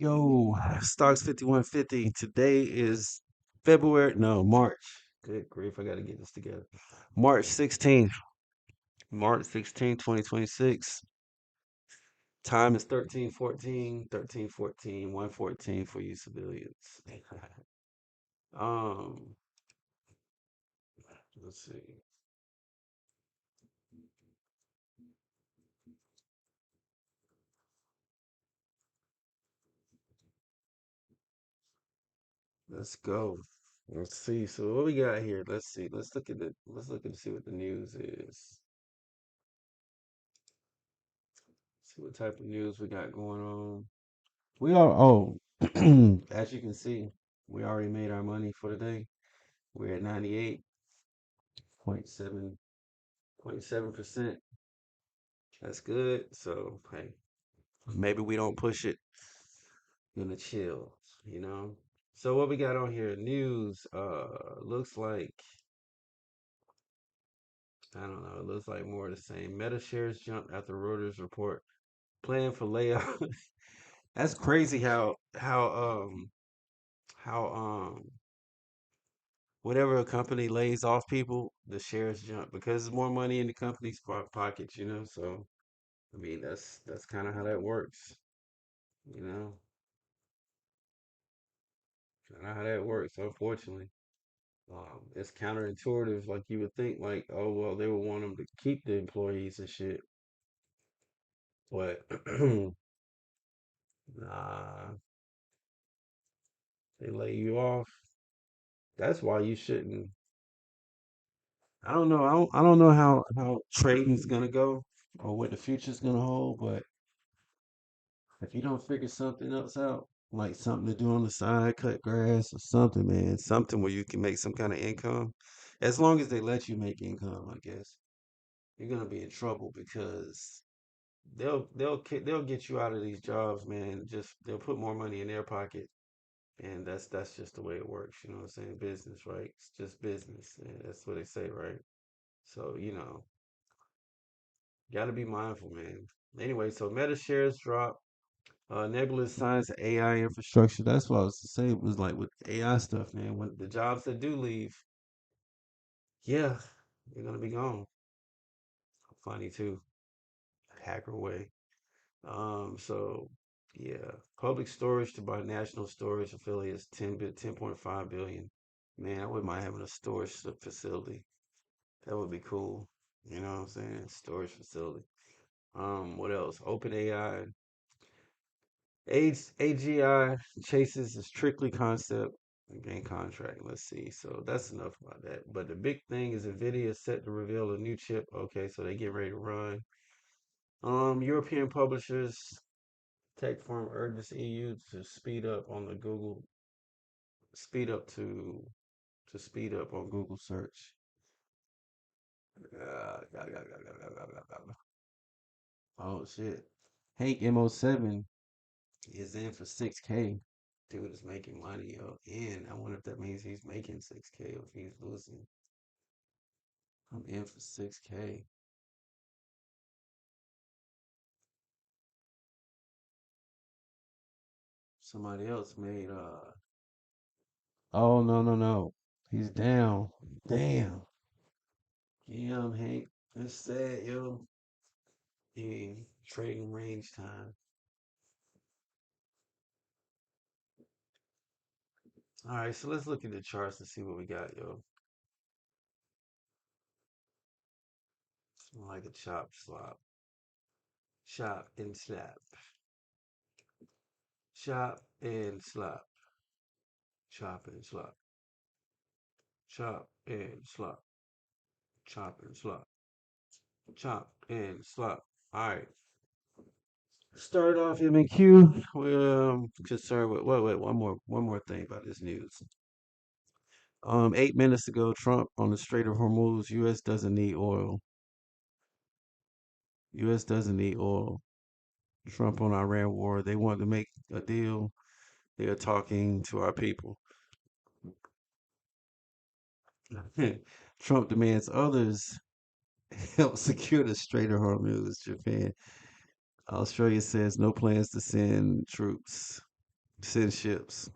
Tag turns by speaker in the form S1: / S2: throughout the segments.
S1: Yo, stocks 5150. Today is February, no, March. Good grief, I gotta get this together. March 16th, March 16th, 2026. Time is 13:14, 13:14, 1:14 for you civilians. Um, let's see. Let's go. Let's see. So what we got here? Let's see. Let's look and see what the news is. See what type of news we got going on. We are, oh, as you can see, we already made our money for the day. We're at 98.7%. That's good. So, hey, maybe we don't push it in the chill, you know? So what we got on here? News, looks like, I don't know, it looks like more of the same. Meta shares jump after Reuters report plan for layoff. That's crazy how whenever a company lays off people, the shares jump because there's more money in the company's pockets, you know. So I mean, that's kind of how that works, you know. Kind of how that works. Unfortunately, it's counterintuitive. Like you would think, like, oh well, they would want them to keep the employees and shit, but nah, they lay you off. That's why you shouldn't. I don't know. I don't know how trading's gonna go or what the future's gonna hold, but if you don't figure something else out, like something to do on the side, cut grass or something, man, something where you can make some kind of income, as long as they let you make income, I guess, you're gonna be in trouble because they'll get you out of these jobs, man. Just they'll put more money in their pocket, and that's just the way it works. You know what I'm saying? Business, right? It's just business, and that's what they say, right? So got to be mindful, man. Anyway, so Meta shares drop. Nebulous science, AI infrastructure. That's what I was to say. It was like with AI stuff, man. When the jobs that do leave, yeah, they're gonna be gone. Funny too, hacker way. So yeah, public storage to buy national storage affiliates 10.5 billion. Man, I wouldn't mind having a storage facility. That would be cool. You know what I'm saying? Storage facility. What else? Open AI AGI chases a strictly concept and gain contract. Let's see. So that's enough about that. But the big thing is Nvidia is set to reveal a new chip. Okay, so they get ready to run. European publishers tech firm urges EU to speed up on the Google speed up to speed up on Google search. Oh shit. Hank MO7 is in for 6K. Dude is making money, yo. And I wonder if that means he's making 6K or if he's losing. I'm in for 6K. Somebody else made oh no no no. He's down. Damn. Damn, Hank. That's sad, yo. Yeah, trading range time. Alright, so let's look at the charts and see what we got, yo. Smell like a chop slop. Chop and slap. Chop and slap. Chop and slap. Chop and slap. Chop and slap. Chop and slap. All right. Start off M&Q. We're concerned with wait, one more thing about this news. 8 minutes ago, Trump on the Strait of Hormuz. U.S. doesn't need oil. U.S. doesn't need oil. Trump on Iran war. They want to make a deal. They are talking to our people. Trump demands others help secure the Strait of Hormuz. Japan. Australia says no plans to send troops. Send ships.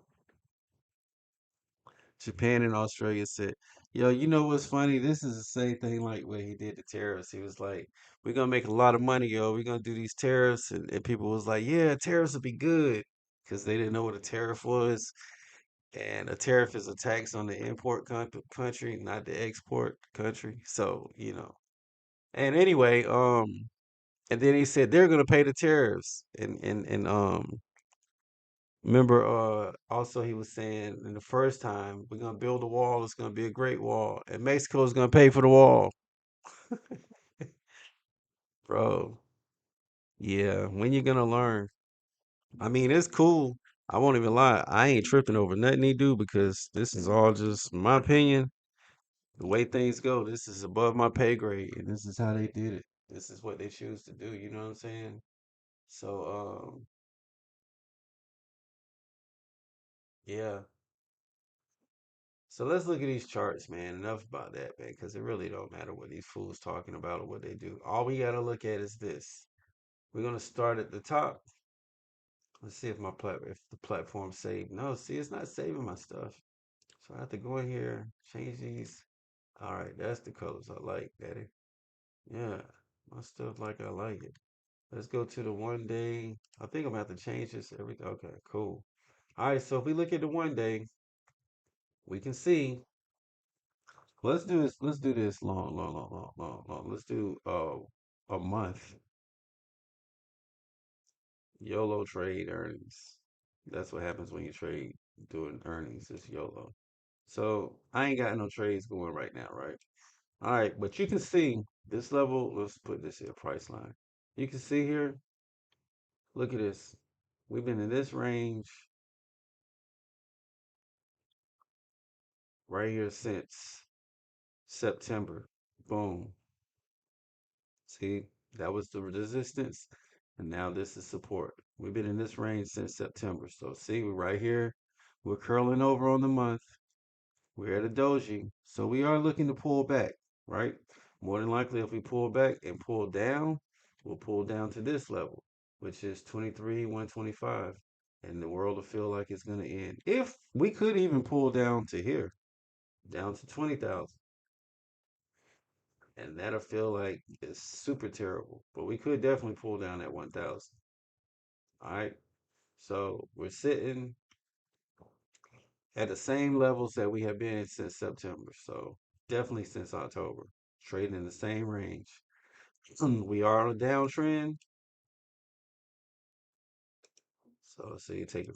S1: Japan and Australia said, "Yo, you know what's funny? This is the same thing like when he did the tariffs. He was like, we're gonna make a lot of money, yo. We're gonna do these tariffs." And people was like, yeah, tariffs will be good because they didn't know what a tariff was. And a tariff is a tax on the import country, not the export country. So, And anyway, and then he said they're gonna pay the tariffs. And remember, also he was saying in the first time, we're gonna build a wall, it's gonna be a great wall, and Mexico is gonna pay for the wall. Bro, yeah, when you gonna learn? I mean, it's cool. I won't even lie. I ain't tripping over nothing they do because this is all just my opinion. The way things go, this is above my pay grade, and this is how they did it. This is what they choose to do. You know what I'm saying? So, yeah. So let's look at these charts, man. Enough about that, man, because it really don't matter what these fools talking about or what they do. All we gotta look at is this. We're gonna start at the top. Let's see if if the platform saved. No, see, it's not saving my stuff. So I have to go in here, change these. All right, that's the colors I like, Daddy. Yeah, my stuff like I like it. Let's go to the 1 day. I think I'm gonna have to change this every. Okay, cool. All right, so if we look at the 1 day, we can see. Let's do this. Let's do this long, long, long, long, long, long. Let's do a month YOLO trade earnings. That's what happens when you trade doing earnings. It's YOLO. So I ain't got no trades going right now, right? All right, but you can see this level. Let's put this here, price line. You can see here. Look at this. We've been in this range right here since September. Boom. See, that was the resistance, and now this is support. We've been in this range since September. So see, we're right here. We're curling over on the month. We're at a doji. So we are looking to pull back, right? More than likely, if we pull back and pull down, we'll pull down to this level, which is 23,125. And the world will feel like it's going to end. If we could even pull down to here, down to 20,000. And that'll feel like it's super terrible. But we could definitely pull down at 1,000. All right. So we're sitting at the same levels that we have been since September. So definitely since October, trading in the same range. We are on a downtrend. So see, take a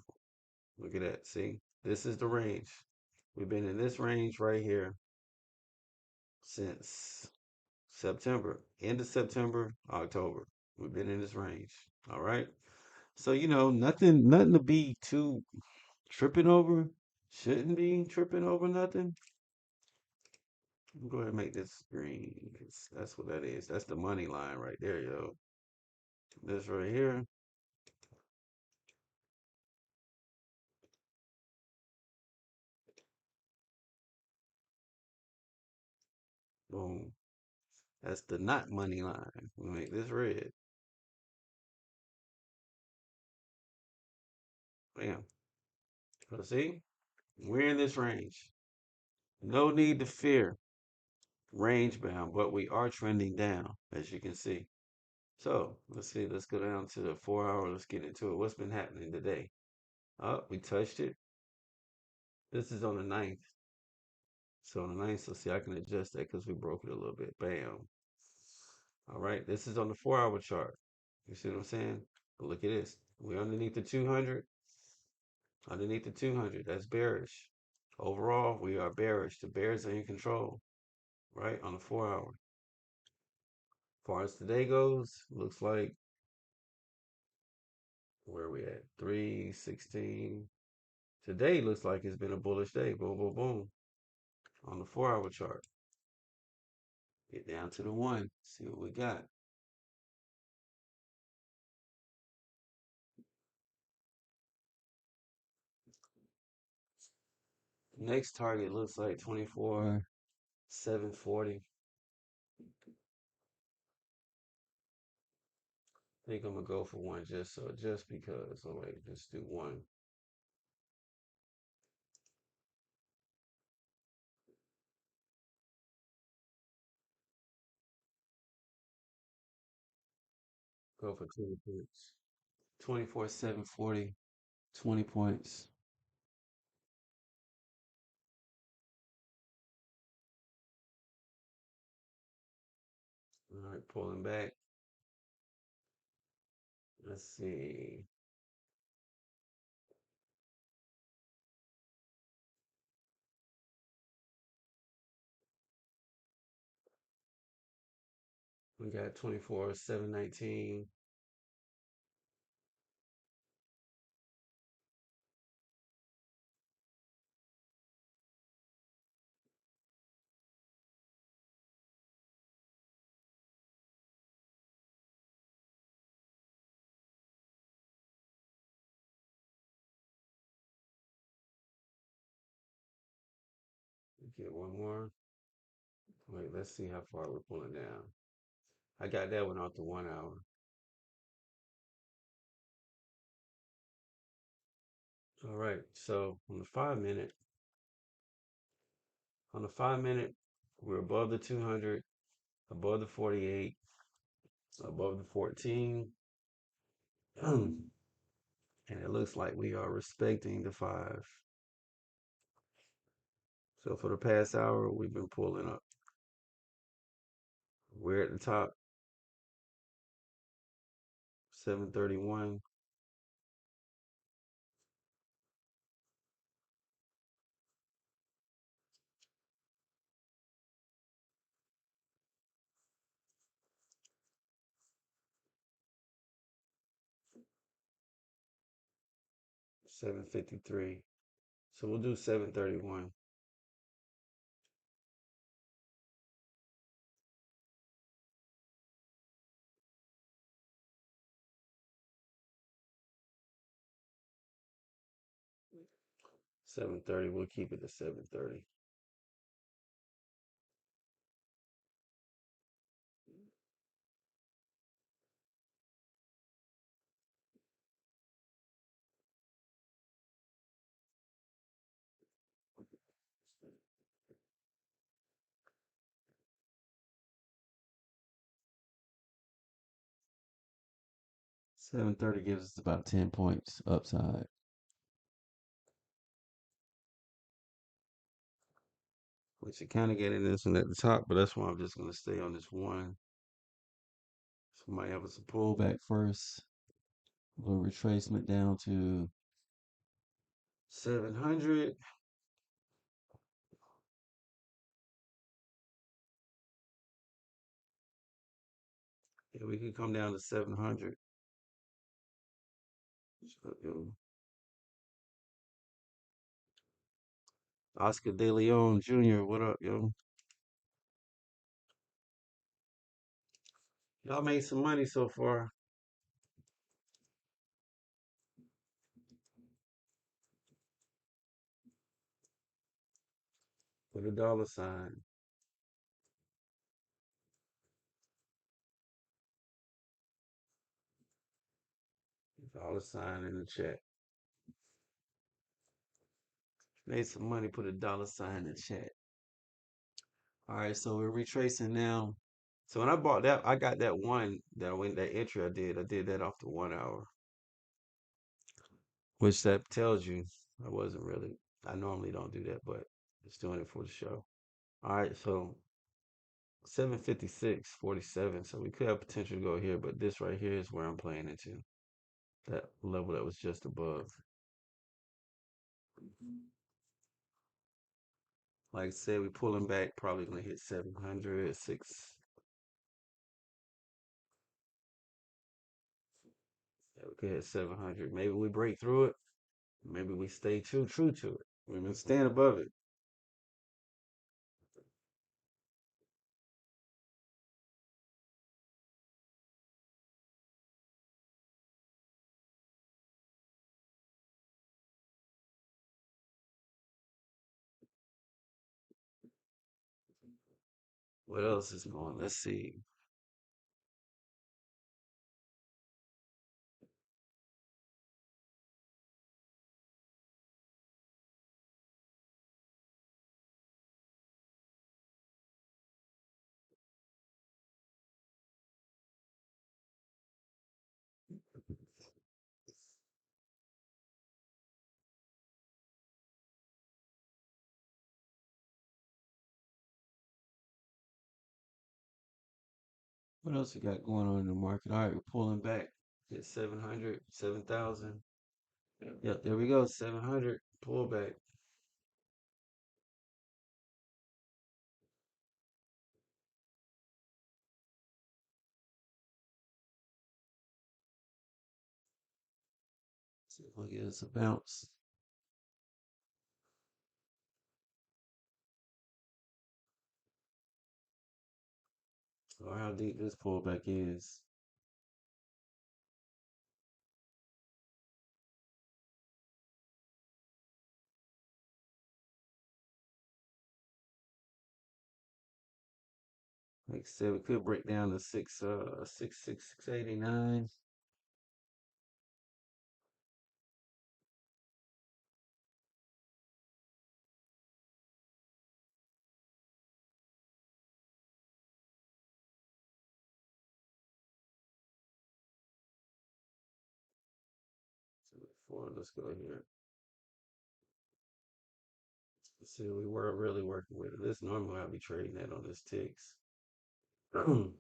S1: look at that. See, this is the range. We've been in this range right here since September, end of September, October. We've been in this range. All right. So nothing to be too tripping over. Shouldn't be tripping over nothing. Go ahead and make this green because that's what that is. That's the money line right there, yo. This right here, boom. That's the not money line. We make this red. Bam. So see, we're in this range. No need to fear range bound, but we are trending down, as you can see. So let's see. Let's go down to the 4 hour. Let's get into it. What's been happening today? Oh, we touched it. This is on the ninth. So on the ninth, so see, I can adjust that because we broke it a little bit. Bam. All right. This is on the 4 hour chart. You see what I'm saying? But look at this. We're underneath the 200. Underneath the 200. That's bearish. Overall, we are bearish. The bears are in control, right? On the 4 hour. As far as today goes, looks like where are we at? 316. Today looks like it's been a bullish day. Boom, boom, boom. On the 4 hour chart. Get down to the one. See what we got. Next target looks like 24, 740. I think I'm gonna go for one just because. Oh wait, just do one. Go for 20 points. 24, 740, 20 points. All right, pulling back. Let's see. We got 24, 719. Get one more. Wait, let's see how far we're pulling down. I got that one off the 1 hour. All right, so on the 5 minute, we're above the 200, above the 48, above the 14, and it looks like we are respecting the 5. So for the past hour, we've been pulling up. We're at the top, 731. 753. So we'll do 731. 730. We'll keep it at 730. Seven thirty gives us about 10 points upside, which it kind of getting this one at the top, but that's why I'm just gonna stay on this one. So might have us a pullback first, a little retracement down to 700. Yeah, we could come down to 700. So, yo, Oscar De Leon Jr., what up, yo? Y'all made some money so far with a dollar sign. Dollar sign in the chat. Made some money, put a dollar sign in the chat. All right, so we're retracing now. So when I bought that, I got that one that entry I did that off the 1 hour, which that tells you I wasn't really. I normally don't do that, but it's doing it for the show. All right, so 756.47. So we could have potential to go here, but this right here is where I'm playing into that level that was just above. Like I said, we pulling back, probably gonna hit 700, 6. Yeah, we could hit 700. Maybe we break through it. Maybe we stay true to it. We've been staying above it. What else is going? Let's see. What else we got going on in the market? All right, we're pulling back at 700, 7,000. Yep, there we go. 700 pullback. See if we get us a bounce. Or how deep this pullback is. Like I said, we could break down to 689. Let's go here. Let's see, we were really working with it. This normally I'll be trading that on this ticks. All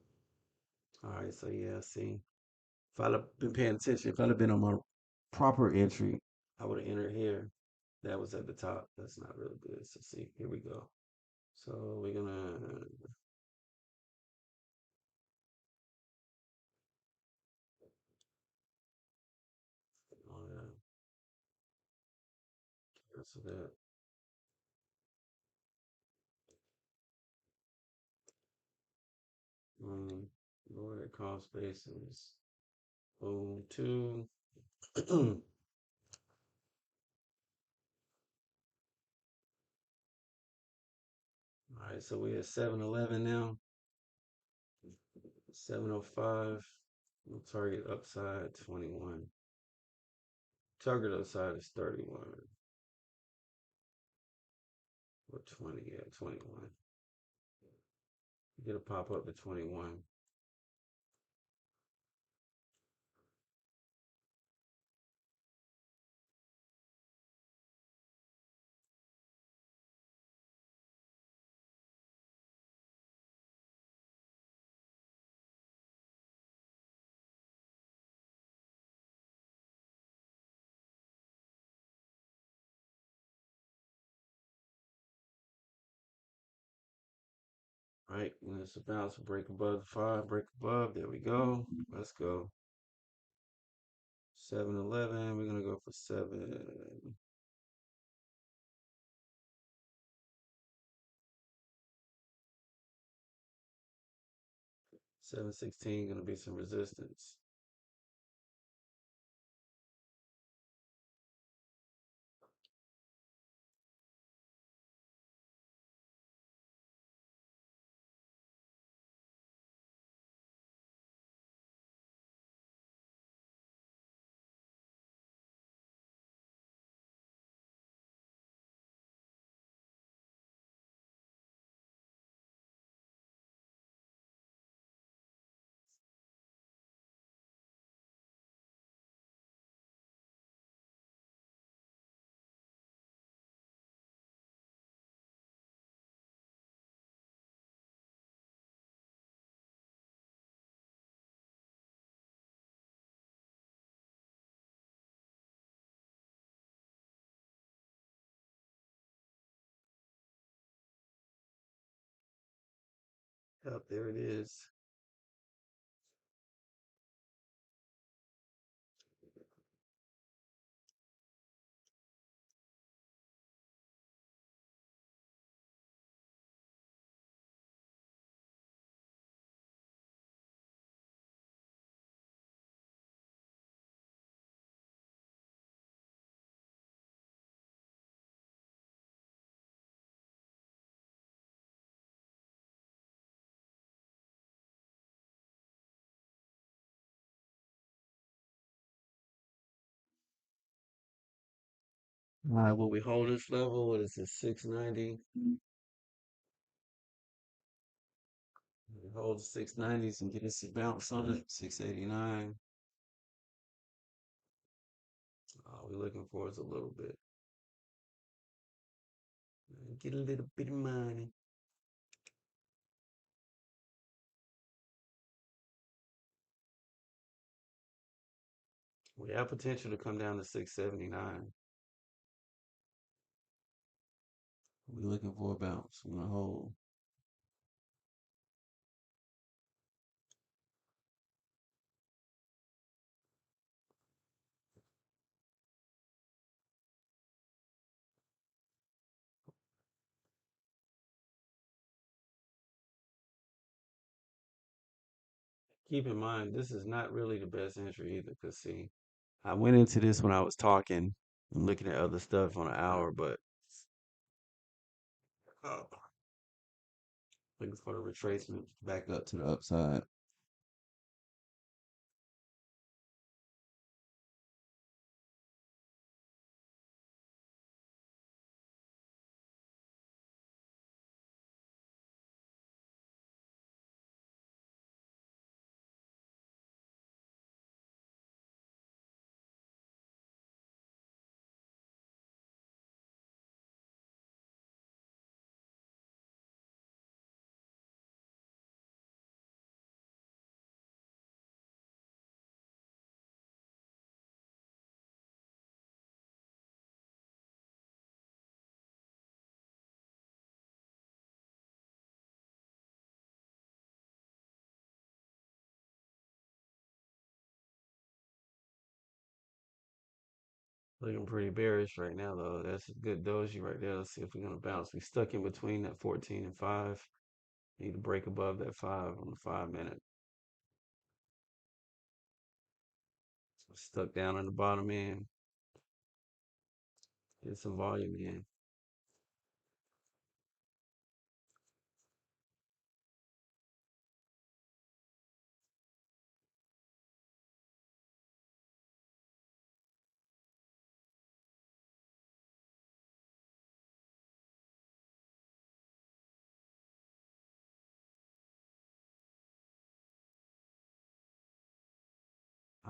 S1: right, so yeah, see, if I'd have been paying attention, if I'd have been on my proper entry, I would have entered here. That was at the top. That's not really good. So see, here we go. So we're gonna uh, cancel that. Lower that cost basis. Boom, two. All right, so we're at 711 now. 705. We'll target upside 21. Target upside is 31 or 20. Yeah, 21. Get a pop up to 21. Right, when it's about to break above the five, break above. There we go. Let's go. 711. We're gonna go for 716. Gonna be some resistance. Up there it is. All right, will we hold this level? What is this? 690. We hold the 690s and get us a bounce on it. 689. All we're looking for is a little bit. Get a little bit of money. We have potential to come down to 679. We're looking for a bounce. We're gonna hold. Keep in mind, this is not really the best entry either. Cause see, I went into this when I was talking and looking at other stuff on an hour, but uh, looking for the retracement back up to the upside. Looking pretty bearish right now, though. That's a good doji right there. Let's see if we're gonna bounce. We stuck in between that 14 and 5. Need to break above that 5 on the 5 minute. So stuck down on the bottom end. Get some volume in.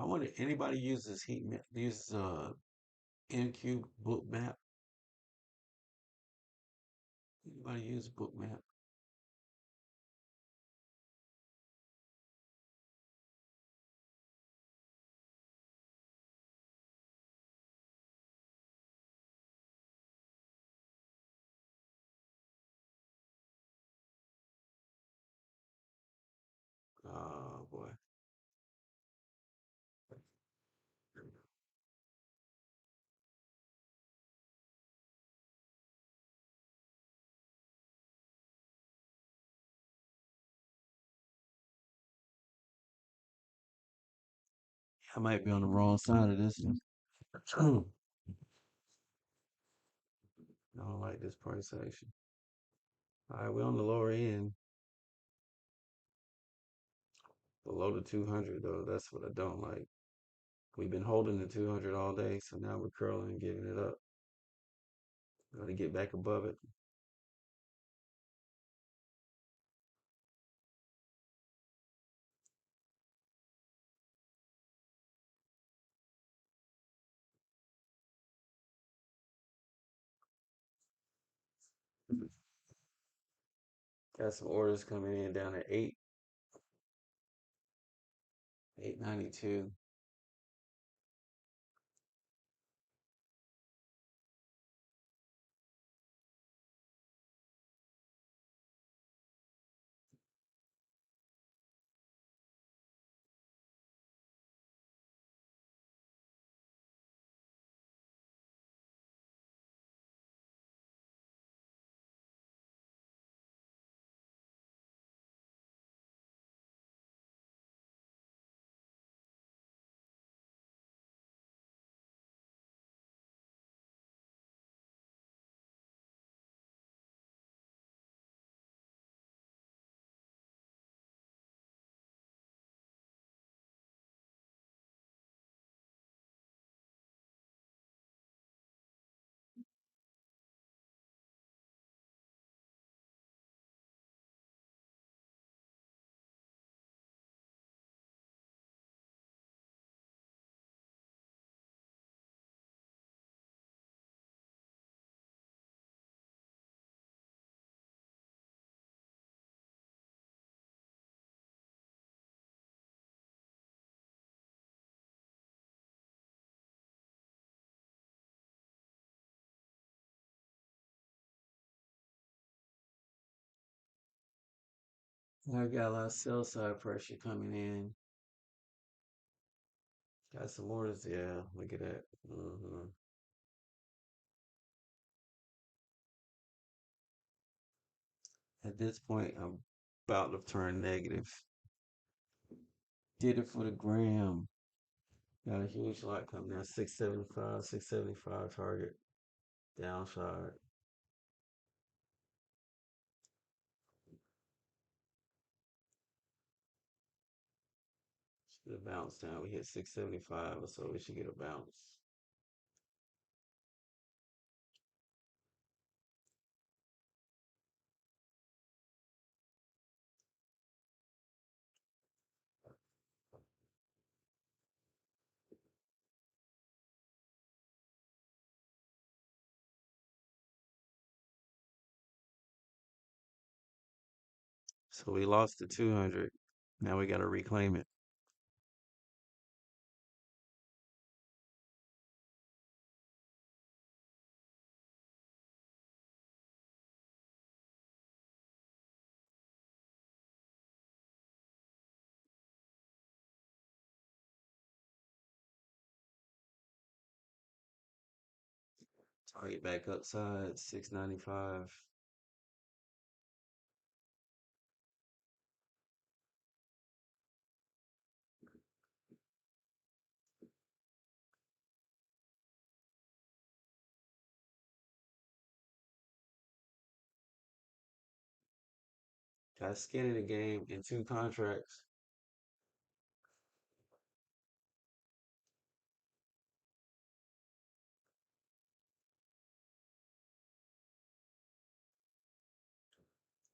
S1: I wonder anybody uses heat map, uses NQ book map. Anybody use book map? Oh boy. I might be on the wrong side of this one. I don't like this price action. All right, we're on the lower end, below the 200 though. That's what I don't like. We've been holding the 200 all day, so now we're curling and giving it up. Got to get back above it. Got some orders coming in down at 892. I got a lot of sell side pressure coming in. Got some orders. Yeah, look at that. At this point, I'm about to turn negative. Did it for the gram. Got a huge lot coming down. 675, 675 target. Downside. Should get a bounce down. We hit 675 or so. We should get a bounce. So we lost the 200. Now we got to reclaim it. Target back upside, 695. Got skin in the game in two contracts.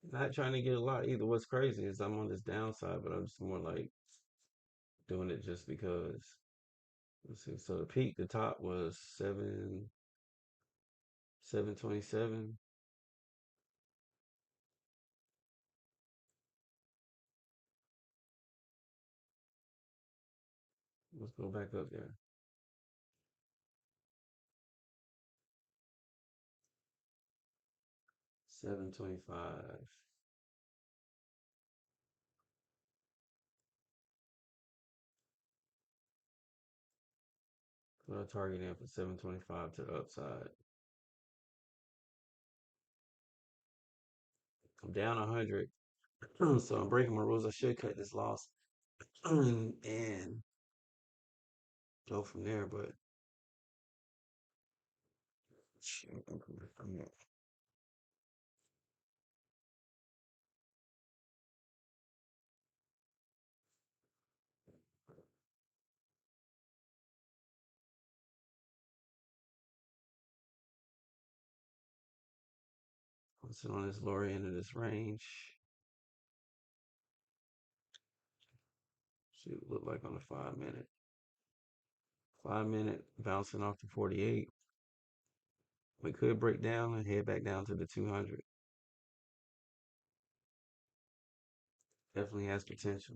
S1: Not trying to get a lot either. What's crazy is I'm on this downside, but I'm just more like doing it just because. Let's see. So the peak, the top was 727. Let's go back up there. 725. Put a target in for 725 to the upside. I'm down 100. So I'm breaking my rules. I should cut this loss and go from there. But shoot, I'm sitting on this lower end of this range. See what it look like on the 5 minute. 5 minute bouncing off the 48. We could break down and head back down to the 200. Definitely has potential.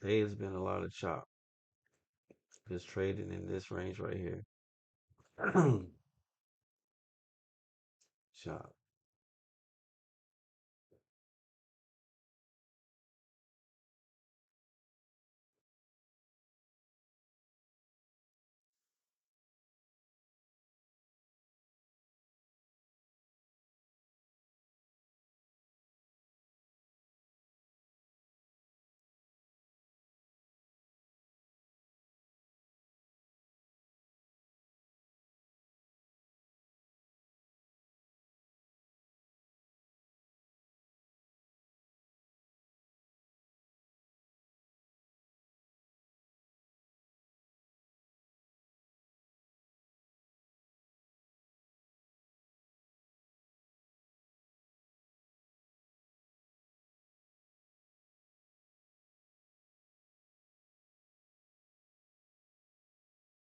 S1: The day has been a lot of chop. Just trading in this range right here. Chop.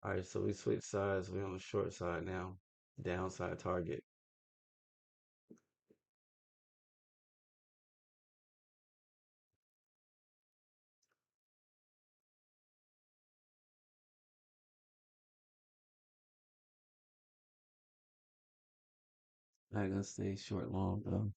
S1: All right, so we switch sides. We're on the short side now. Downside target. Not gonna stay short long though.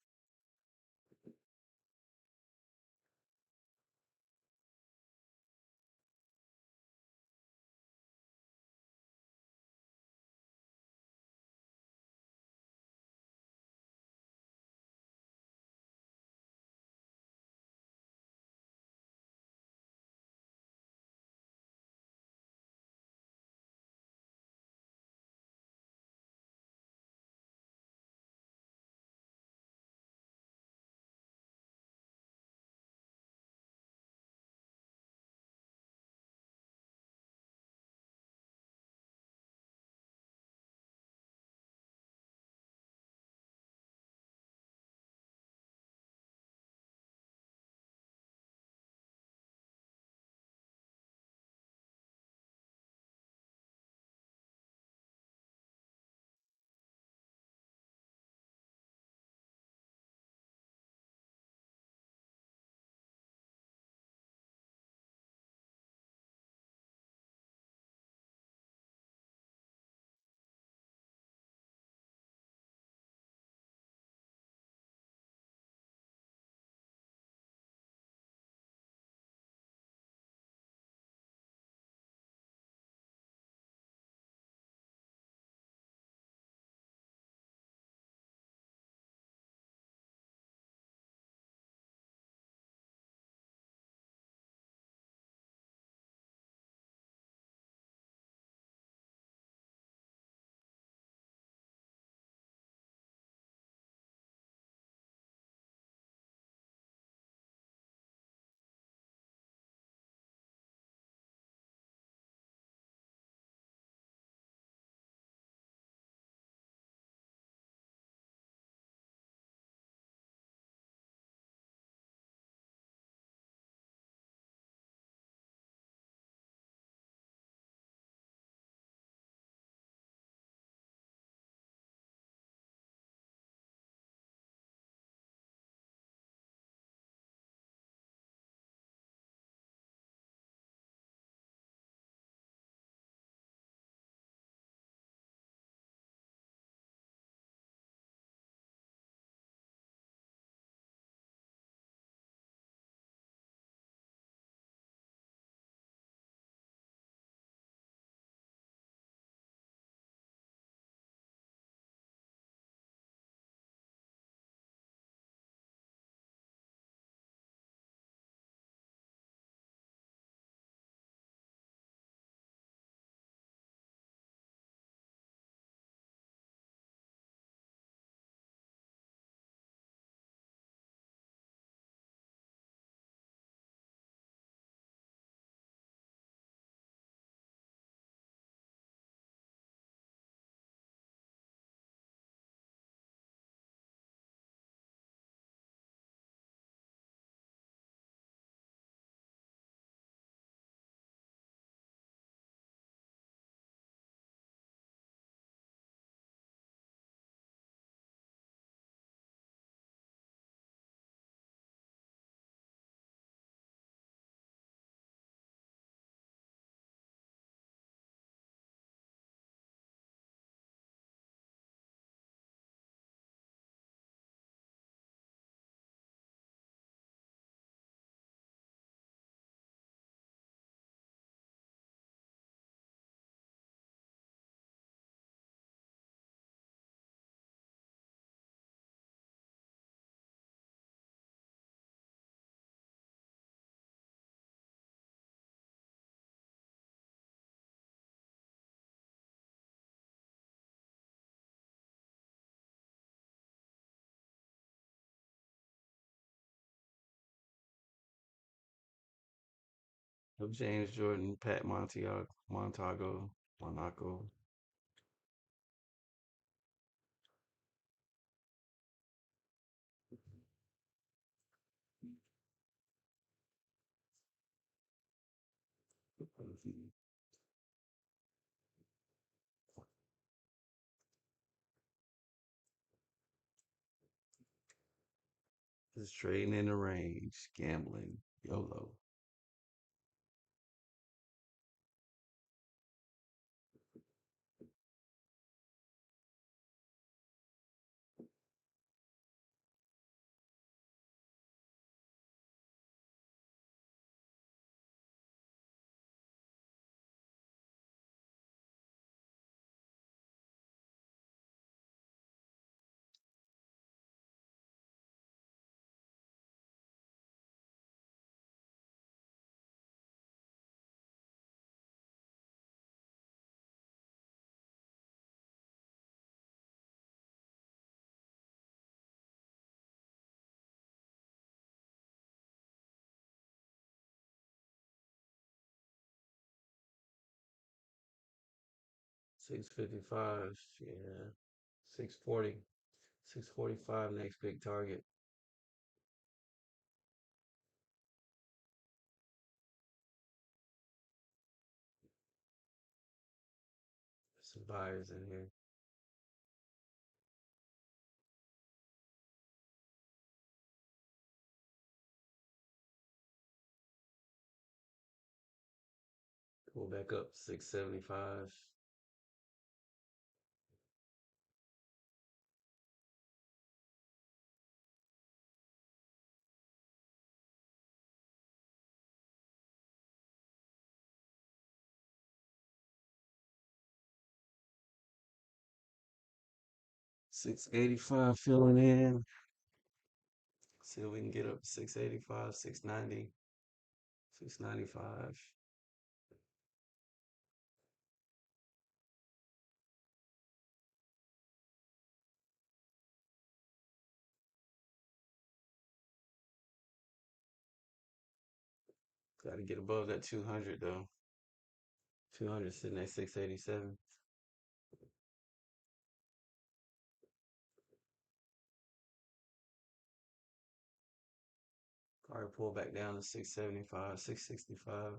S1: Of James Jordan, Pat Montago, Monaco. Just trading in the range, gambling, YOLO. 655, yeah. 640. 645 next big target. Some buyers in here. Pull back up 675. $685 filling in. See if we can get up to 685, 690, 695. Got to get above that 200 though. 200 sitting at 687. Probably pull back down to 675, 665.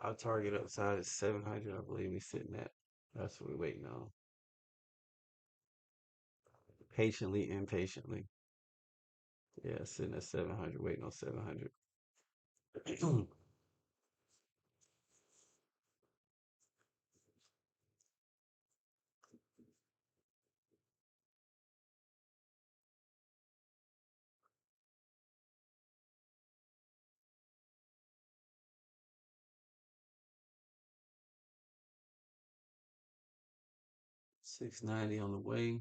S1: 'Our target upside is 700, I believe we're sitting at. That's what we're waiting on. Patiently, impatiently. Yeah, sitting at 700, waiting on 700. 690 on the way.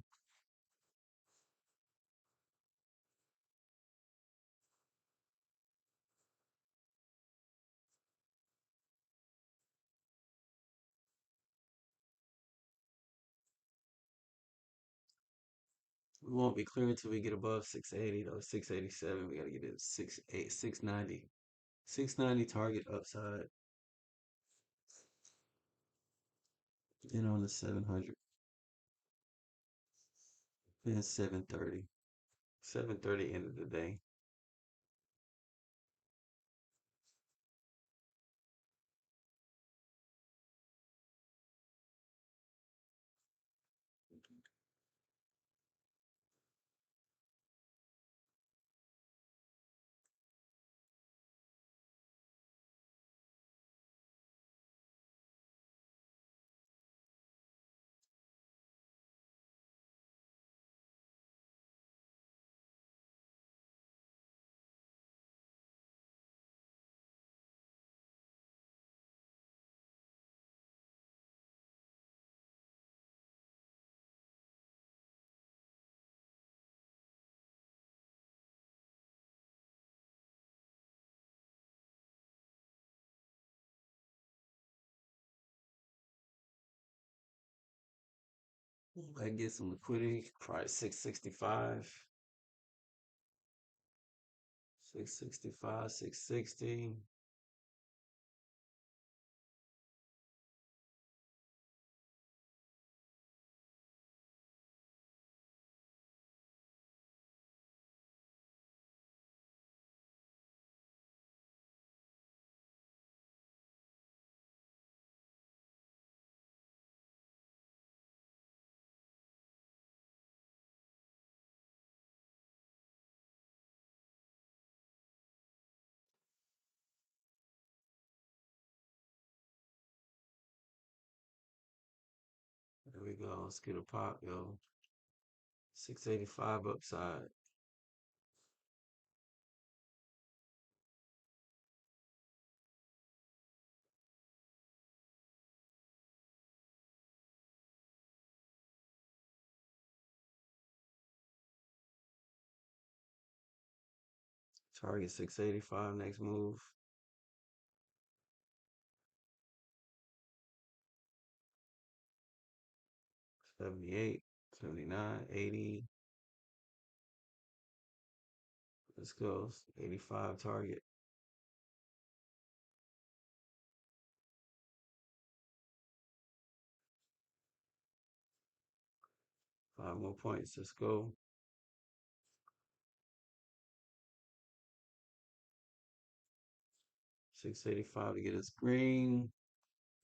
S1: 'We won't be clear until we get above 680 though. 687. We gotta get it 690. 690 target upside. Then on the 700. Then 730. 730 end of the day. I get some liquidity. Probably 665. 665, 660. we go. Let's get a pop, yo. 685 upside. Target 685 next move. 78, 79, 80. Let's go. 85 target. 5 more points. Let's go. 685 to get us green.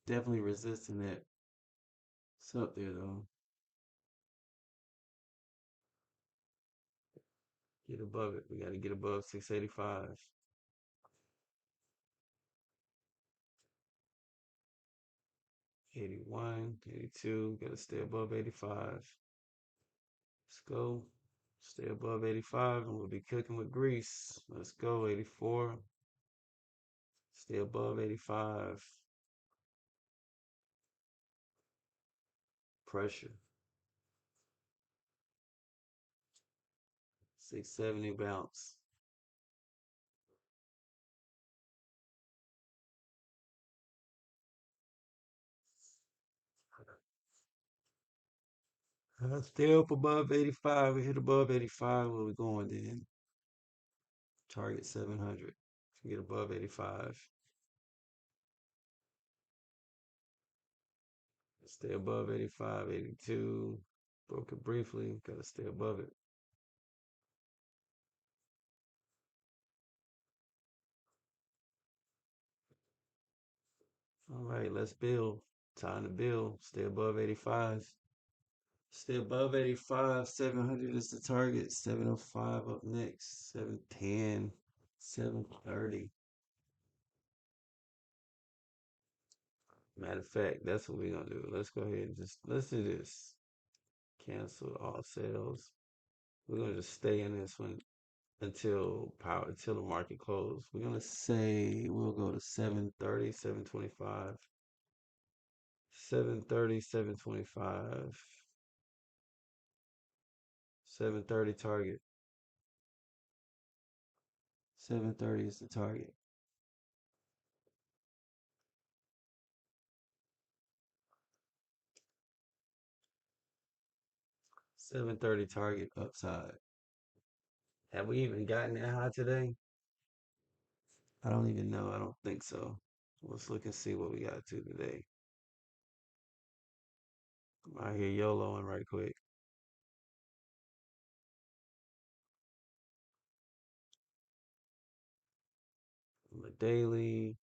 S1: Definitely resisting that. It's up there though. Get above it. We got to get above 685. 81, 82. Got to stay above 85. Let's go. Stay above 85 and we'll be cooking with grease. Let's go. 84. Stay above 85. Pressure. 670 bounce. Stay up above 85. We hit above 85. Where we going then? Target 700. Get above 85. Stay above 85, 82. Broke it briefly. Got to stay above it. All right, let's build. Time to build. Stay above 85. Stay above 85. 700 is the target. 705 up next. 710. 730. Matter of fact, that's what we're gonna do. Let's go ahead and let's do this. Cancel all sales. We're gonna just stay in this one until the market closes. We're gonna say we'll go to 730, 725. 730, 725. 730 target. 730 is the target. 730 target upside. Have we even gotten that high today? I don't even know. I don't think so. Let's look and see what we got to today. I'm out here YOLOing right quick. On the daily.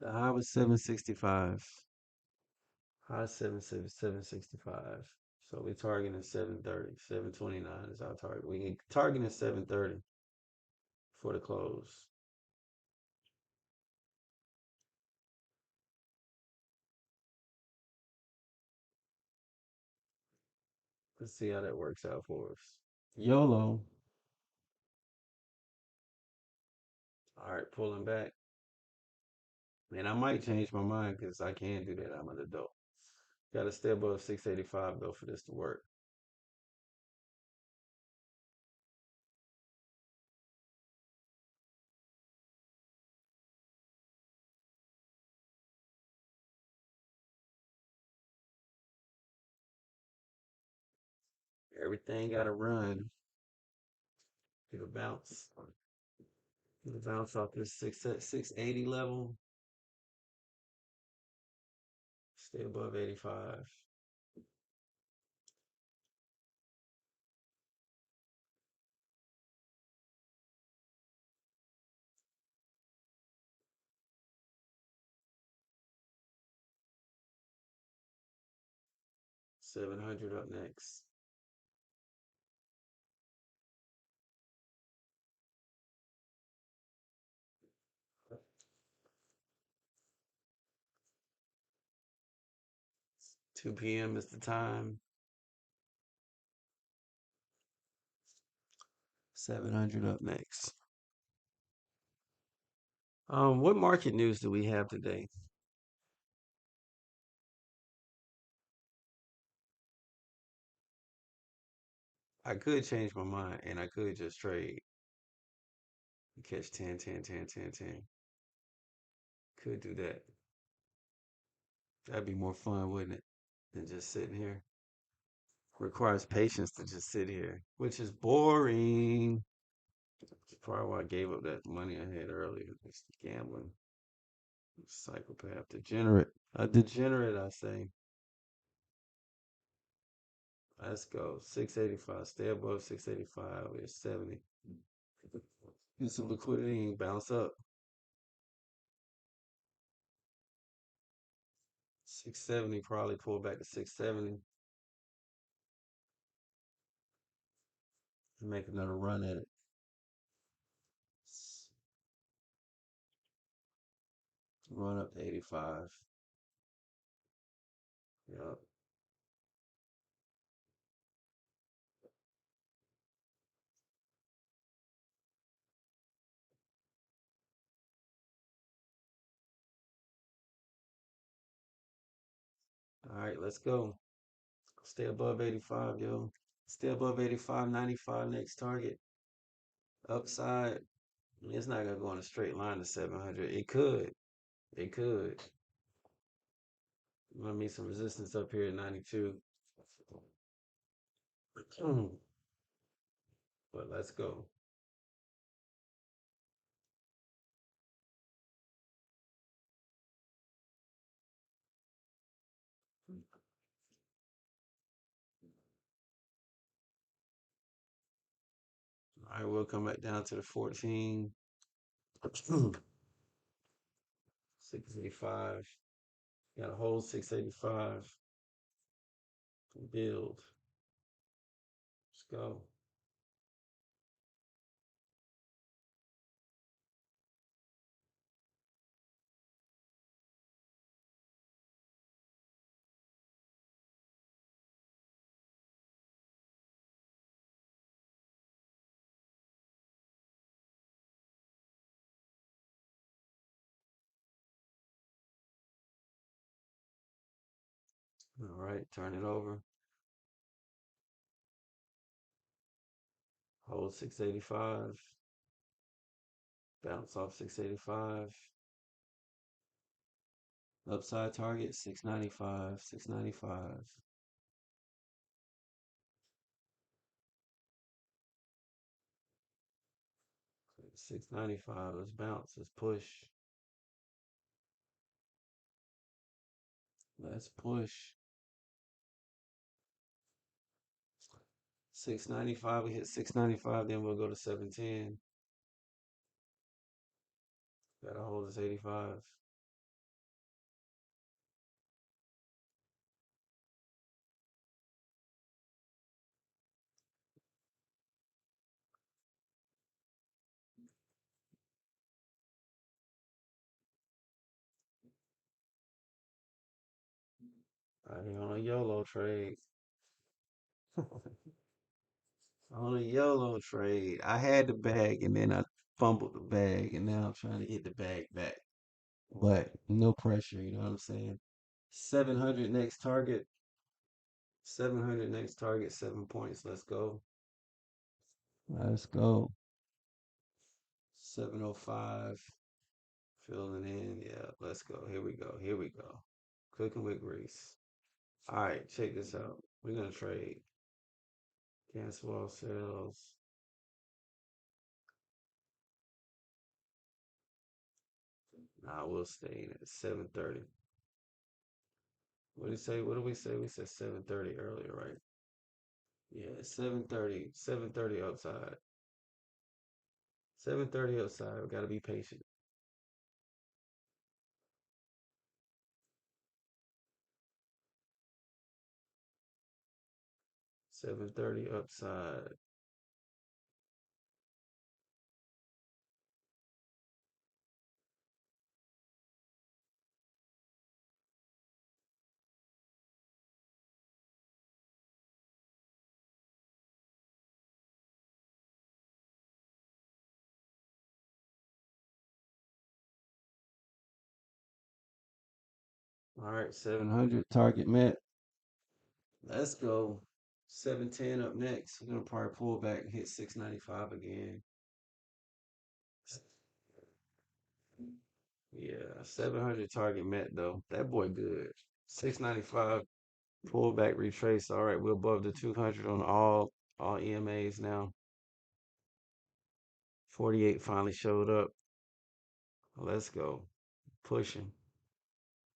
S1: The high was 765. High 765. So we're targeting 730. 729 is our target. We can target 730 for the close. Let's see how that works out for us. YOLO. All right, pulling back. And I might change my mind because I can do that. I'm an adult. Got to stay above 685 though for this to work. Everything got to run. Get a bounce. Get a bounce off this 680 level. Stay above 85. 700 up next. 2 p.m. is the time. 700 up next. What market news do we have today? I could change my mind and I could just trade. Catch 10, 10, 10, 10, 10. Could do that. That'd be more fun, wouldn't it? Than just sitting here. Requires patience to just sit here, which is boring. That's probably why I gave up that money I had earlier. It's gambling. Psychopath. Degenerate. A degenerate, I say. Let's go. 685. Stay above 685. We're 70. Get some liquidity and bounce up. 670, probably pull back to 670 and make another run at it. Run up to 85. Yep. All right, let's go. Stay above 85, yo. Stay above 85, 95 next target. Upside. It's not gonna go in a straight line to 700. It could. It could. I mean, some resistance up here at 92. But let's go. All right, we'll come back down to the 14. 685. Got a hold 685. Build. Let's go. All right, turn it over. Hold 685. Bounce off 685. Upside target 695. 695. 695. Let's bounce. Let's push. Let's push. 695. We hit 695. Then we'll go to 710. Gotta hold this 85. Out here on a YOLO trade. On a YOLO trade. I had the bag and then I fumbled the bag and now I'm trying to get the bag back. But no pressure, you know what I'm saying? 700 next target. 700 next target, 7 points. Let's go. Let's go. 705. Filling in. Yeah, let's go. Here we go. Here we go. Cooking with grease. All right, check this out. We're going to trade. Cancel all sales. Nah, we'll stay in at 730. What did we say? What did we say? We said 730 earlier, right? Yeah, 730. 730 upside. 730 upside. We got to be patient. 730 upside. All right, 700 target met. Let's go. 710 up next. We're gonna probably pull back and hit 695 again. Yeah, 700 target met though. That boy good. 695 pull back retrace. All right, we're above the 200 on all EMAs now. 48 finally showed up. Let's go. Pushing.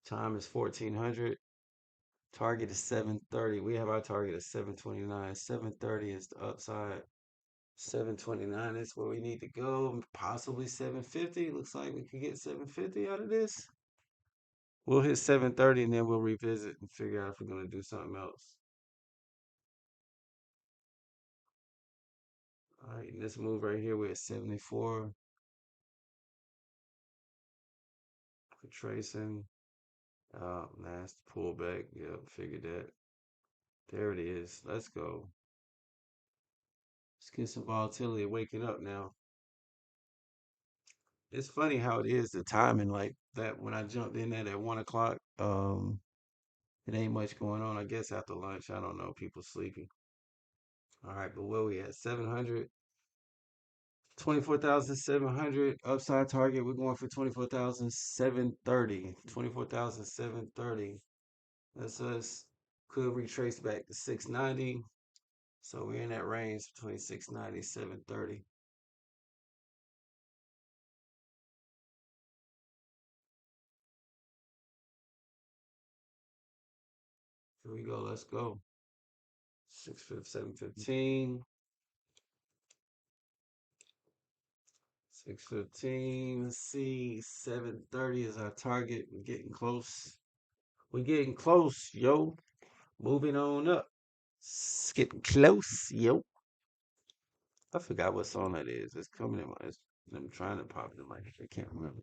S1: Time is 1400. Target is 730. We have our target at 729. 730 is the upside. 729 is where we need to go. Possibly 750. Looks like we could get 750 out of this. We'll hit 730 and then we'll revisit and figure out if we're going to do something else. All right, this move right here, we're at 74. Tracing. Last pullback. Yep, figured that. There it is. Let's go. Let's get some volatility waking up now. It's funny how it is the timing like that. When I jumped in at 1 o'clock, it ain't much going on. I guess after lunch, I don't know. People sleepy. All right, but where we at? 700, 24,700 upside target. We're going for 24,730. 24,730. That's us. Could retrace back to 690. So we're in that range between 690 and 730. Here we go. Let's go. 715. 615. Let's see. 730 is our target. We're getting close. We're getting close, yo. Moving on up. It's getting close, yo. I forgot what song that is. It's coming in my. I'm trying to pop it in my head. I can't remember.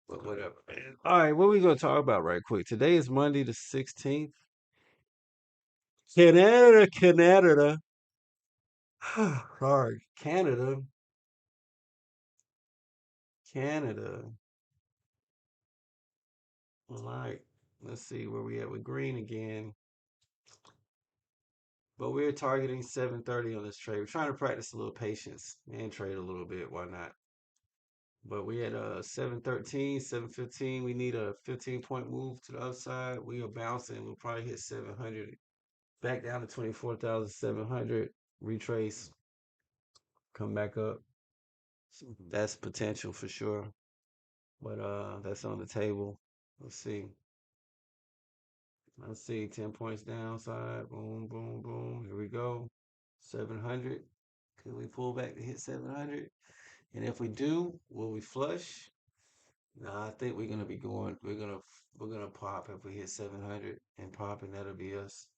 S1: But whatever, man. All right, what we gonna talk about right quick? Today is Monday the 16th. Canada, Canada. Sorry, Canada, Canada. All right, let's see where we at with green again. But we're targeting 730 on this trade. We're trying to practice a little patience and trade a little bit. Why not? But we at 713, 715. We need a 15-point move to the upside. We are bouncing. We'll probably hit 700. Back down to 24,700. Retrace. Come back up. That's potential for sure. But that's on the table. Let's see. Let's see. 10 points downside. Boom, boom, boom. Here we go. 700. Can we pull back to hit 700? And if we do, will we flush? Nah, I think we're gonna be going. We're gonna pop if we hit 700 and pop, and that'll be us.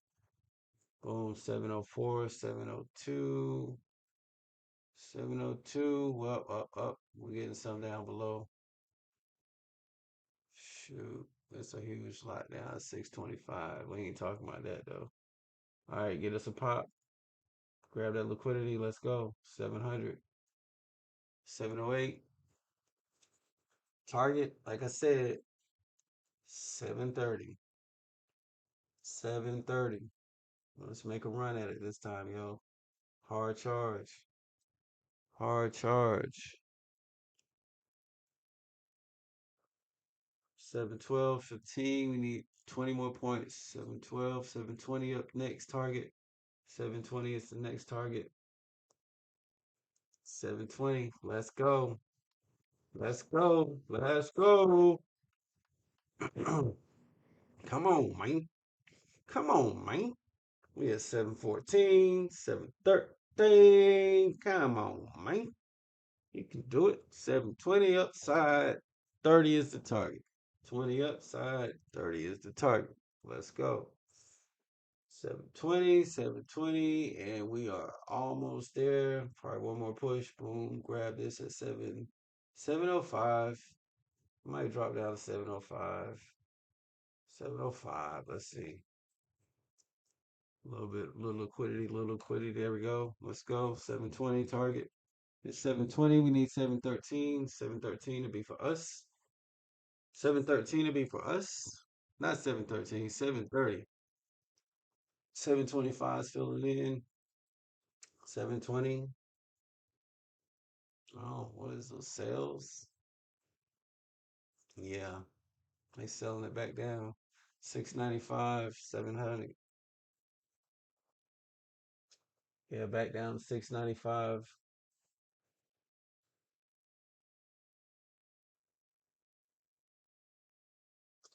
S1: Boom. 704, 702, 702. Well, up. We're getting some down below. Shoot, that's a huge lot down. 625. We ain't talking about that though. All right, get us a pop. Grab that liquidity. Let's go. 700, 708. Target, like I said, 730. 730. Let's make a run at it this time, yo. Hard charge. Hard charge. 712, 15. We need 20 more points. 712, 720 up next target. 720 is the next target. 720. Let's go. Let's go. Let's go. Come on, man. Come on, man. We at 714, 713. Come on, man. You can do it. 720 upside. 30 is the target. 20 upside. 30 is the target. Let's go. 720, 720, and we are almost there. Probably one more push. Boom. Grab this at 705. Might drop down to 705. 705. Let's see. A little bit, little liquidity, little liquidity. There we go. Let's go. 720 target. It's 720. We need 713. 713 to be for us. 713 to be for us. Not 713, 730. 725 is filling in. 720. Oh, what is those sales? Yeah, they selling it back down. 695, 700. Yeah, back down to 695.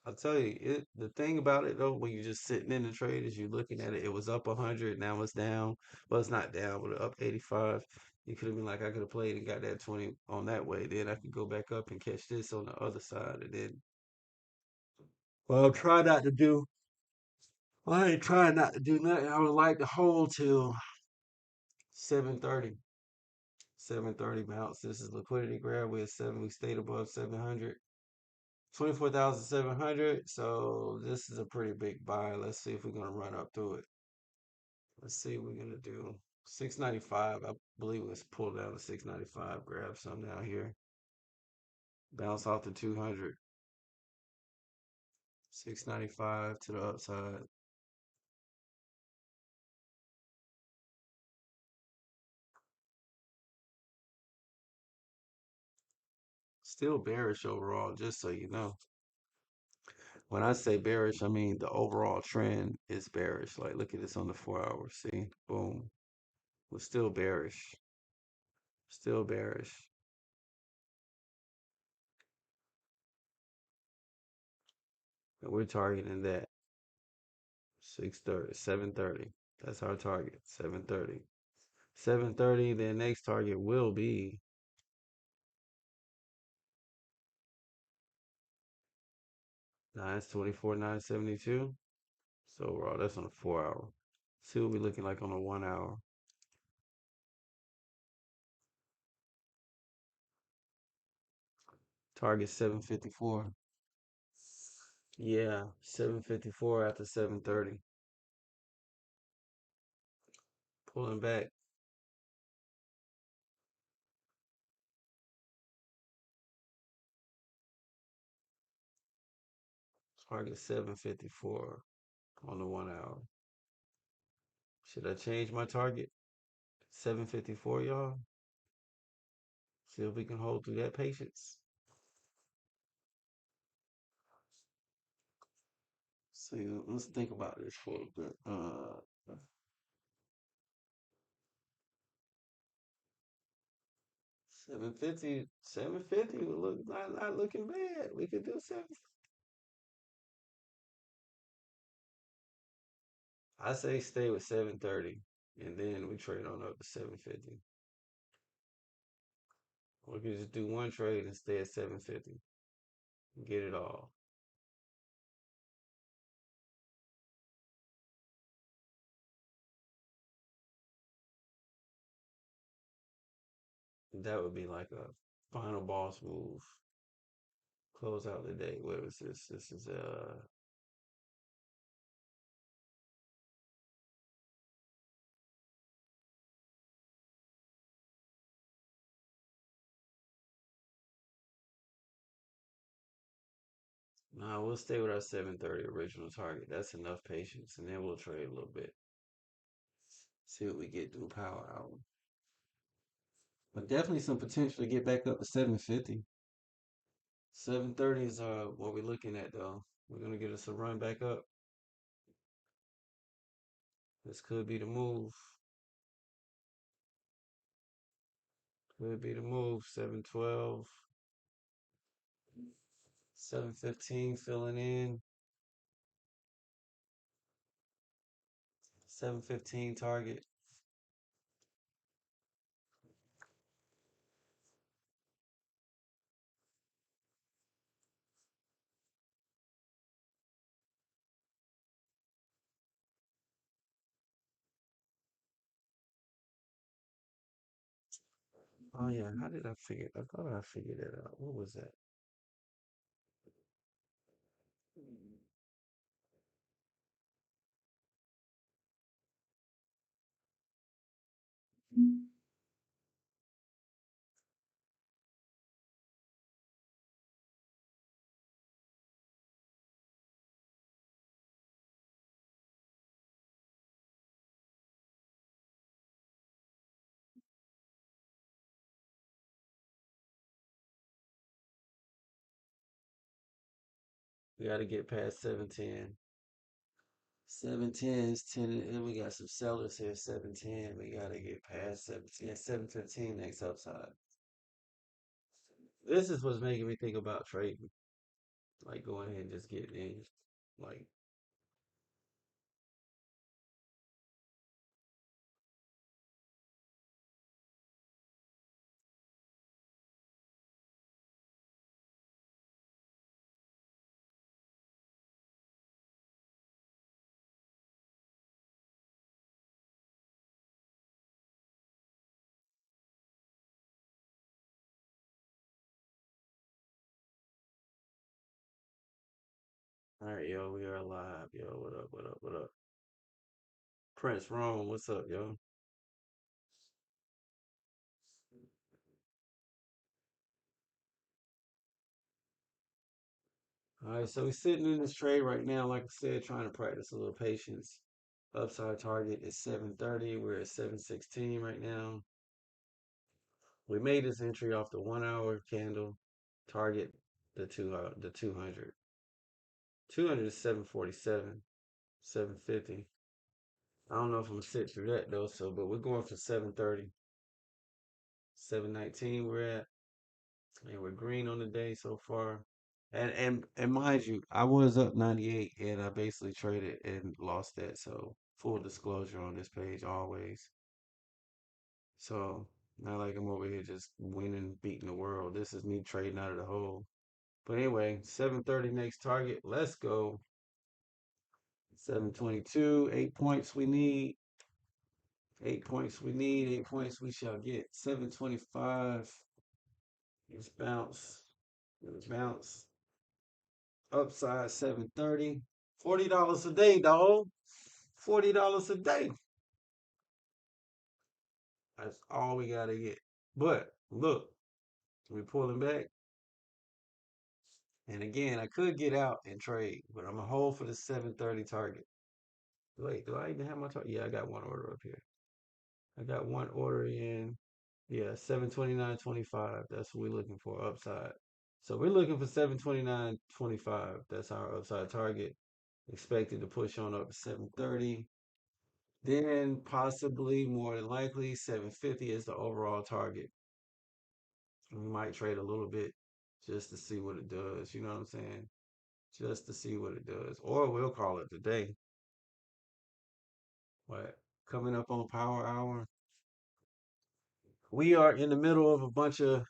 S1: I'll tell you, the thing about it though, when you're just sitting in the trade, is you're looking at it, it was up 100, now it's down. Well, it's not down, but up 85. You could have been like, I could have played and got that 20 on that way. Then I could go back up and catch this on the other side. And then, well, try not to do, well, I ain't trying not to do nothing. I would like to hold till 730. 730 bounce. This is liquidity grab. We at 7. We stayed above 700. 24,700. So this is a pretty big buy. Let's see if we're gonna run up through it. Let's see what we're gonna do. 695. I believe let's pull down to 695. Grab some down here. Bounce off the 200. 695 to the upside. Still bearish overall, just so you know. When I say bearish, I mean the overall trend is bearish. Like, look at this on the 4 hour. See, boom. We're still bearish. Still bearish. And we're targeting that 630, 730. That's our target, 730. 730, the next target will be 924, 972. So overall, that's on a 4 hour. See what we're looking like on a 1 hour. Target 754. Yeah, 754 after 730. Pulling back. Target 754 on the 1 hour. Should I change my target? 754, y'all. See if we can hold through that patience. See, let's think about this for a bit. 750, 750 would look not looking bad. We could do 7. I say stay with 730, and then we trade on up to 750. We could just do one trade and stay at 750. Get it all. That would be like a final boss move. Close out the day. What was this? This is nah, we'll stay with our 730 original target. That's enough patience, and then we'll trade a little bit. See what we get through power hour. But definitely some potential to get back up to 750. 730 is what we're looking at though. We're gonna get us a run back up. This could be the move. Could be the move. 712. 715 filling in. 715 target. Oh yeah, how did I figure? I thought I figured that out. What was that? We got to get past 710. 710 is 10. And we got some sellers here. 710. We got to get past 710. 715 next upside. This is what's making me think about trading. Like going ahead and just getting in. Like, all right, yo, we are live. Yo, what up, what up, what up? Prince Rome, what's up, yo? All right, so we're sitting in this trade right now, like I said, trying to practice a little patience. Upside target is 730. We're at 716 right now. We made this entry off the 1 hour candle. Target the 200. 200 is 747, 750. I don't know if I'm gonna sit through that though. So, but we're going for 730, 719. We're at, and we're green on the day so far. And mind you, I was up 98 and I basically traded and lost that. So full disclosure on this page always. So not like I'm over here just winning, beating the world. This is me trading out of the hole. But anyway, 730 next target. Let's go. 722, 8 points we need. 8 points we need. 8 points we shall get. 725. Let's bounce. Let's bounce. Upside 730. $40 a day, dog. $40 a day. That's all we gotta get. But look, we pulling back. And again, I could get out and trade, but I'm gonna hold for the 730 target. Wait, do I even have my target? Yeah, I got one order up here. I got one order in. Yeah, 729.25. That's what we're looking for upside. So we're looking for 729.25. That's our upside target. Expected to push on up to 730. Then possibly more than likely 750 is the overall target. We might trade a little bit just to see what it does. You know what I'm saying? Just to see what it does. Or we'll call it today. But coming up on Power Hour, we are in the middle of a bunch of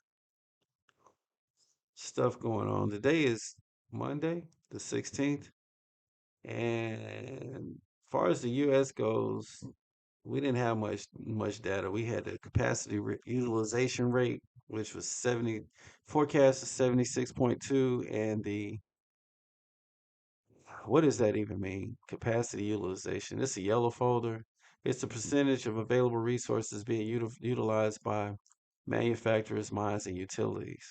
S1: stuff going on. Today is Monday, the 16th. And as far as the US goes, we didn't have much data. We had the capacity utilization rate, which was 70, forecast is 76.2, and the what does that even mean? Capacity utilization. It's a yellow folder. It's the percentage of available resources being utilized by manufacturers, mines, and utilities.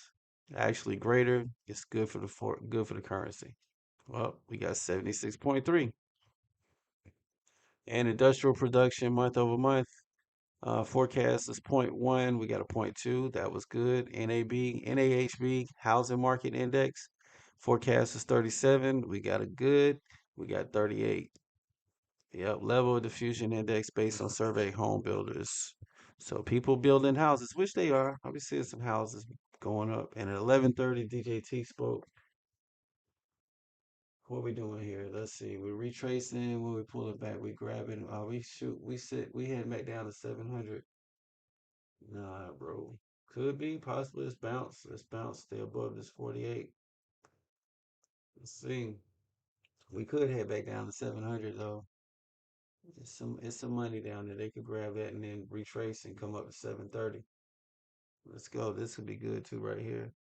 S1: Actually, greater. It's good for good for the currency. Well, we got 76.3. And industrial production month over month. Forecast is point 0.1. We got a point 0.2. That was good. NAHB, Housing Market Index. Forecast is 37. We got a good. We got 38. Yep. Level of diffusion index based on survey home builders. So people building houses, which they are. I'll be seeing some houses going up. And at 11:30, DJT spoke. What we doing here? Let's see. We're retracing. When we pull it back, we grab it. We shoot. We sit. We head back down to 700. Nah, bro. Could be. Possibly. Let's bounce. Let's bounce. Stay above this 48. Let's see. We could head back down to 700 though. It's some money down there. They could grab that and then retrace and come up to 730. Let's go. This could be good too right here.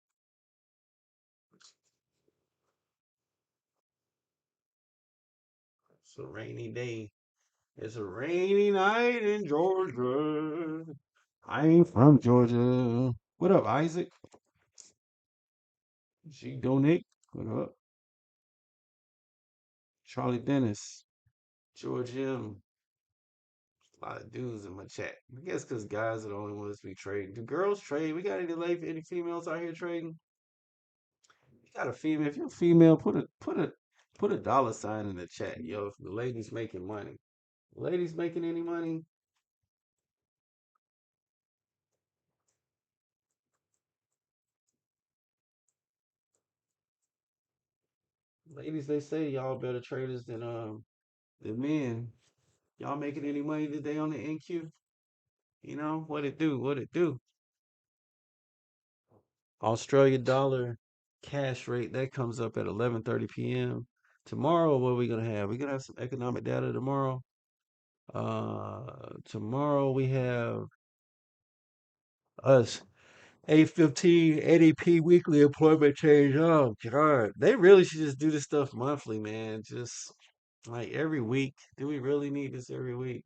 S1: It's a rainy day. It's a rainy night in Georgia. I ain't from Georgia. What up, Isaac? She donate. What up? Charlie Dennis. George M. A lot of dudes in my chat. I guess because guys are the only ones we trade. Do girls trade? We got any females out here trading? got a female. If you're a female, put a dollar sign in the chat, yo. If the ladies making money, ladies making any money? Ladies, they say y'all better traders than men. Y'all making any money today on the NQ? You know what it do? What it do? Australia dollar cash rate that comes up at 11:30 p.m. Tomorrow, what are we gonna have? We're gonna have some economic data tomorrow. Tomorrow we have us 8:15 ADP weekly employment change. Oh God, they really should just do this stuff monthly, man. Just like every week. Do we really need this every week?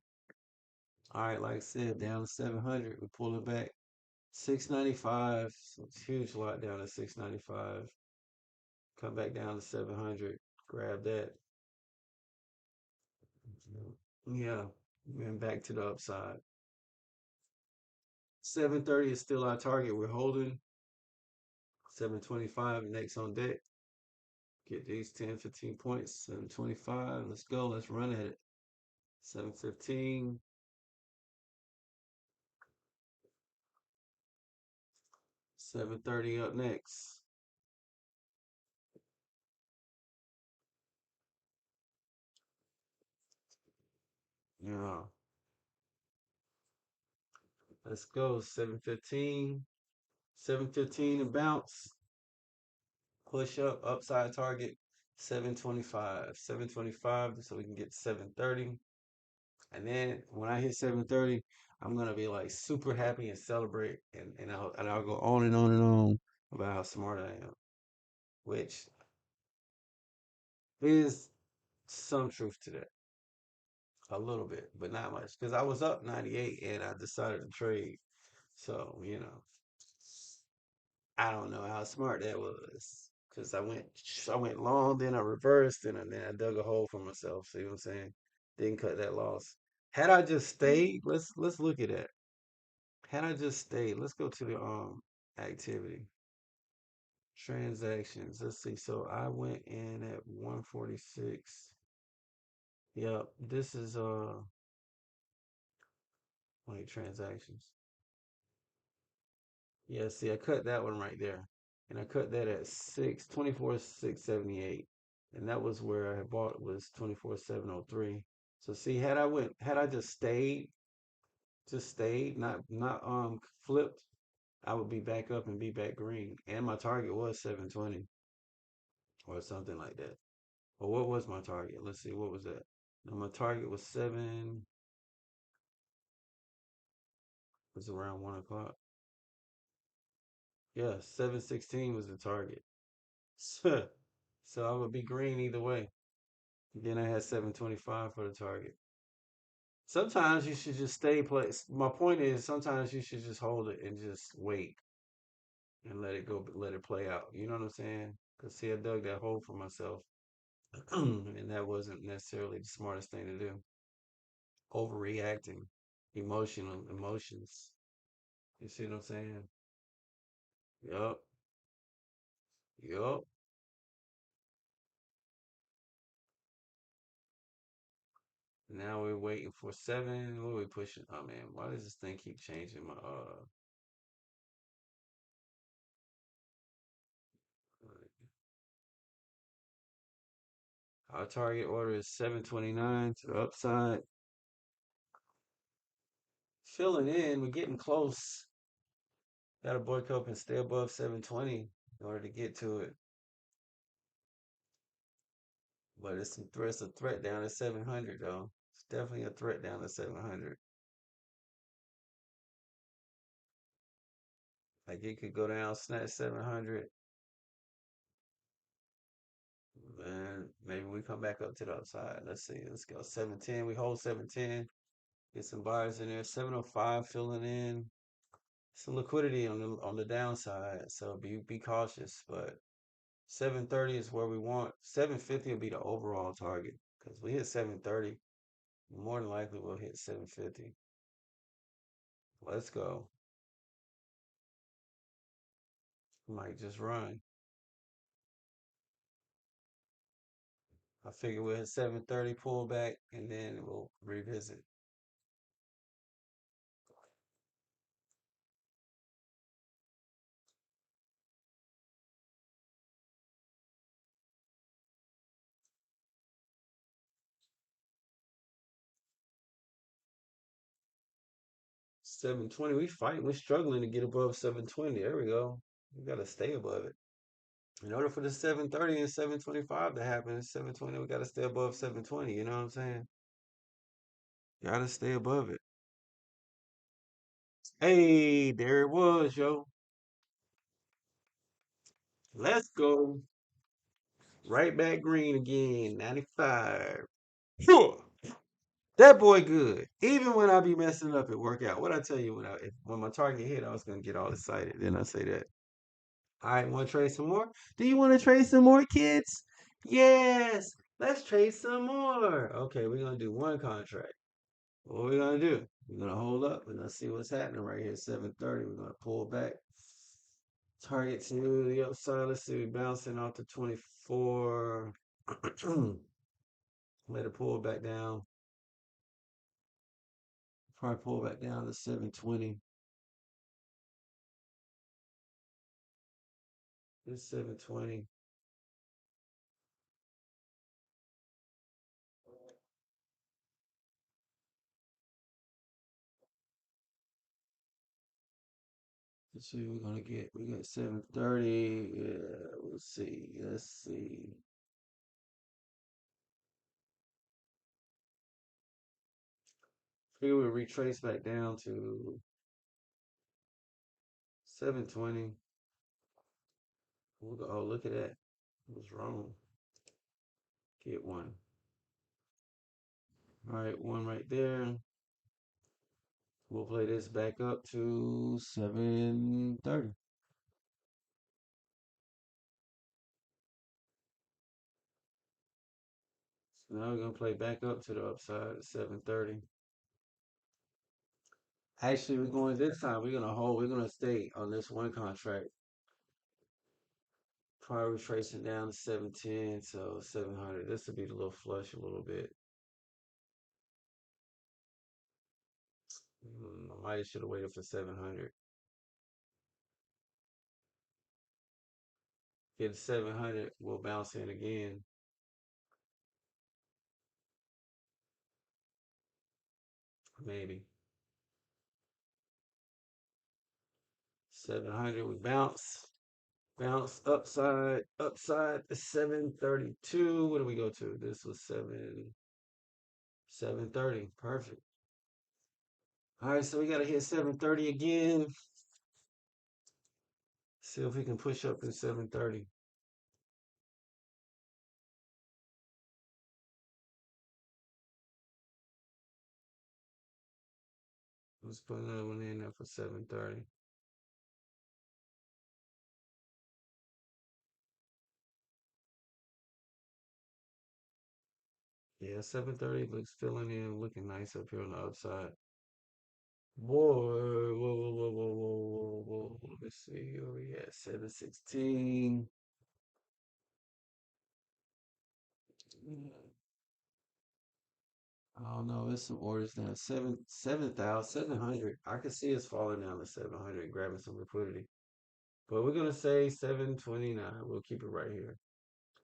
S1: All right, like I said, down to 700. We pull it back. 695. Huge lot down to 695. Come back down to 700. Grab that. Yeah, and back to the upside. 730 is still our target. We're holding 725 next on deck. Get these 10, 15 points. 725. Let's go. Let's run at it. 715. 730 up next. Yeah. Let's go. 715. 715 and bounce. Push up. Upside target. 725. 725 so we can get 730. And then when I hit 730, I'm gonna be like super happy and celebrate and I'll go on and on and on about how smart I am, which is some truth to that. A little bit, but not much. Because I was up 98 and I decided to trade. So, I don't know how smart that was. Because I went long, then I reversed, and then I dug a hole for myself. See what I'm saying? Didn't cut that loss. Had I just stayed, let's look at that. Had I just stayed, let's go to the activity. Transactions. Let's see. So I went in at 146. Yep. This is wait, transactions. Yeah, see, I cut that one right there. And I cut that at 6 24 678. And that was where I had bought was 24 703. So see, had I just stayed, not flipped, I would be back up and be back green. And my target was 720 or something like that. Or what was my target? Let's see, what was that? Now my target was was around 1 o'clock. Yeah, 716 was the target. So I would be green either way. Then I had 725 for the target. Sometimes you should just stay place. My point is sometimes you should just hold it and just wait and let it go, let it play out. You know what I'm saying? Because see, I dug that hole for myself, and that wasn't necessarily the smartest thing to do. Overreacting, emotional emotions. You see what I'm saying? Yup, yup. Now we're waiting for seven. What are we pushing? Oh man, why does this thing keep changing my our target order is 729 to the upside. Filling in, we're getting close. Got to boycott and stay above 720 in order to get to it. But it's a threat down to 700 though. It's definitely a threat down to 700. Like it could go down, snatch 700, and maybe we come back up to the upside. Let's see. Let's go 710. We hold 710. Get some buyers in there. 705 filling in. Some liquidity on the downside, so be cautious. But 730 is where we want. 750 will be the overall target because we hit 730. More than likely we'll hit 750. Let's go. Might just run. I figure we'll hit 7:30 pullback and then we'll revisit. 7:20. We fighting. We're struggling to get above 7:20. There we go. We gotta stay above it. In order for the 7:30 and 7:25 to happen, 7:20, we gotta stay above 7:20. You know what I'm saying? Gotta stay above it. Hey, there it was, yo. Let's go. Right back green again. 95. Phew. That boy good. Even when I be messing up at workout. What I tell you when my target hit, I was gonna get all excited. Then I say that. All right, want to trade some more? Do you want to trade some more, kids? Yes. Let's trade some more. Okay, we're gonna do one contract. What we're gonna do? We're gonna hold up. We're gonna see what's happening right here. 7:30. We're gonna pull back. Target to the upside. Let's see. We're bouncing off the 24. Let it pull back down. Probably pull back down to 7:20. It's 7:20. Let's see what we're gonna get. We got 7:30. Yeah, we'll see. Let's see. Figure we'll retrace back down to 7:20. We'll go, oh, look at that. What's wrong? Get one. All right, one right there. We'll play this back up to 7:30. So now we're gonna play back up to the upside at 7:30. Actually, we're going this time. We're gonna hold. We're gonna stay on this one contract. Probably retracing down to 710, so 700. This will be the little flush a little bit. I might should have waited for 700. Get 700, we'll bounce in again. Maybe 700, we bounce. Bounce upside to 732. What do we go to? This was 730. Perfect. All right, so we gotta hit 730 again. See if we can push up to 730. Let's put another one in there for 730. Yeah, 730 looks filling in, looking nice up here on the upside. Whoa, whoa, whoa, whoa, whoa, whoa, whoa, whoa. Let's see, where we at? 716. I don't know. There's some orders down. 7,700. I could see us falling down to 700, grabbing some liquidity. But we're gonna say 729. We'll keep it right here.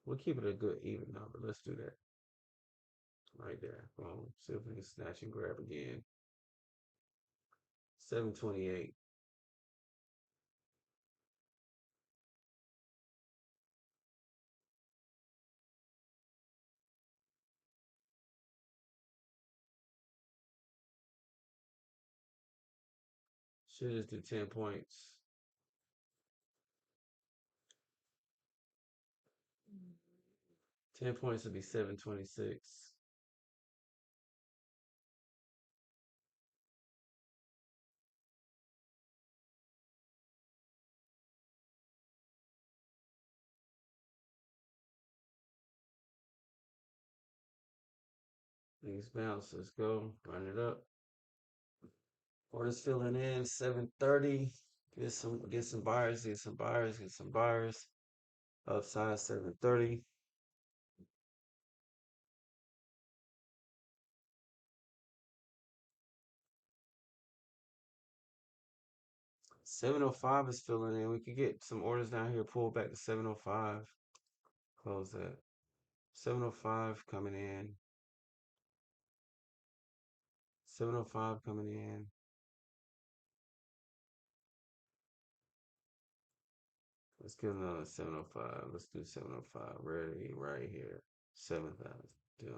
S1: We'll keep it a good even number. Let's do that. Right there. Boom. See if we can snatch and grab again. 728. Should just do 10 points. 10 points would be 726. These bounce. Let's go. Run it up. Orders filling in 730. Get some buyers, get some buyers, get some buyers. Upside 730. 705 is filling in. We could get some orders down here, pull back to 705. Close that. 705 coming in. 705 coming in. Let's get another 705. Let's do 705. Ready right here. 7,000. Done.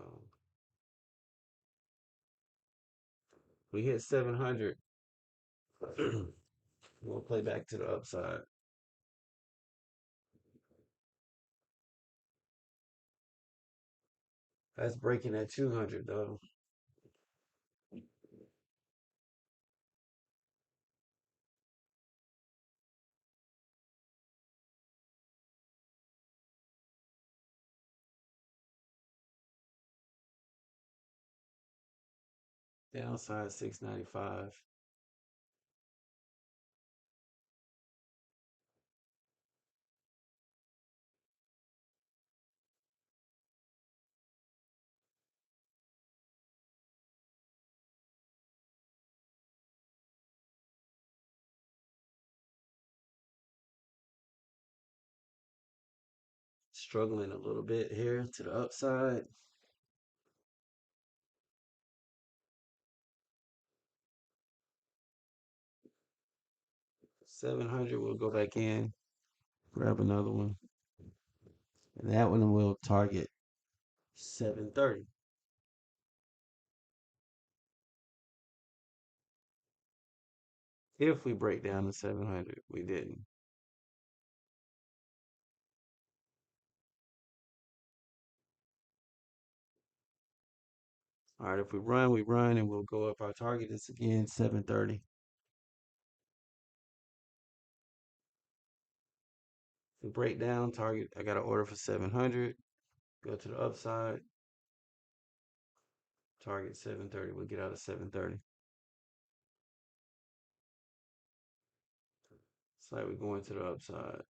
S1: We hit 700. We'll play back to the upside. That's breaking at 200 though. Downside 695. Struggling a little bit here to the upside. 700, we'll go back in, grab another one. And that one will target 730. If we break down to 700, we didn't. All right, if we run, and we'll go up. Our target is again 730. If we break down, target, I got an order for 700. Go to the upside, target 730. We'll get out of 730. It's like we're going to the upside.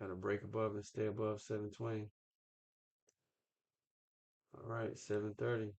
S1: Got to break above and stay above 720. All right, 730.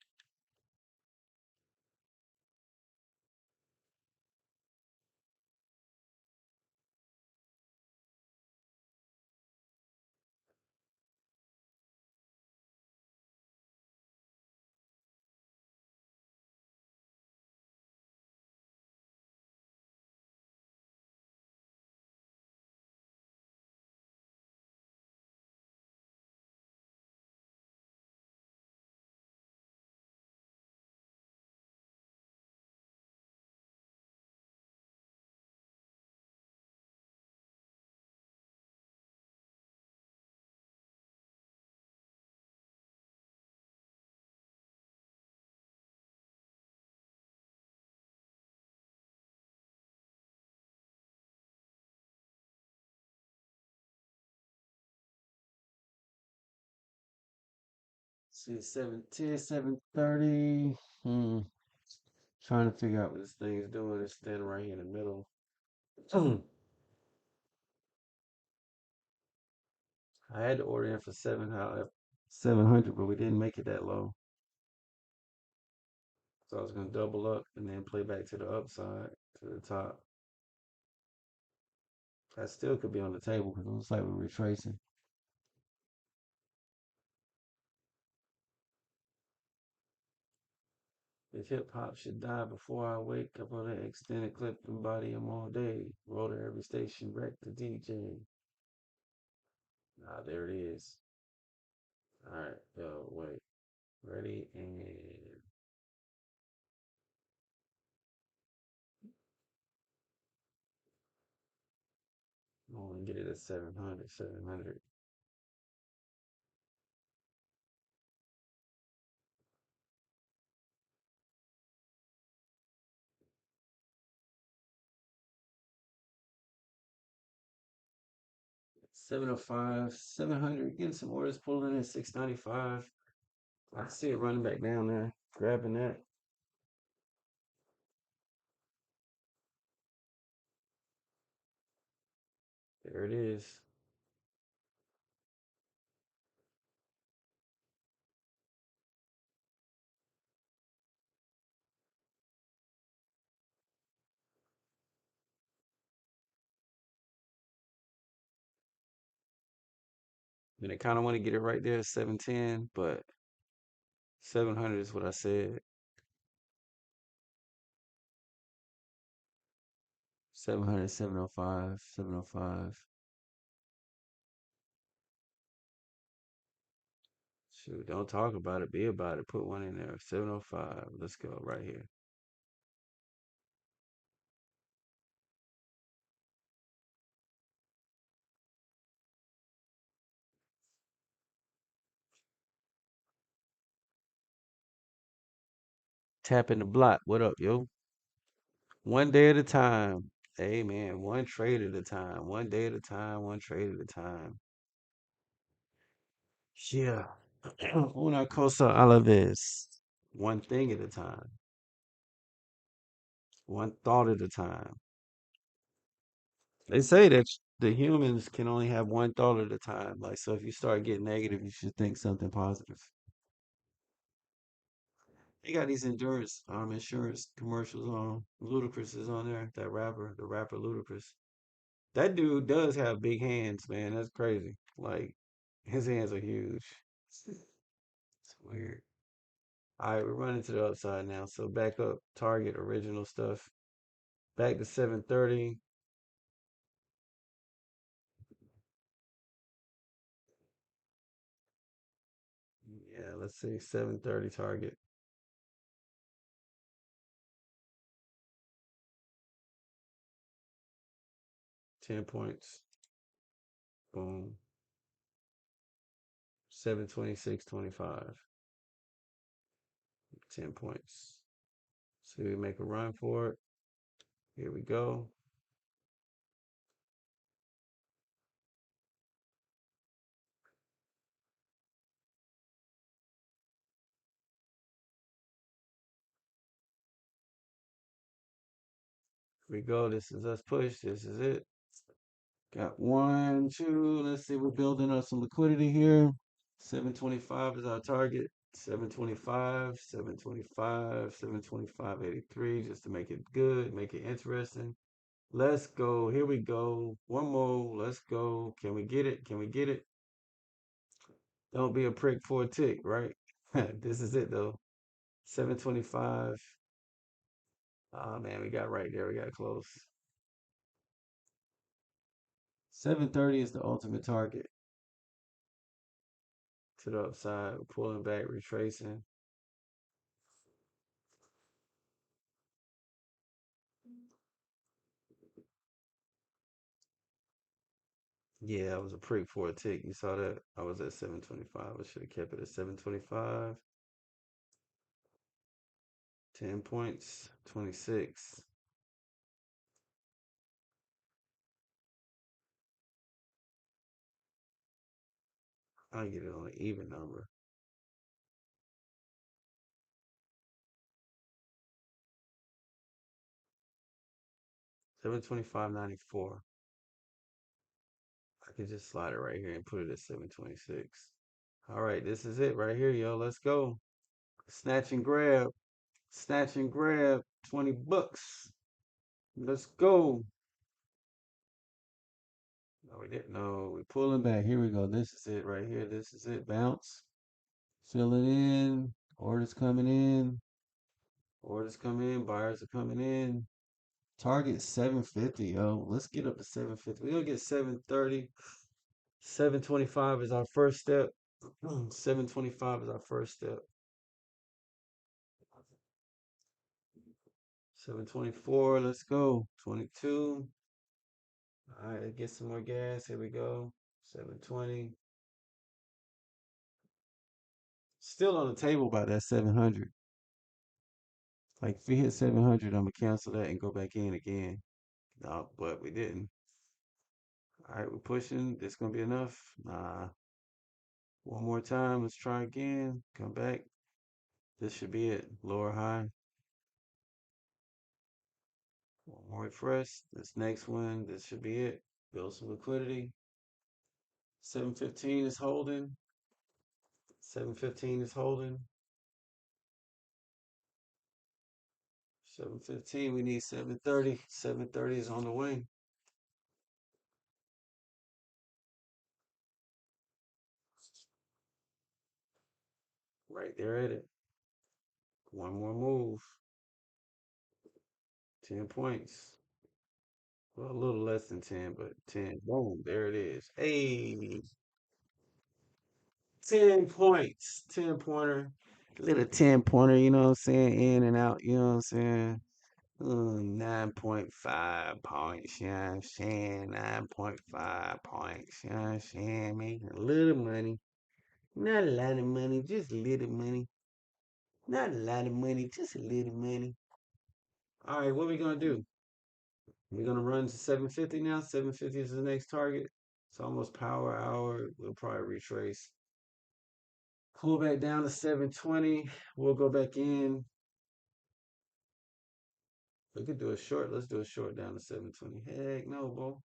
S1: See, 710, 730. Trying to figure out what this thing is doing. It's standing right here in the middle. I had to order in for 700, but we didn't make it that low. So I was gonna double up and then play back to the upside, to the top. That still could be on the table because it looks like we're retracing. If hip hop should die before I wake up on that extended clip and body him all day. Roll to every station, wreck the DJ. Ah, there it is. All right, yo, wait. Ready and I'm gonna get it at 700, 700. 705, 700. Getting some orders pulling in at 695. I see it running back down there, grabbing that. There it is. And I kind of want to get it right there, 710, but 700 is what I said. 700, 705, 705. Shoot, don't talk about it, be about it. Put one in there. 705. Let's go right here. Tapping the block. What up, yo? One day at a time. Hey, man, one trade at a time. One day at a time. One trade at a time. Yeah. Una cosa a la vez. One thing at a time. One thought at a time. They say that the humans can only have one thought at a time. Like, so if you start getting negative, you should think something positive. They got these endurance insurance commercials on. Ludacris is on there. That rapper, the rapper Ludacris. That dude does have big hands, man. That's crazy. Like his hands are huge. It's weird. All right, we're running to the upside now. So back up, target original stuff. Back to 730. Yeah, let's see, 730 target. 10 points. Boom. 726.25. 10 points. So we make a run for it. Here we go. Here we go. This is us push. This is it. Got one, two. Let's see. We're building up some liquidity here. 725 is our target. 725, 725, 725.83, just to make it good, make it interesting. Let's go. Here we go. One more. Let's go. Can we get it? Can we get it? Don't be a prick for a tick, right? This is it though. 725. Oh man, we got right there. We got close. 730 is the ultimate target to the upside. We're pulling back, retracing. Yeah, I was a prick for a tick. You saw that? I was at 725. I should have kept it at 725. 10 points, 26. I'll get it on an even number. 725.94. I could just slide it right here and put it at 726. All right, this is it right here, yo. Let's go. Snatch and grab. Snatch and grab. 20 bucks. Let's go. No, we didn't. No, we're pulling back. Here we go. This is it right here. This is it. Bounce. Fill it in. Orders coming in. Orders come in. Buyers are coming in. Target 750, yo. Let's get up to 750. We're gonna get 730. 725 is our first step. 725 is our first step. 724, let's go. 22. All right, let's get some more gas. Here we go. 720. Still on the table by that 700. Like if we hit 700, I'm gonna cancel that and go back in again. No, but we didn't. All right, we're pushing. This gonna be enough. Nah. One more time. Let's try again. Come back. This should be it. Lower high. One more refresh. This next one. This should be it. Build some liquidity. 715 is holding. 715 is holding. 715. We need 730. 730 is on the way. Right there at it. One more move. 10 points. Well, a little less than 10, but 10. Boom. There it is. Hey, 10 points. 10 pointer. Little 10 pointer, you know what I'm saying? In and out, you know what I'm saying? 9.5 points, you know what I'm saying? 9.5 points, you know what I'm saying? Making a little money. Not a lot of money, just a little money. Not a lot of money, just a little money. All right, what we gonna do? We're gonna run to 750 now. 750 is the next target. It's almost power hour. We'll probably retrace. Pull back down to 720. We'll go back in. We could do a short. Let's do a short down to 720. Heck no, bro.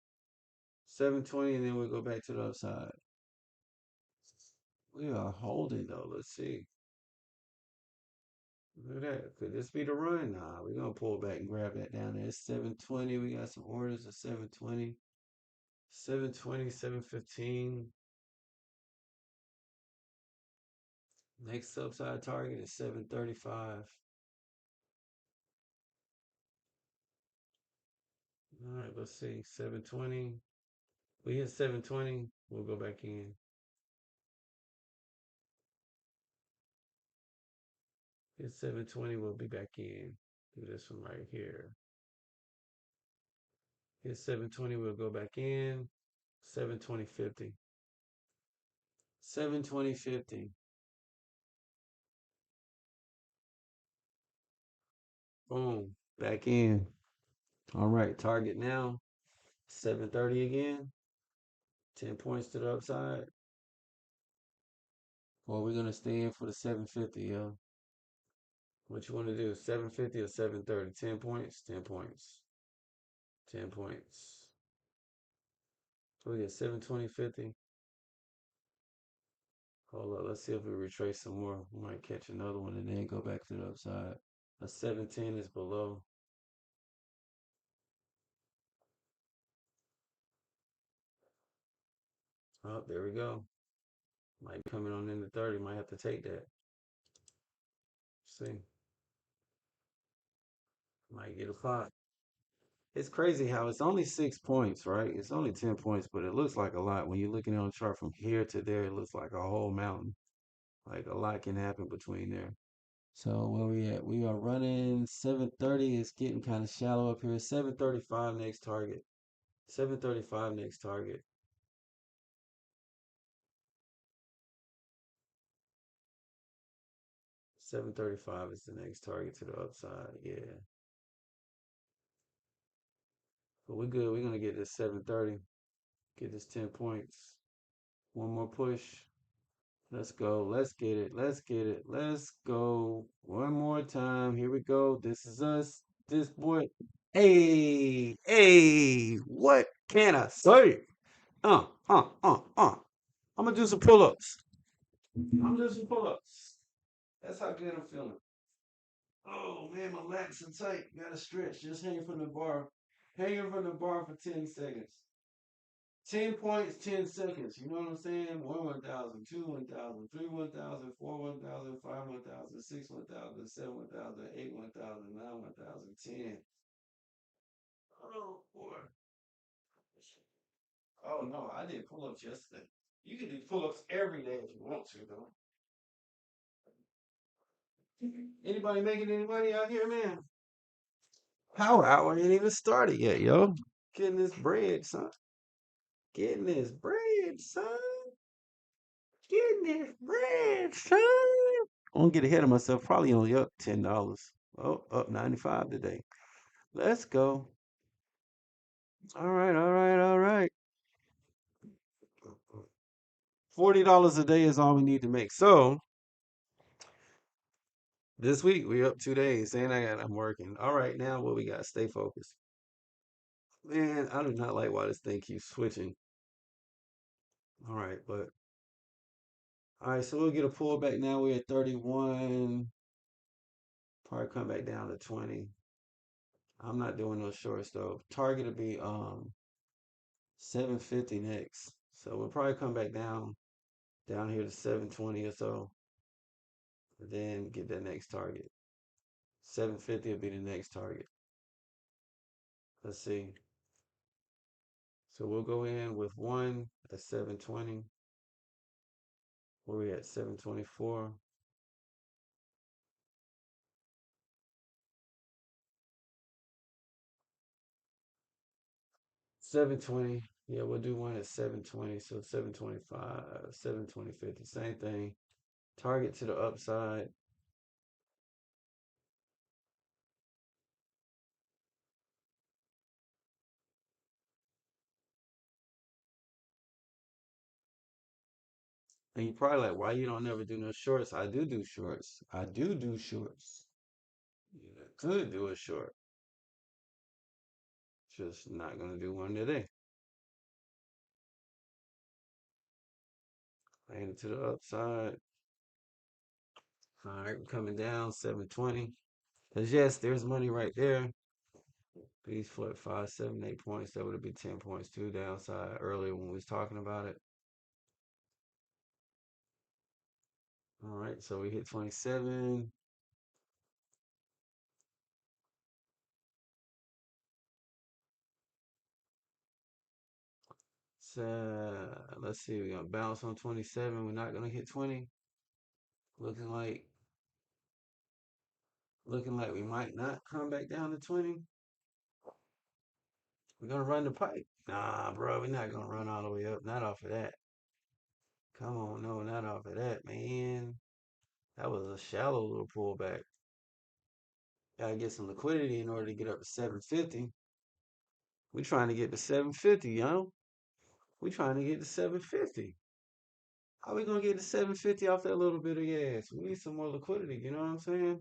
S1: 720, and then we'll go back to the upside. We are holding though. Let's see. Look at that. Could this be the run? Nah, we're gonna pull back and grab that down there. It's 720. We got some orders at 720. 720, 715. Next upside target is 735. All right, let's see. 720. We hit 720. We'll go back in. Hit 720. We'll be back in. Do this one right here. Hit 720. We'll go back in. 720.50. 720.50. Boom. Back in. All right. Target now. 730 again. 10 points to the upside. Or we're gonna stay in for the 750, yo. What you want to do? 750 or 730? 10 points? 10 points. 10 points. So we get 720.50. Hold up. Let's see if we retrace some more. We might catch another one and then go back to the upside. A 710 is below. Oh, there we go. Might be coming on into 30. Might have to take that. See. Might get a pot. It's crazy how it's only 6 points, right? It's only 10 points, but it looks like a lot. When you're looking on the chart from here to there, it looks like a whole mountain. Like a lot can happen between there. So where we at? We are running 730. It's getting kind of shallow up here. 735 next target. 735 next target. 735 is the next target to the upside. Yeah. But we're good. We're gonna get this 730. Get this 10 points. One more push. Let's go. Let's get it. Let's get it. Let's go. One more time. Here we go. This is us. This boy. Hey, hey, what can I say? Uh, uh, uh, uh. I'm gonna do some pull-ups. I'm gonna do some pull-ups. That's how good I'm feeling. Oh man, my lats are tight. Gotta stretch. Just hang from the bar. Hanging from the bar for 10 seconds. 10 points, 10 seconds. You know what I'm saying? 1 1,000, 2 1,000, 3 1,000, 4 1,000, 5 1,000, 6 1,000, 7 1,000, 8 1,000, 9 1,000, 10. Oh boy. Oh no, I did pull ups yesterday. You can do pull ups every day if you want to, though. Anybody making any money out here, man? Power hour ain't even started yet, yo. Getting this bread, son. Getting this bread, son. Getting this bread, son. I won't get ahead of myself. Probably only up $10. Oh, up 95 today. Let's go. All right, all right, all right. $40 a day is all we need to make. So this week we up 2 days. Saying I'm working. All right, now what we got? Stay focused. Man, I do not like why this thing keeps switching. All right, but all right, so we'll get a pullback now. We're at 31. Probably come back down to 20. I'm not doing those shorts though. Target to be 750 next. So we'll probably come back down here to 720 or so. then get that next target. 750 will be the next target. Let's see. So we'll go in with one at 720. Where we at? 724. 720. Yeah, we'll do one at 720. So 725, 720, 50. Same thing. Target to the upside. And you probably like, why you don't never do no shorts? I do shorts. I do shorts. You could do a short. Just not gonna do one today. Land it to the upside. All right, coming down 720. Cause yes, there's money right there. These flip 5, 7, 8 points. That would be 10 points too downside earlier when we was talking about it. All right, so we hit 27. So let's see, we're gonna bounce on 27. We're not gonna hit 20. Looking like we might not come back down to 20. We're gonna run the pipe. Nah, bro, we're not gonna run all the way up. Not off of that. Come on, no, not off of that, man. That was a shallow little pullback. Gotta get some liquidity in order to get up to 750. We trying to get to 750, yo. We trying to get to 750. How we gonna get to 750 off that little bit of gas? We need some more liquidity, you know what I'm saying?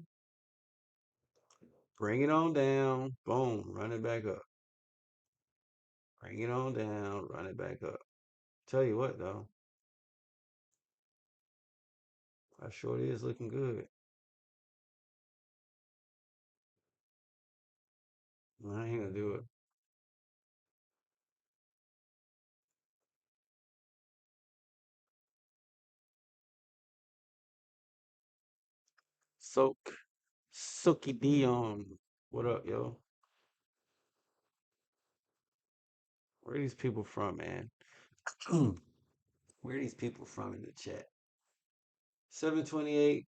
S1: Bring it on down. Boom, run it back up. Bring it on down, run it back up. Tell you what though, our shorty is looking good. I ain't gonna do it. Soak, Sookie Dion. What up, yo? Where are these people from, man? Where are these people from in the chat? 728.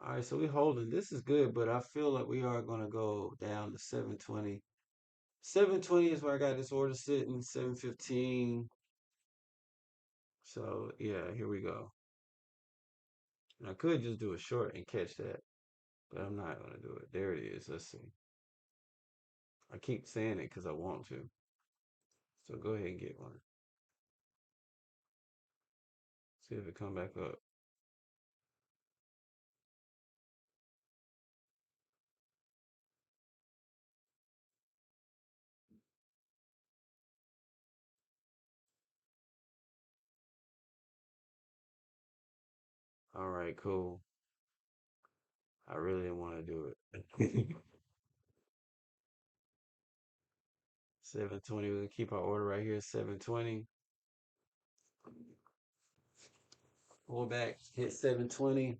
S1: All right, so we holding. This is good, but I feel like we are gonna go down to 720. 720 is where I got this order sitting. 715. So yeah, here we go. And I could just do a short and catch that, but I'm not gonna do it. There it is. Let's see. I keep saying it because I want to. So go ahead and get one. See if it come back up. All right, cool. I really didn't want to do it. 720. We're gonna keep our order right here. 720. Pull back. Hit 720.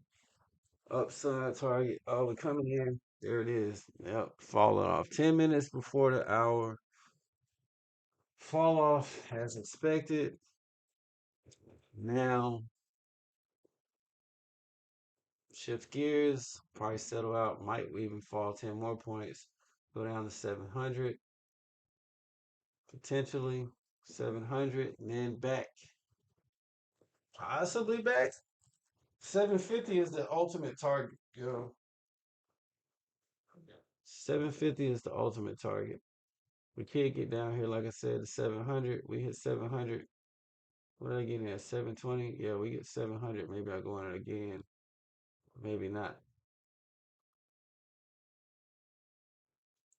S1: Upside target. Oh, we're coming in. There it is. Yep. Falling off. 10 minutes before the hour. Fall off as expected. Now shift gears. Price settle out. Might even fall 10 more points. Go down to 700. Potentially 700. And then back. Possibly back. 750 is the ultimate target, yo. 750 is the ultimate target. We can't get down here, like I said, to 700. We hit 700. What are I getting at? 720? Yeah, we get 700. Maybe I go on it again. Maybe not.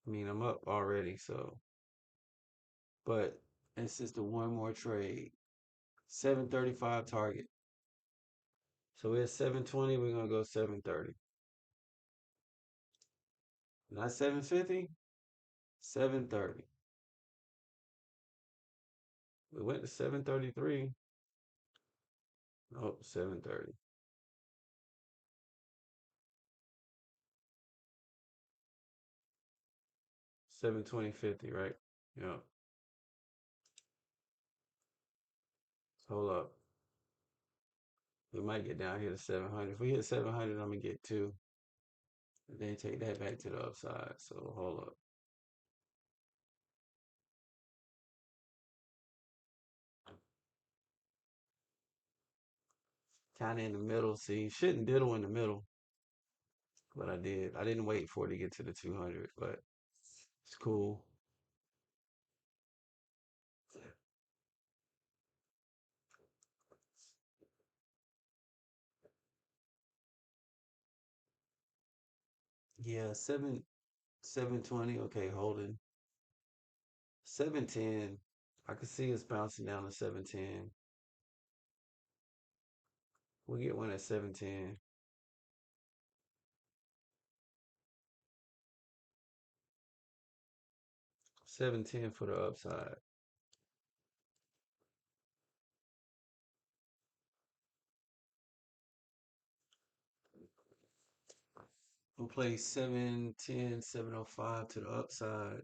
S1: I mean, I'm up already, so. But it's just the one more trade. 735 target. So we're at 720. We're going to go 730. Not 750, 730. We went to 733. Oh, 730. 720.50, right? Yeah. Hold up. We might get down here to 700. If we hit 700, I'm gonna get two. And then take that back to the upside. So hold up. Kind of in the middle. See, shouldn't diddle in the middle, but I did. I didn't wait for it to get to the 200, but it's cool. Yeah, 720. Okay, holding 710. I can see it's bouncing down to 710. We get one at 710. 710 for the upside. We'll play 710, 705 to the upside.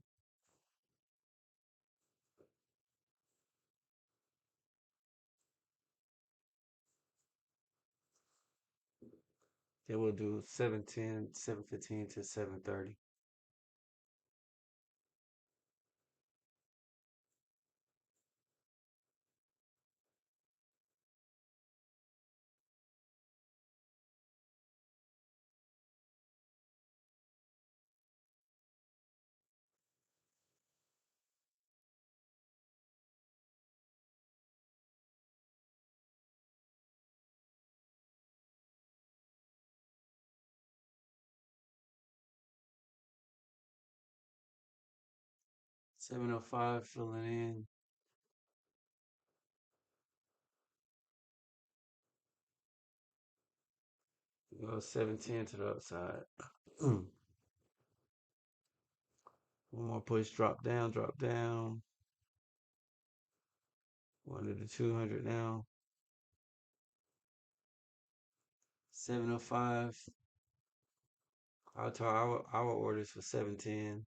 S1: Then we'll do 710, 715 to 730. Seven oh five filling in. Go 710 to the upside. One more push, drop down, drop down. One to the 200 now. 705. I'll tell our orders for 710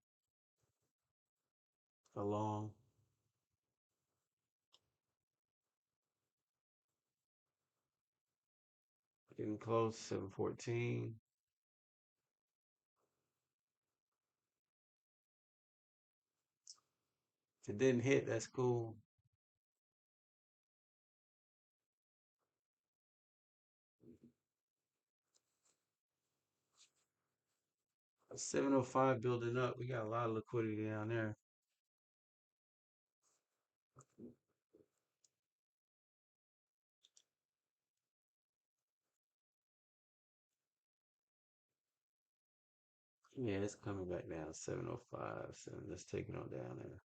S1: along. Getting close, 714. If it didn't hit, that's cool. 705 building up. We got a lot of liquidity down there. Yeah, it's coming back down. 705. So let's take it on down there.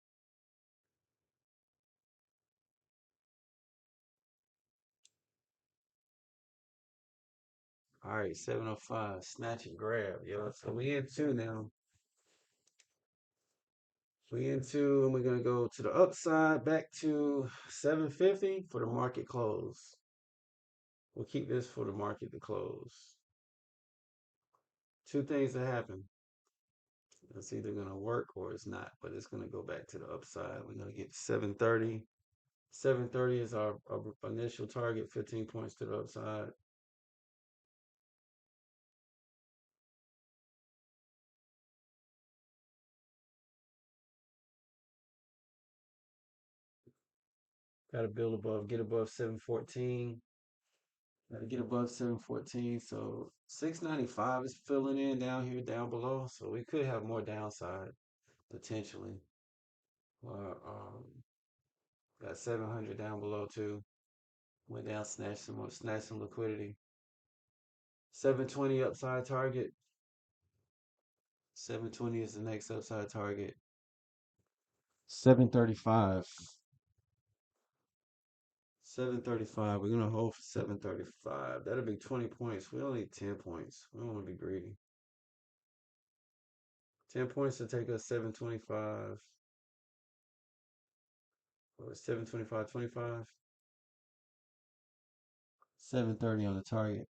S1: All right, 705. Snatch and grab. Yo. So we in two now. We in two, and we're gonna go to the upside back to 750 for the market close. We'll keep this for the market to close. Two things that happen. It's either gonna work or it's not, but it's gonna go back to the upside. We're gonna get 730. 730 is our initial target, 15 points to the upside. Gotta build above, get above 714. Gotta get above 714. So 695 is filling in down here, down below. So we could have more downside potentially. Got 700 down below too. Went down, snatched some liquidity. 720 upside target. 720 is the next upside target. 735. 735. We're gonna hold for 735. That'll be 20 points. We only need 10 points. We don't want to be greedy. 10 points to take us 725. Or 725, 25. 730 on the target.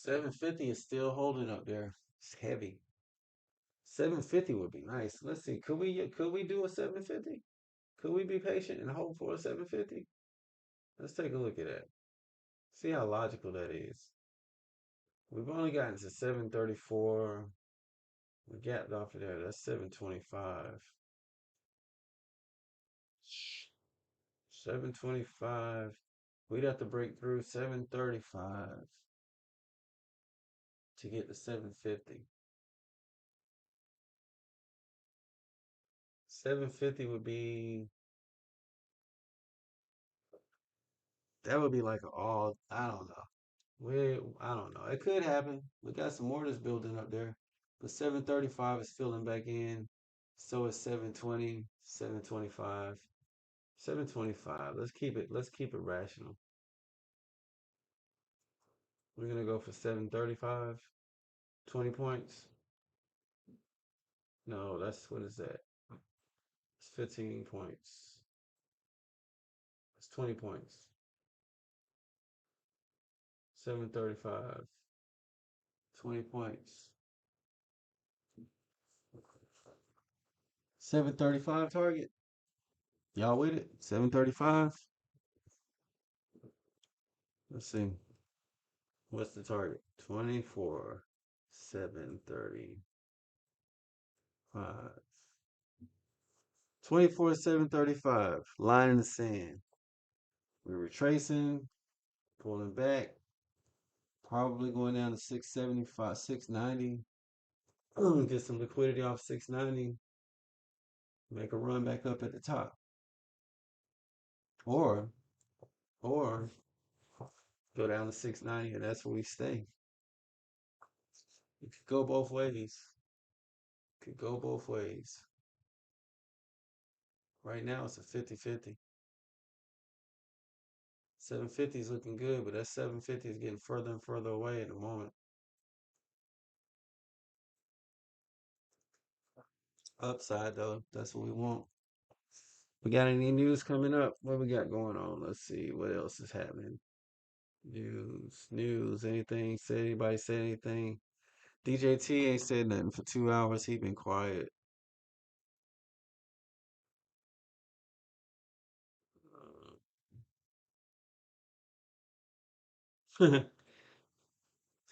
S1: 750 is still holding up there. It's heavy. 750 would be nice. Let's see. Could we do a 750? Could we be patient and hold for a 750? Let's take a look at that. See how logical that is. We've only gotten to 734. We gapped off of there. That's 725. 725. We'd have to break through 735 to get to 750. 750 would be, that would be like all, I don't know. I don't know. It could happen. We got some orders building up there. But 735 is filling back in. So is 720, 725, 725. Let's keep it rational. We're gonna go for 735. 20 points. No, that's what is that? It's 15 points. It's 20 points. 735. 20 points. 735 target. Y'all with it? 735. Let's see. What's the target? 24. 735. 24, 735. Line in the sand. We're retracing, pulling back, probably going down to 675, 690. Get some liquidity off 690. Make a run back up at the top. Or, or go down to 690 and that's where we stay. It could go both ways. Could go both ways. Right now it's a 50-50. 750 is looking good, but that 750 is getting further and further away at the moment. Upside though, that's what we want. We got any news coming up? What we got going on? Let's see what else is happening. News, anything? Anybody say anything? DJT ain't said nothing for 2 hours. He been quiet.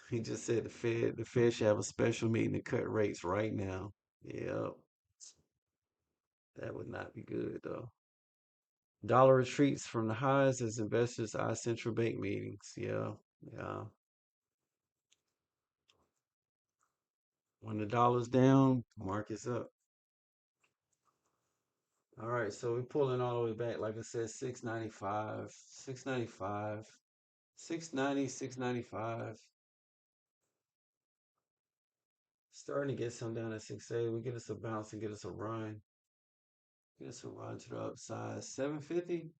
S1: He just said the Fed should have a special meeting to cut rates right now. Yep, that would not be good though. Dollar retreats from the highs as investors eye central bank meetings. Yeah, yeah. When the dollar's down, market's up. All right, so we're pulling all the way back. Like I said, 695, 695, 690, 695. Starting to get some down at 680. We get us a bounce and get us a run. Get us a run to the upside. 750.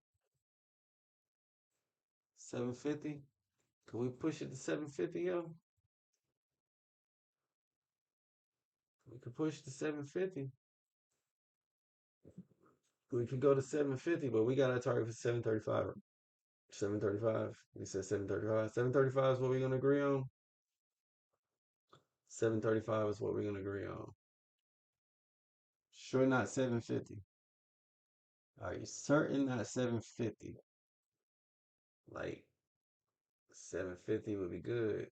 S1: 750. Can we push it to 750, yo? We could push to 750. We could go to 750, but we got our target for 735. 735. We said 735. 735 is what we're gonna agree on. 735 is what we're gonna agree on. Sure, not 750. Are you certain not 750? Like 750 would be good,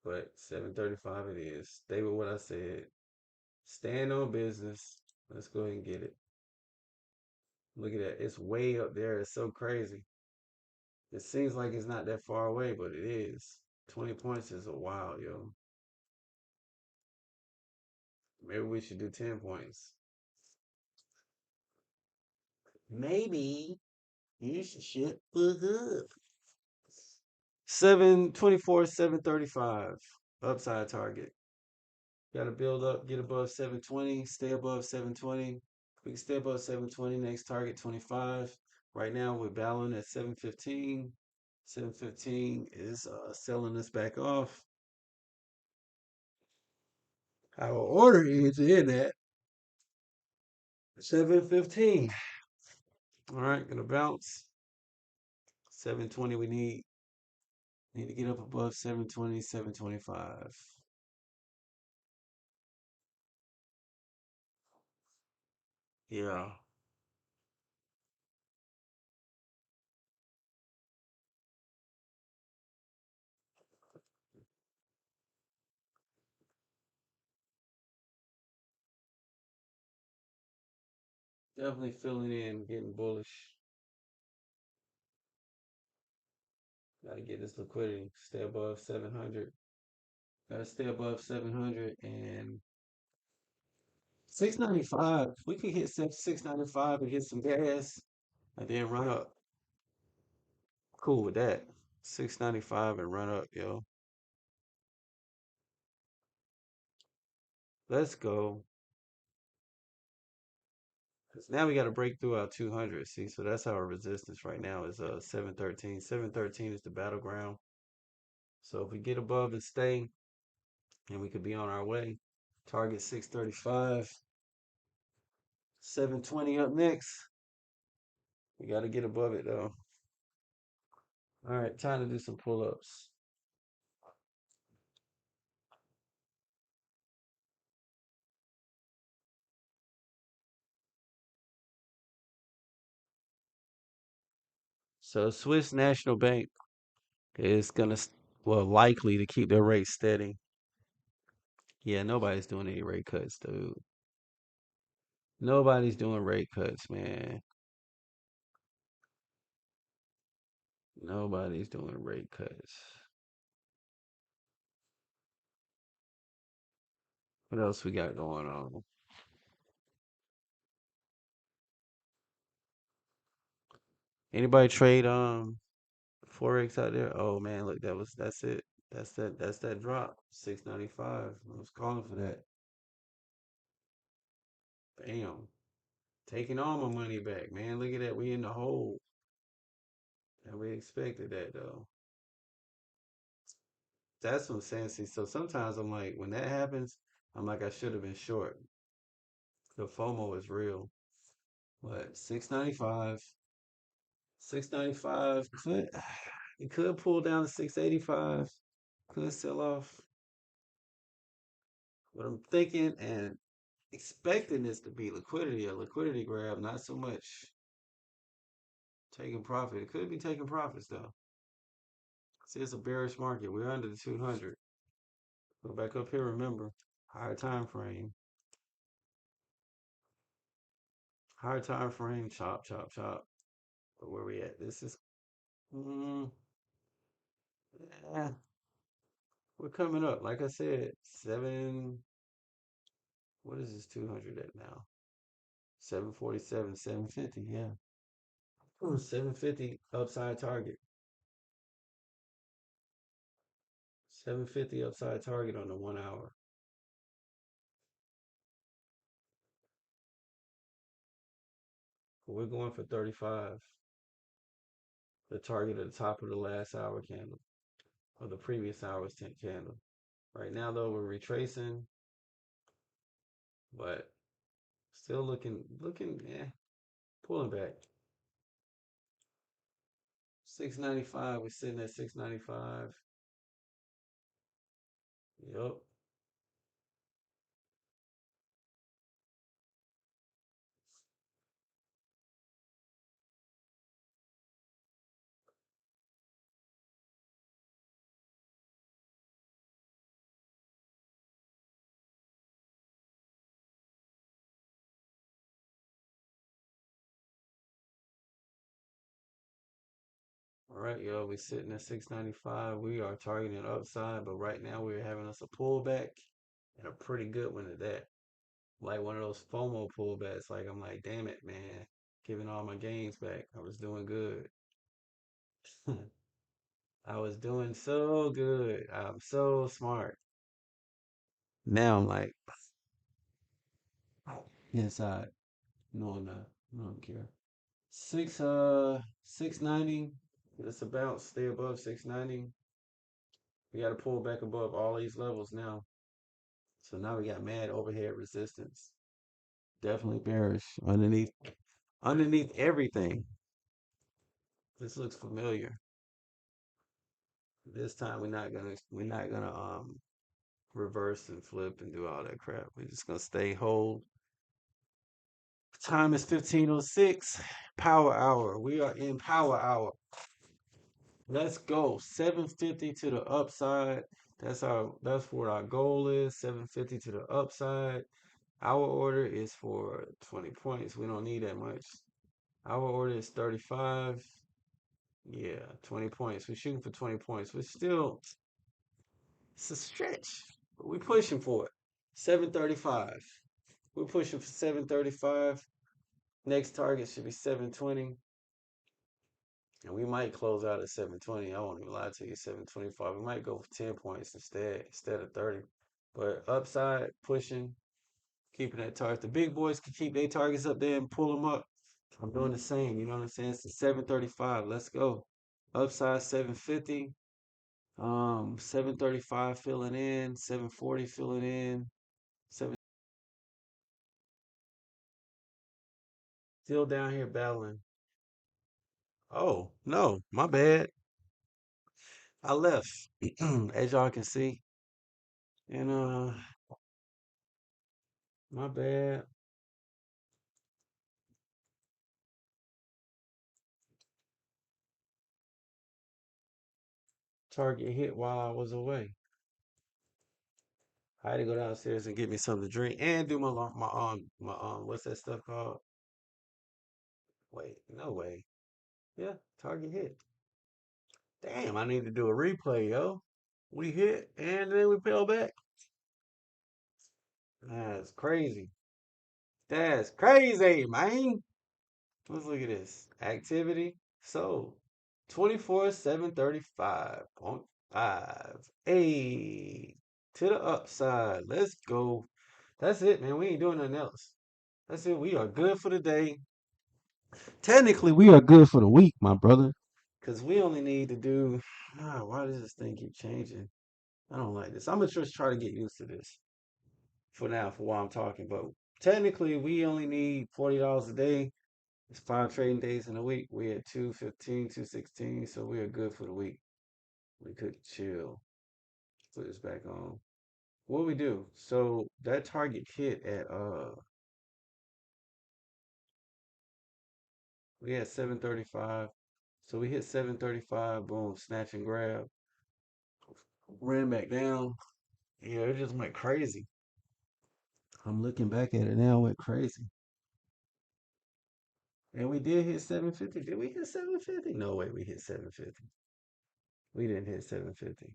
S1: but 735 it is. Stay with what I said. Stand on business. Let's go ahead and get it. Look at that. It's way up there. It's so crazy. It seems like it's not that far away, but it is. 20 points is a while, yo. Maybe we should do 10 points. Maybe you should put up. 724, 735. Upside target. Got to build up, get above 720, stay above 720. We can stay above 720. Next target 25. Right now we're battling at 715. 715 is selling us back off. Our order is in at 715. All right, gonna bounce. 720 we need. Need to get up above 720, 725. Yeah, definitely filling in, getting bullish. Got to get this liquidity. Stay above 700. Got to stay above 700 and 695. We could hit 695 and get some gas and then run up. Cool with that. 695 and run up, yo. Let's go. 'Cause now we got to break through our 200. See, so that's our resistance right now is 713. 713 is the battleground. So if we get above and stay, and we could be on our way. Target 635. 720 up next. We got to get above it though. All right, time to do some pull-ups. So Swiss National Bank is gonna, well, likely to keep their rates steady. Yeah, nobody's doing any rate cuts, dude. Nobody's doing rate cuts, man. Nobody's doing rate cuts. What else we got going on? Anybody trade Forex out there? Oh man, look, that's it. That's that drop. 695. I was calling for that. Bam. Taking all my money back, man. Look at that. We in the hole. And we expected that though. That's what I'm saying. See, so sometimes I'm like, when that happens, I'm like, I should have been short. The FOMO is real. But 695, 695 could it could pull down to 685. Could sell off. What I'm thinking and expecting this to be liquidity, a liquidity grab, not so much taking profit. It could be taking profits though. See, it's a bearish market. We're under the 200. Go back up here, remember. Higher time frame. Higher time frame. Chop, chop, chop. But where we at? This is, mm, yeah, we're coming up. Like I said, what is this 200 at now? 747, 750, yeah. 750 upside target. 750 upside target on the 1 hour. We're going for 35. The target at the top of the last hour candle or the previous hour's candle. Right now, though, we're retracing, but still looking, yeah, pulling back. 695, we're sitting at 695. Yep. All right, yo, we're sitting at 695. We are targeting upside, but right now we're having us a pullback and a pretty good one at that. Like one of those FOMO pullbacks. Like I'm like, damn it, man. Giving all my gains back. I was doing good. I was doing so good. I'm so smart. Now I'm like, inside. No, I'm not. I don't care. 690. It's a bounce. Stay above 690. We got to pull back above all these levels now. So now we got mad overhead resistance. Definitely bearish underneath everything. This looks familiar. This time we're not gonna reverse and flip and do all that crap. We're just gonna stay hold. Time is 15:06. Power hour. We are in power hour. Let's go. 750 to the upside. That's what our goal is. 750 to the upside. Our order is for 20 points. We don't need that much. Our order is 35. Yeah, 20 points. We're shooting for 20 points. It's a stretch, but we're pushing for it. 735. We're pushing for 735. Next target should be 720. And we might close out at 720. I won't even lie to you, 725. We might go for 10 points instead of 30. But upside, pushing, keeping that target. The big boys can keep their targets up there and pull them up. I'm doing the same, you know what I'm saying? It's 735. Let's go. Upside 750. 735 filling in, 740 filling in, 7 still down here battling. Oh, no, my bad. I left. As y'all can see. And my bad. Target hit while I was away. I had to go downstairs and get me something to drink and do my what's that stuff called? Wait, no way. Yeah, target hit. Damn, I need to do a replay, yo. We hit and then we fell back. That's crazy. That's crazy, man. Let's look at this. Activity. So 24 735.5. Hey, to the upside. Let's go. That's it, man. We ain't doing nothing else. That's it. We are good for the day. Technically, we are good for the week, my brother. Because we only need to do. Why does this thing keep changing? I don't like this. I'm going to just try to get used to this for now, for while I'm talking. But technically, we only need $40 a day. It's 5 trading days in a week. We at 215, 216, so we are good for the week. We could chill. Put this back on. What we do? So that target hit at we had 735. So we hit 735, boom, snatch and grab. Ran back down. Yeah, it just went crazy. I'm looking back at it now, it went crazy. And we did hit 750. Did we hit 750? No way, we hit 750. We didn't hit 750.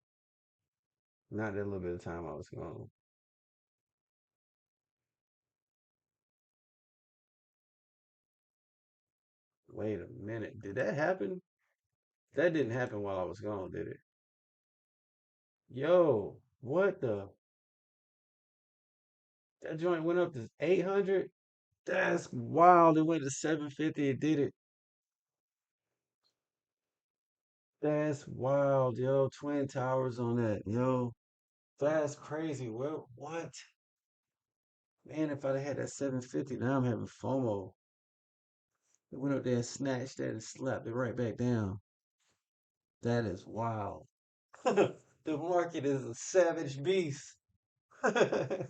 S1: Not that little bit of time I was gone. Wait a minute. Did that happen? That didn't happen while I was gone, did it? Yo, what the? That joint went up to 800? That's wild. It went to 750. It did it. That's wild, yo. Twin towers on that, yo. That's crazy. Well, what? Man, if I'd have had that 750, now I'm having FOMO. It went up there and snatched that and slapped it right back down. That is wild. The market is a savage beast. That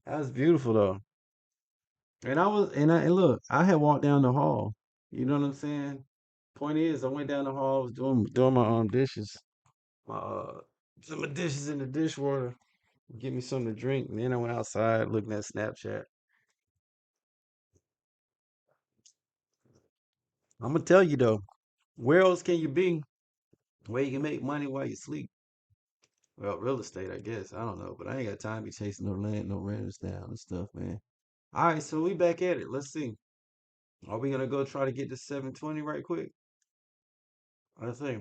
S1: was beautiful though. And look, I had walked down the hall. You know what I'm saying? Point is, I went down the hall, was doing my dishes, my some of my dishes in the dishwater, get me something to drink, and then I went outside looking at Snapchat. I'm gonna tell you though, where else can you be where you can make money while you sleep? Well, real estate, I guess. I don't know, but I ain't got time to be chasing no land, no renters down and stuff, man. All right, so we back at it. Let's see. Are we gonna go try to get to 720 right quick? Let's see.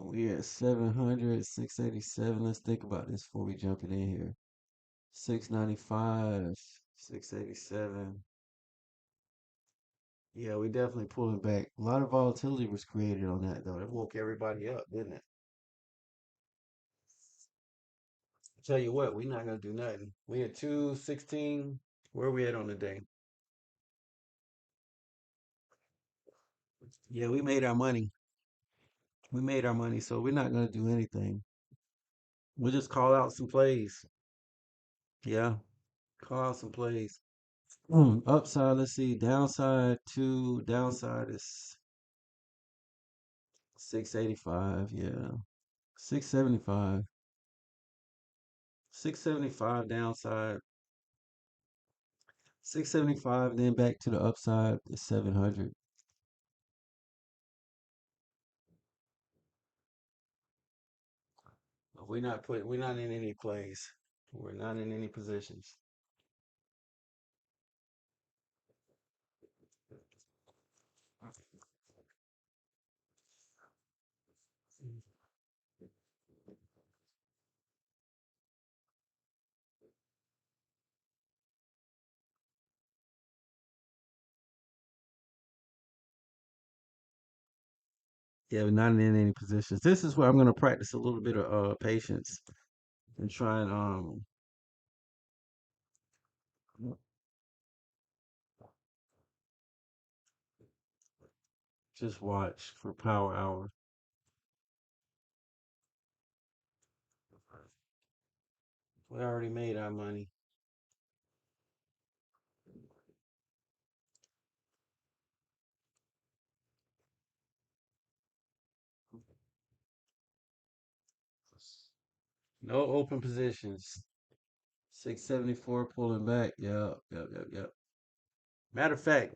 S1: We at 700, 687. Let's think about this before we jump it in here. 695, 687. Yeah, we definitely pulling back. A lot of volatility was created on that though. It woke everybody up, didn't it? Tell you what, we not gonna do nothing. We at 216. Where we at on the day? Yeah, we made our money. We made our money, so we're not gonna do anything. We'll just call out some plays. Yeah, call out some plays. Upside, let's see. Downside is 685. Yeah, 675. 675 downside. 675. Then back to the upside is 700. We're not in any plays. We're not in any positions. Yeah, we're not in any positions. This is where I'm gonna practice a little bit of patience and try and just watch for power hour. We already made our money. No open positions. 674 pulling back. Yep, yep, yep, yep. Matter of fact,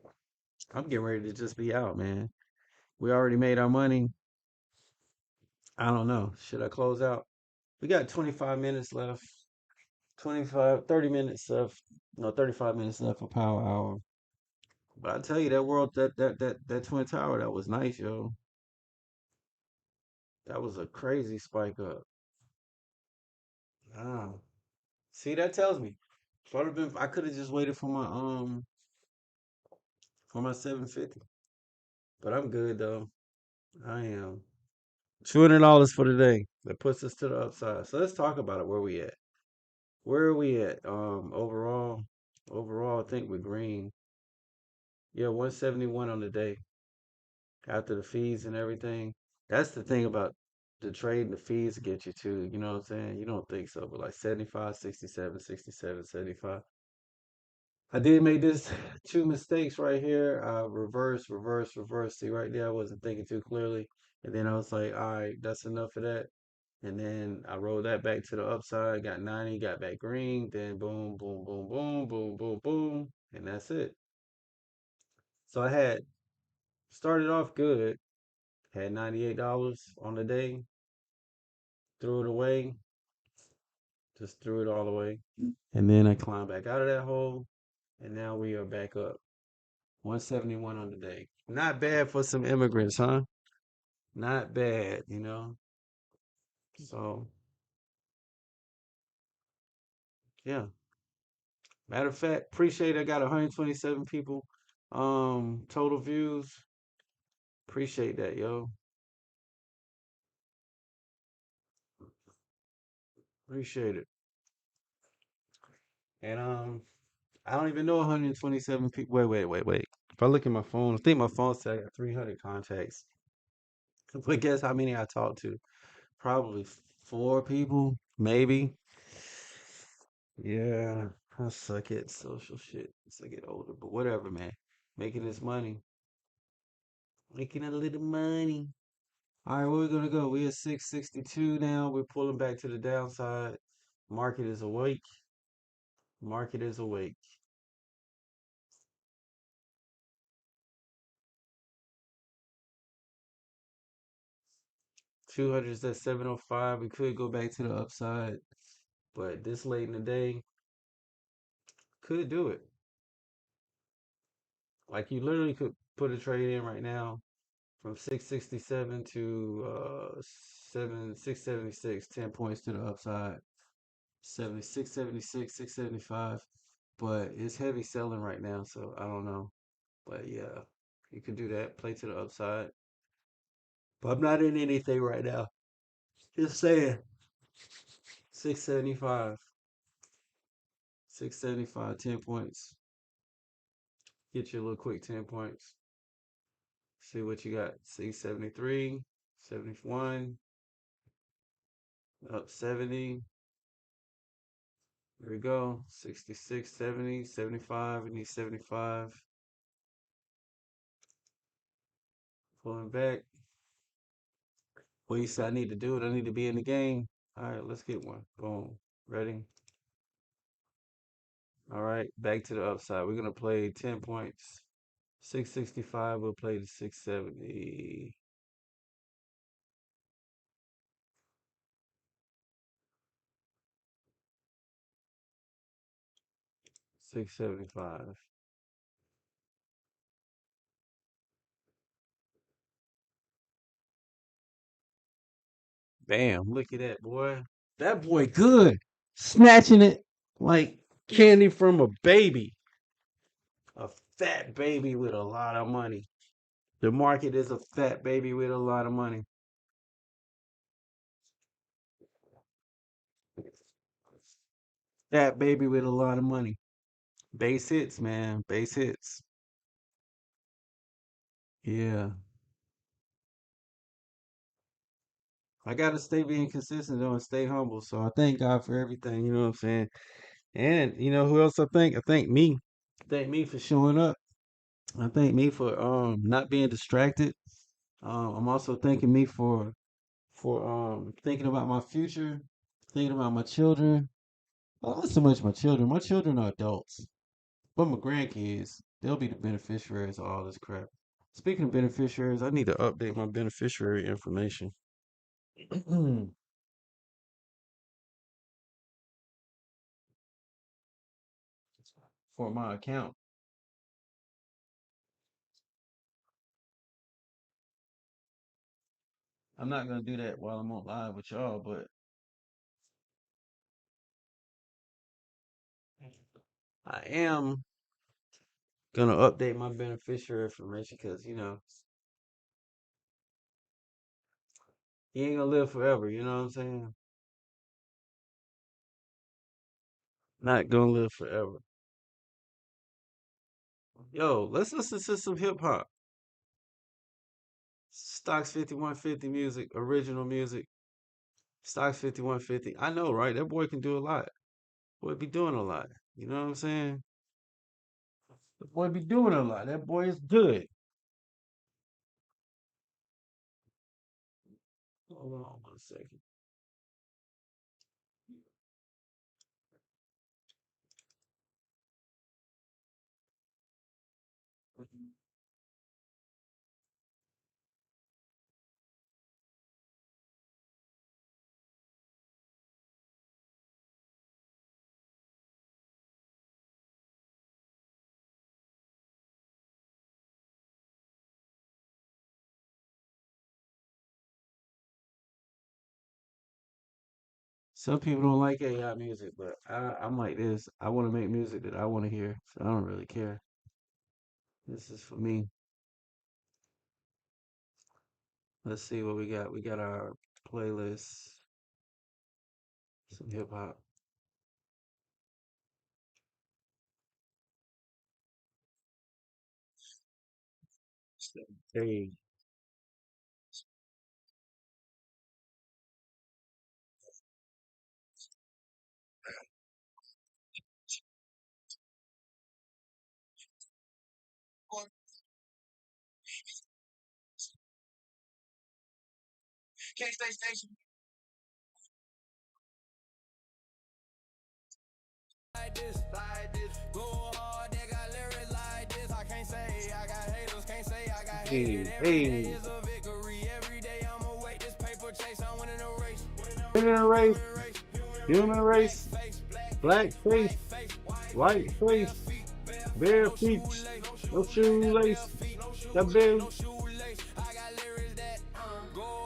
S1: I'm getting ready to just be out, man. We already made our money. I don't know. Should I close out? We got 25 minutes left. 25, 30 minutes left. No, 35 minutes left for power hour. But I tell you, that world, that Twin Tower, that was nice, yo. That was a crazy spike up. Ah. See, that tells me. If I'd have been, I could have just waited for my 750. But I'm good though. I am. $200 for the day. That puts us to the upside. So let's talk about it. Where we at? Where are we at? Overall, I think we're green. Yeah, 171 on the day after the fees and everything. That's the thing about the trade and the fees get you too. You know what I'm saying? You don't think so, but like 75, 67, 67, 75. I did make this two mistakes right here. Reverse, reverse, reverse. See right there, I wasn't thinking too clearly. And then I was like, all right, that's enough of that. And then I rolled that back to the upside, got 90, got back green, then boom, boom, boom, boom, boom, boom, boom. And that's it. So I had started off good, had $98 on the day, threw it away, just threw it all away. And then I climbed back out of that hole, and now we are back up. 171 on the day. Not bad for some immigrants, huh? Not bad, you know. So yeah. Matter of fact, appreciate I got 127 people total views. Appreciate that, yo. Appreciate it. And I don't even know 127 people. Wait. If I look at my phone, I think my phone said I got 300 contacts. But guess how many I talked to? Probably four people, maybe. Yeah, I suck at social shit as I get older, but whatever, man. Making this money, making a little money. All right, where we gonna go? We at 662 now. We're pulling back to the downside. Market is awake. Market is awake. 200 is at 705. We could go back to the upside, but this late in the day, could do it. Like you literally could put a trade in right now from 667 to 676, 10 points to the upside. 76, 76, 675. But it's heavy selling right now, so I don't know. But yeah, you could do that. Play to the upside. But I'm not in anything right now. Just saying. 675. 675, 10 points. Get you a little quick 10 points. See what you got. 673. 71, up 70. There we go. 66, 70, 75. We need 75. Pulling back. What you say I need to do it? I need to be in the game. All right, let's get one. Boom. Ready? All right, back to the upside. We're gonna play 10 points. 665. We'll play the 670. 675. Bam! Look at that boy. That boy good. Snatching it like candy from a baby. A fat baby with a lot of money. The market is a fat baby with a lot of money. Fat baby with a lot of money. Base hits, man. Base hits. Yeah. I gotta stay being consistent though and stay humble. So I thank God for everything, you know what I'm saying? And you know who else I thank? I thank me. Thank me for showing up. I thank me for not being distracted. I'm also thanking me for thinking about my future, thinking about my children. Well, not so much my children. My children are adults. But my grandkids, they'll be the beneficiaries of all this crap. Speaking of beneficiaries, I need to update my beneficiary information for my account. I'm not gonna do that while I'm on live with y'all, but I am gonna update my beneficiary information because he ain't gonna live forever. You know what I'm saying? Not gonna live forever. Yo, let's listen to some hip hop. Stocks 5150 music, original music. Stocks 5150. I know, right? That boy can do a lot. Boy be doing a lot. You know what I'm saying? The boy be doing a lot. That boy is good. Hold on 1 second. Some people don't like AI music, but I'm like this. I want to make music that I want to hear, so I don't really care. This is for me. Let's see what we got. We got our playlist, some hip hop. Hey, hey, hey. Human race, human race, black face, white face, bare feet, no shoelace. That bill,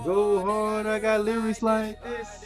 S1: go hard. I got lyrics like this.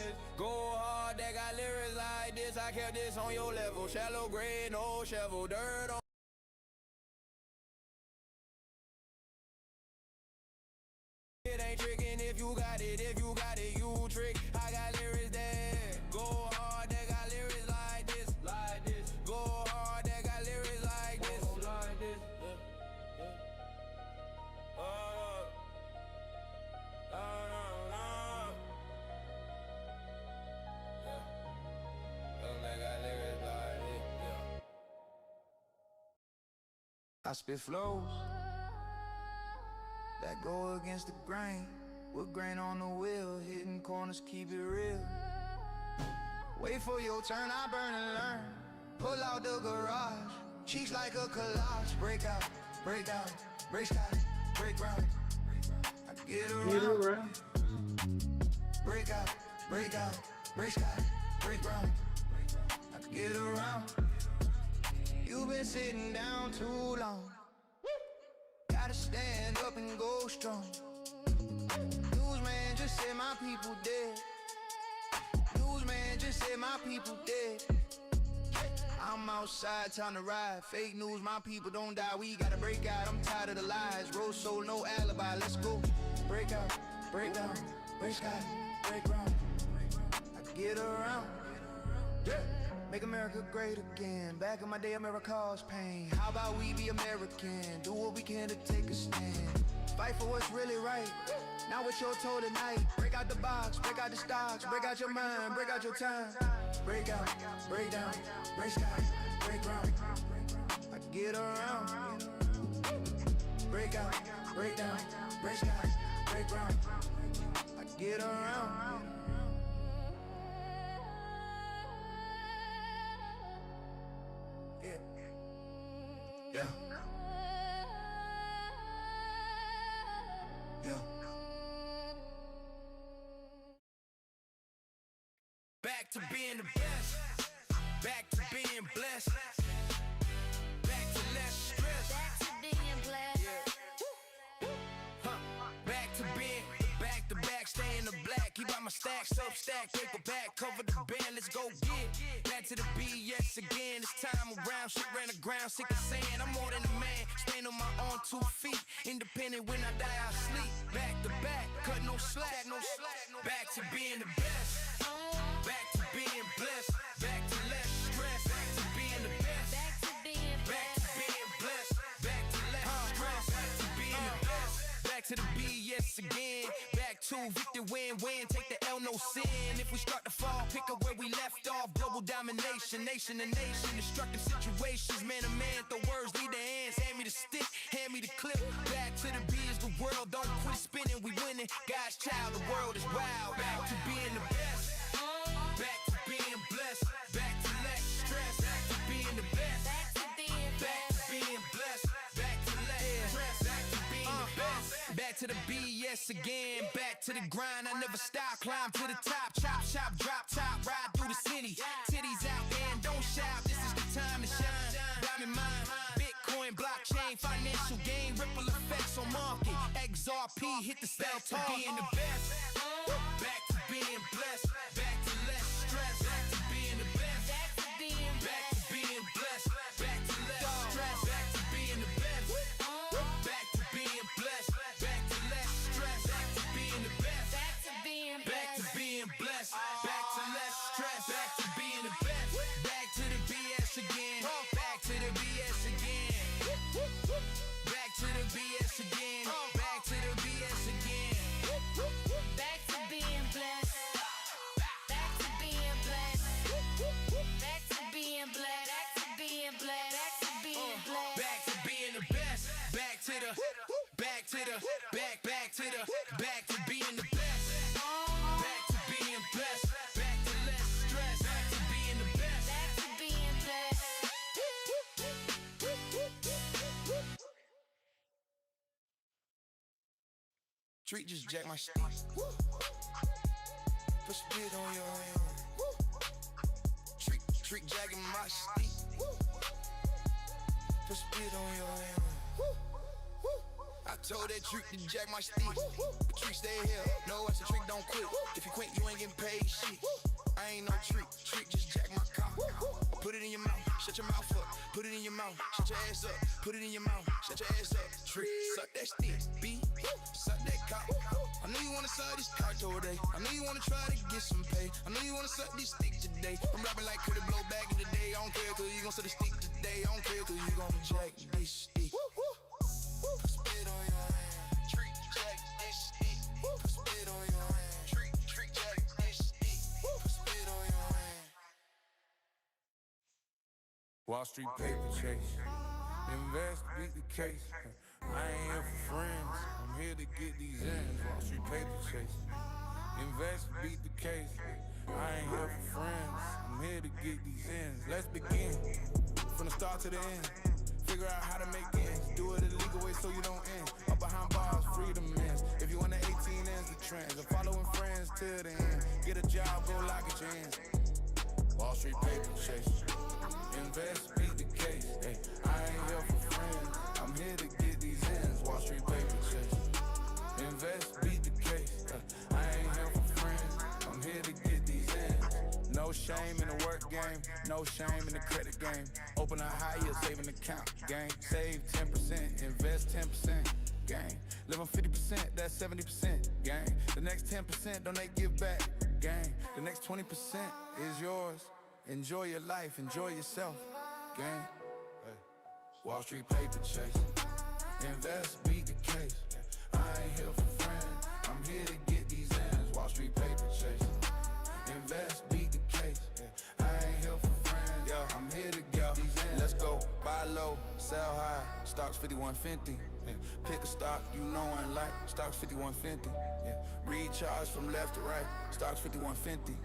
S2: I spit flows that go against the grain, with grain on the wheel, hitting corners, keep it real. Wait for your turn, I burn and learn. Pull out the garage, cheeks like a collage. Break out, break down, break sky, break ground. I get around. Break out, break down, break sky, break ground. I get around. You've been sitting down too long. Gotta stand up and go strong. Newsman just said my people dead. Newsman just said my people dead. I'm outside, time to ride. Fake news, my people don't die. We gotta break out, I'm tired of the lies. Road soul, no alibi, let's go. Break out, break down, break sky, break ground. I get around, yeah. Make America great again. Back in my day, America caused pain. How about we be American? Do what we can to take a stand. Fight for what's really right. Not what you're told tonight. Break out the box, break out the stocks, break out your mind, break out your time. Break out, break down, break sky, break ground. I get around. Break out, break down, break sky, break ground. I get around. Yeah. Yeah. Back to being the best. Back to being blessed. Back to less stress.
S3: Back to being blessed.
S2: Yeah. Back to being back to back, stay in the black. Keep out my stacks up, stack, paper back, cover the band, let's go get. Back to the BS again, this time around, shit ran the ground, sick of saying I'm more than a man, stand on my own 2 feet, independent when I die, I sleep. Back to back, cut no slack, no slack. Back to being the best, back to being blessed, back to less stress, back to being the best,
S3: Back to being
S2: back to being blessed, back to less stress, back to being the best, back to the BS again, back to victor win, take the L, no sin. If we start to fall, pick up where we left off, global domination, nation to nation, destructive situations, man to man, the words lead the hands, hand me the stick, hand me the clip, back to the B is the world, don't quit spinning, we winning, God's child, the world is wild, back to being the best, back to being blessed, back to less stress, back to being the best,
S3: back to being
S2: back to being blessed, back to less stress, back to being the best, back to the BS again, back to the grind, I never stop, climb to the top, chop, chop, drop top, ride through the city, titties out there and don't shout, this is the time to shine, diamond mine, Bitcoin, blockchain, financial gain, ripple effects on market, XRP, hit the spell, to being the best, back to being blessed, back to less stress, back to being the best,
S3: back to being
S2: back to being blessed, back to less stress, back to being the best, back to being blessed, back to less stress, back to being the best,
S3: back to being
S2: back to being blessed, back to less stress, back to being the best, back to the BS again, back to the BS again, back to the BS again, back to the BS again,
S3: back to being blessed. Back to being blessed. Back to being blessed. Back to being blessed. Back to being blessed.
S2: back to being the best, back to the back to the back to the back to being the best, back to being blessed, back to less stress, back to being the best,
S3: Back to being blessed.
S2: Treat just jack my stick, put spit on your hand, treat jacking my stick, put spit on your hand. I told that trick to jack my stick, but trick stay here. No, that's a trick, don't quit. If you quit, you ain't getting paid shit. I ain't no trick just jack my cock. Put it in your mouth, shut your mouth up. Put it in your mouth, shut your ass up. Put it in your mouth, shut your ass up. Trick, suck that stick, B, suck that cock. I know you wanna suck this cock today. I know you wanna try to get some pay. I know you wanna suck this stick today. I'm rapping like could it blow back in the day. I don't care cause you gon' suck the stick today. I don't care cause you gon' jack this stick. Spit on your hand, treat jack this stick. Spit on your hand, treat jack this stick. Spit on your hand. Wall Street paper chase, Invest, beat the case. I ain't here for friends. I'm here to get these ends. Wall Street paper chasing. Invest, beat the case. I ain't here for friends. I'm here to get these ends. Let's begin. From the start to the end. Figure out how to make ends. Do it a legal way so you don't end up behind bars, freedom ends. If you want the 18 ends, the trends. Or following friends till the end. Get a job, go lock at your ends. Wall Street paper chasing. Invest, beat the case. Hey, I ain't here for friends. I'm here to get these ends. Wall Street paper chasing. Invest, beat the case. I ain't here for friends. I'm here to get these ends. No shame in the work game. No shame in the credit game. Open a high yield saving account. Gang. Save 10%. Invest 10%. Gang. Live on 50%. That's 70%. Gang. The next 10% donate, give back. Gang. The next 20% is yours. Enjoy your life, enjoy yourself, gang. Hey. Wall Street paper chasing. Invest, beat the case. I ain't here for friends. I'm here to get these ends. Wall Street paper chasing. Invest, beat the case. I ain't here for friends. Yo, I'm here to get these ends. Let's go. Buy low, sell high. Stocks 5150. Yeah. Pick a stock you know and like. Stocks 5150. Yeah. Recharge from left to right. Stocks 5150.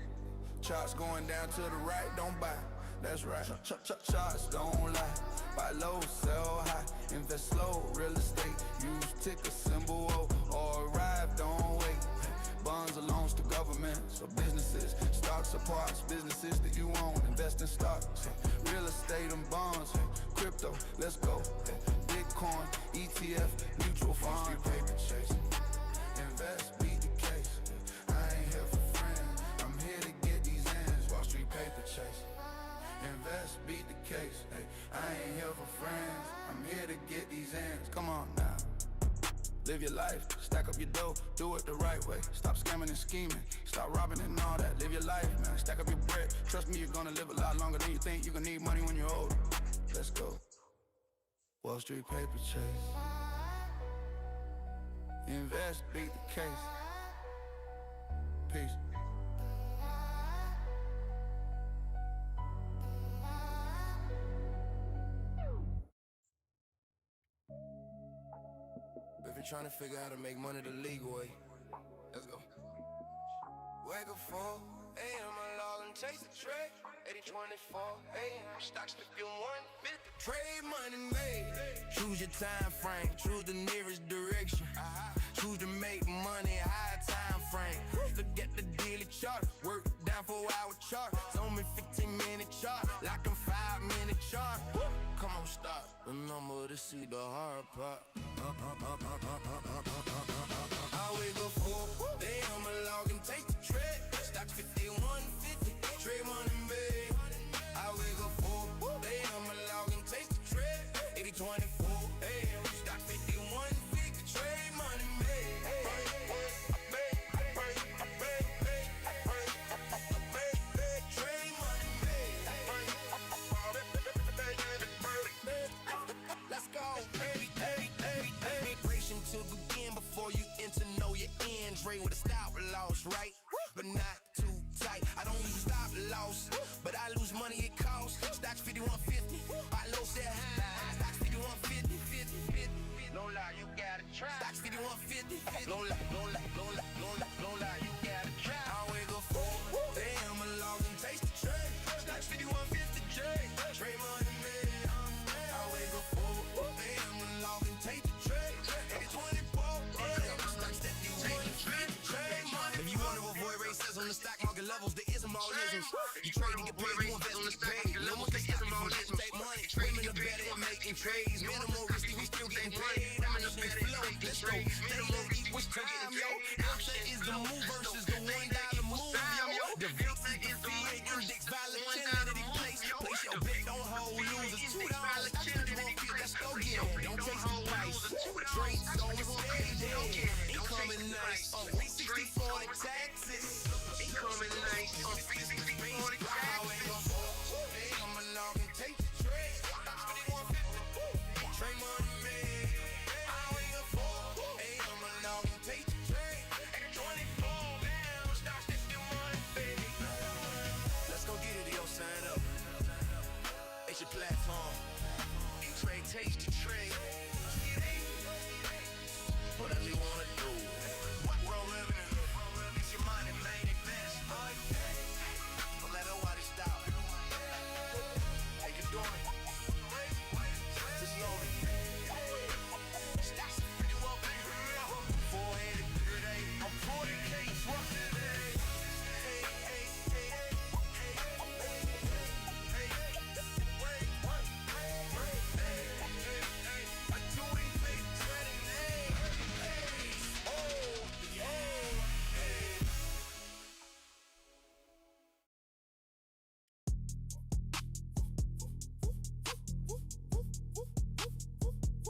S2: Charts going down to the right, don't buy. That's right. Charts don't lie. Buy low, sell high. Invest slow, real estate. Use ticker symbol O or arrive, don't wait. Bonds or loans to governments or businesses. Stocks or parts, businesses that you own. Invest in stocks, real estate and bonds. Crypto, let's go. Bitcoin, ETF, mutual funds. Paper chasing. Invest, beat the case. I ain't here for friends. I'm here to get these ends. Wall Street paper chasing. Invest, beat the case. Hey, I ain't here for friends. I'm here to get these ends. Come on now. Live your life, stack up your dough, do it the right way. Stop scamming and scheming, stop robbing and all that. Live your life, man, stack up your bread. Trust me, you're gonna live a lot longer than you think. You're gonna need money when you're older. Let's go. Wall Street paper chase. Invest, beat the case. Peace. If you're trying to figure out how to make money the legal way, let's go. Wake up 4 a.m. I log and chase the trade. 80-24 a.m. Stocks 51.50. Trade money made. Choose your time frame. Choose the nearest direction. Choose to make money high time frame. Look at the daily chart. Work down 4-hour chart. It's only 15-minute chart. Like a 5-minute chart. Come on, stop. Remember to see the hard part. I wake up 4 a.m. I log and take the trade. Stock 51.50. Trade money made. I wake up 4 a.m. I log and take the trade. 80-24 a.m. Stock 51.50. Trade money made. Trade money made. Let's go. Migration to begin before you enter, know your end. Trade with a stop loss, right? But not too tight. I don't use stop loss, but I lose money it costs. Stocks 51.50. I low set high. Stocks 51.50. 50. Don't lie, you gotta try. Stocks 51.50. Don't lie, you gotta try. I wake up 4 a.m. I log and taste the trade. Stocks 51.50. Trade money made. I wake up 4 a.m. I log and taste the trade. 80-24 a.m. Stocks that you want to trade money. If you want to avoid racism on the stock market levels, there ism all isms. You trade to get paid, you invest to get paid. Levels, there ism all isms. Take money, women are better at making trades. Minimal risky, we still getting paid. Options flow, let's go. Minimal equals time, yo. Option is the move versus the $1 move, yo. The VIX is the fee index, volatility place. Place your bet, don't hold losers. $2, let's go get it. Don't chase the price. Trades on the steady. Incoming nice on 364 taxes. Incoming nice on 364 taxes. I'm a log and take the trade. 51.50. Trade money made. I wake up 4 a.m. a log and take the trade. 24 a.m.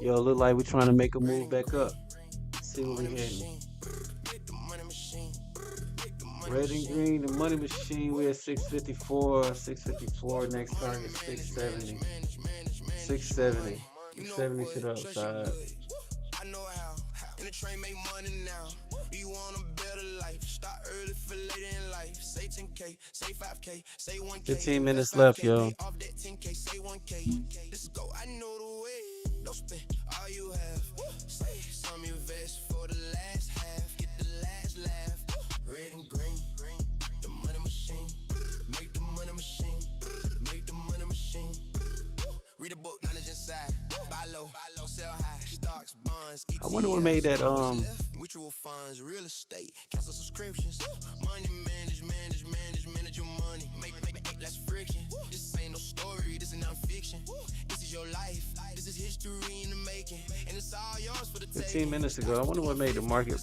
S1: Yo, look like we're trying to make a move back up. Let's see where we heading. Red and green, the money machine. We're at 654. 654. Next target 670. 670. 670 to the upside.
S2: I know how. In the train make money now. You want a better life. Start early for later in life. Say 10K, say 5K, say 1K.
S1: 15 minutes left, yo.
S2: Off that 10K, say 1K. Let's go, I know the way. Don't spend all you have. Say some invest for the last half. Get the last laugh. Red and green, the money machine. Make the money machine. Make the money machine. Read a book, knowledge inside. Buy low, sell high. Stocks, bonds, ETFs.
S1: I wonder what made that
S2: Mutual funds, real estate, cancel subscriptions. Money manage your money. Make less friction. This ain't no story, this is non-fiction. This is your life, this is history in the making. And it's all yours for the taking.
S1: 15 minutes ago. I wonder what made the market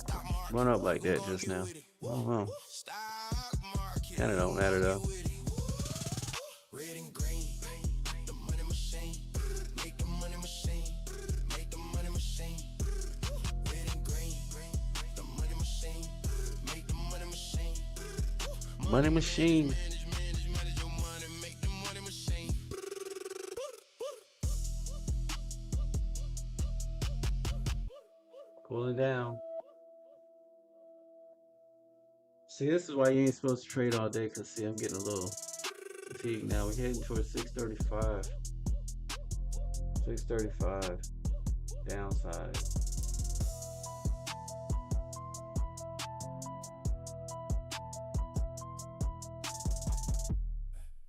S1: run up like that just now. I don't know. Kind of don't matter though.
S2: Red and green, the money machine. Make the money machine. Make the money machine. Red and green, the money machine. Make the money machine.
S1: Money machine.
S2: Manage your money. Make the money machine.
S1: Cooling down. See, this is why you ain't supposed to trade all day, because, see, I'm getting a little fatigued now. We're heading towards 635. 635. Downside.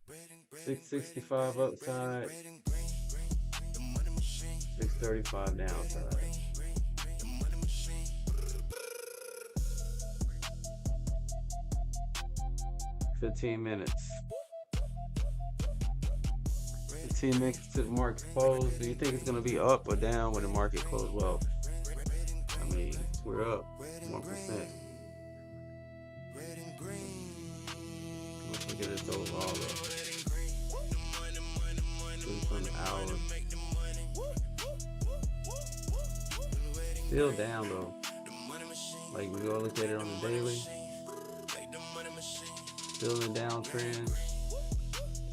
S2: Red and green,
S1: 665 upside.
S2: red and green, the money machine.
S1: 635 downside.
S2: The money machine.
S1: 15 minutes. 15 minutes to the market close. Do you think it's going to be up or down when the market closes? Well, I mean, we're up 1%.
S2: Red and green.
S1: Let's look at this overall though. This from the hour. Still down though. Like we go look at it on the daily. Still in the downtrend.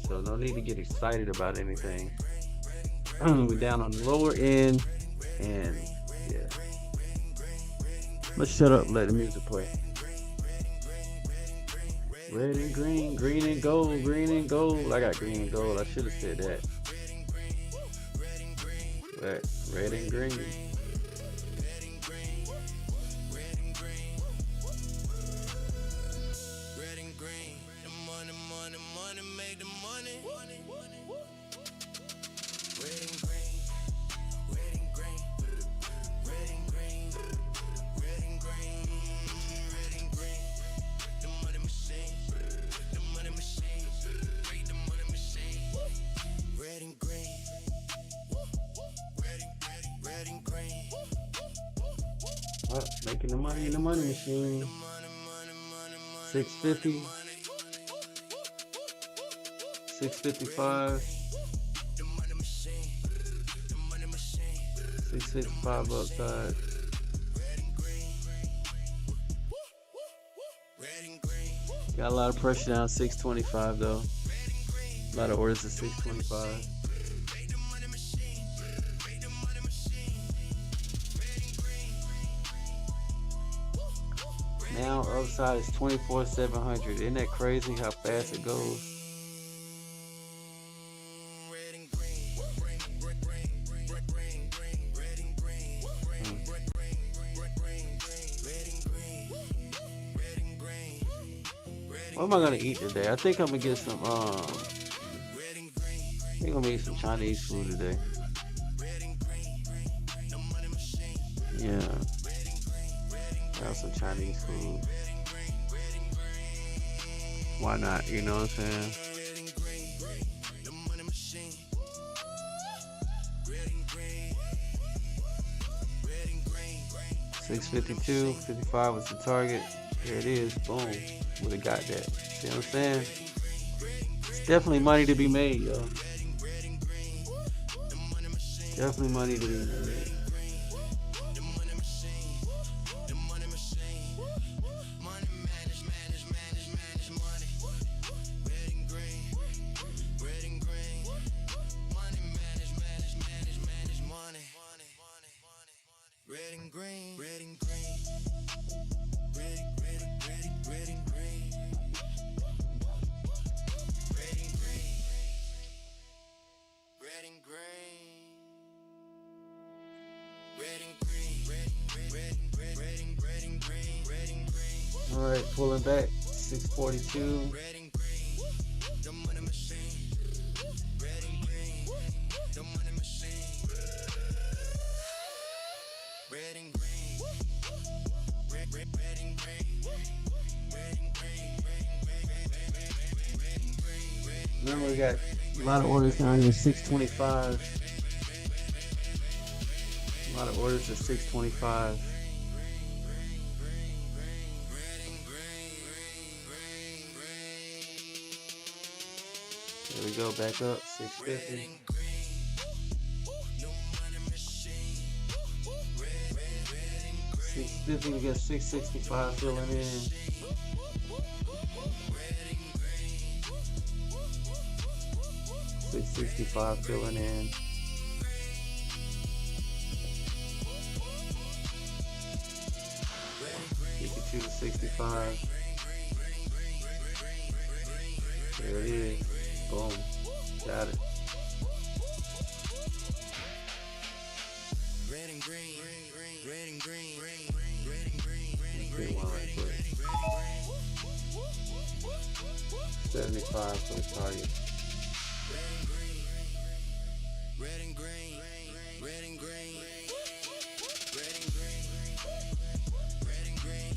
S1: So no need to get excited about anything. We're down on the lower end, and yeah. Let's shut up and let the music play. Red and green, green and gold, green and gold. I got green and gold. I should have said that. Red and green.
S2: Red and green. The money, make the money. Red and green. Red and green. Red and green. Red and green. Red and green. The money machine. The money machine. Make the money machine. Red and green. Red and green.
S1: Making the money in the money machine. 650. 655. 655 upside. Got a lot of pressure down 625 though. A lot of orders at 625. Now upside is 24,700. Isn't that crazy how fast it goes? What am I gonna eat today? I think I'm gonna get some I think I'm gonna eat some Chinese food today. Yeah. Have some Chinese food. Why not? You know what I'm saying? 652, 55 was the target. There it is. Boom. Would have got that. See what I'm saying? It's definitely money to be made, yo. Definitely money to be made.
S2: The money machine, the money machine. Money manage money. Red and green, red and green. Money manage money. Red and green, red and green. Red and green. Red and green. Red and green. Red and green. Red and green. Red and green. Red and green.
S1: All right, pulling back 642.
S2: Red and green. The money machine. Red and green. The money machine. Red and green. Red and green. Red and green. Red and green.
S1: Remember, we got a lot of orders down here, 625. A lot of orders at 625. There we go, back up, 650. 650, we got 665 filling in. 665 filling in. 52 to 65. There it is. Boom. Got it.
S2: Red and green, red and green, red and green,
S1: Big one right quick. 75 for the target.
S2: red and green, red and green, red and green, red and green, red and green,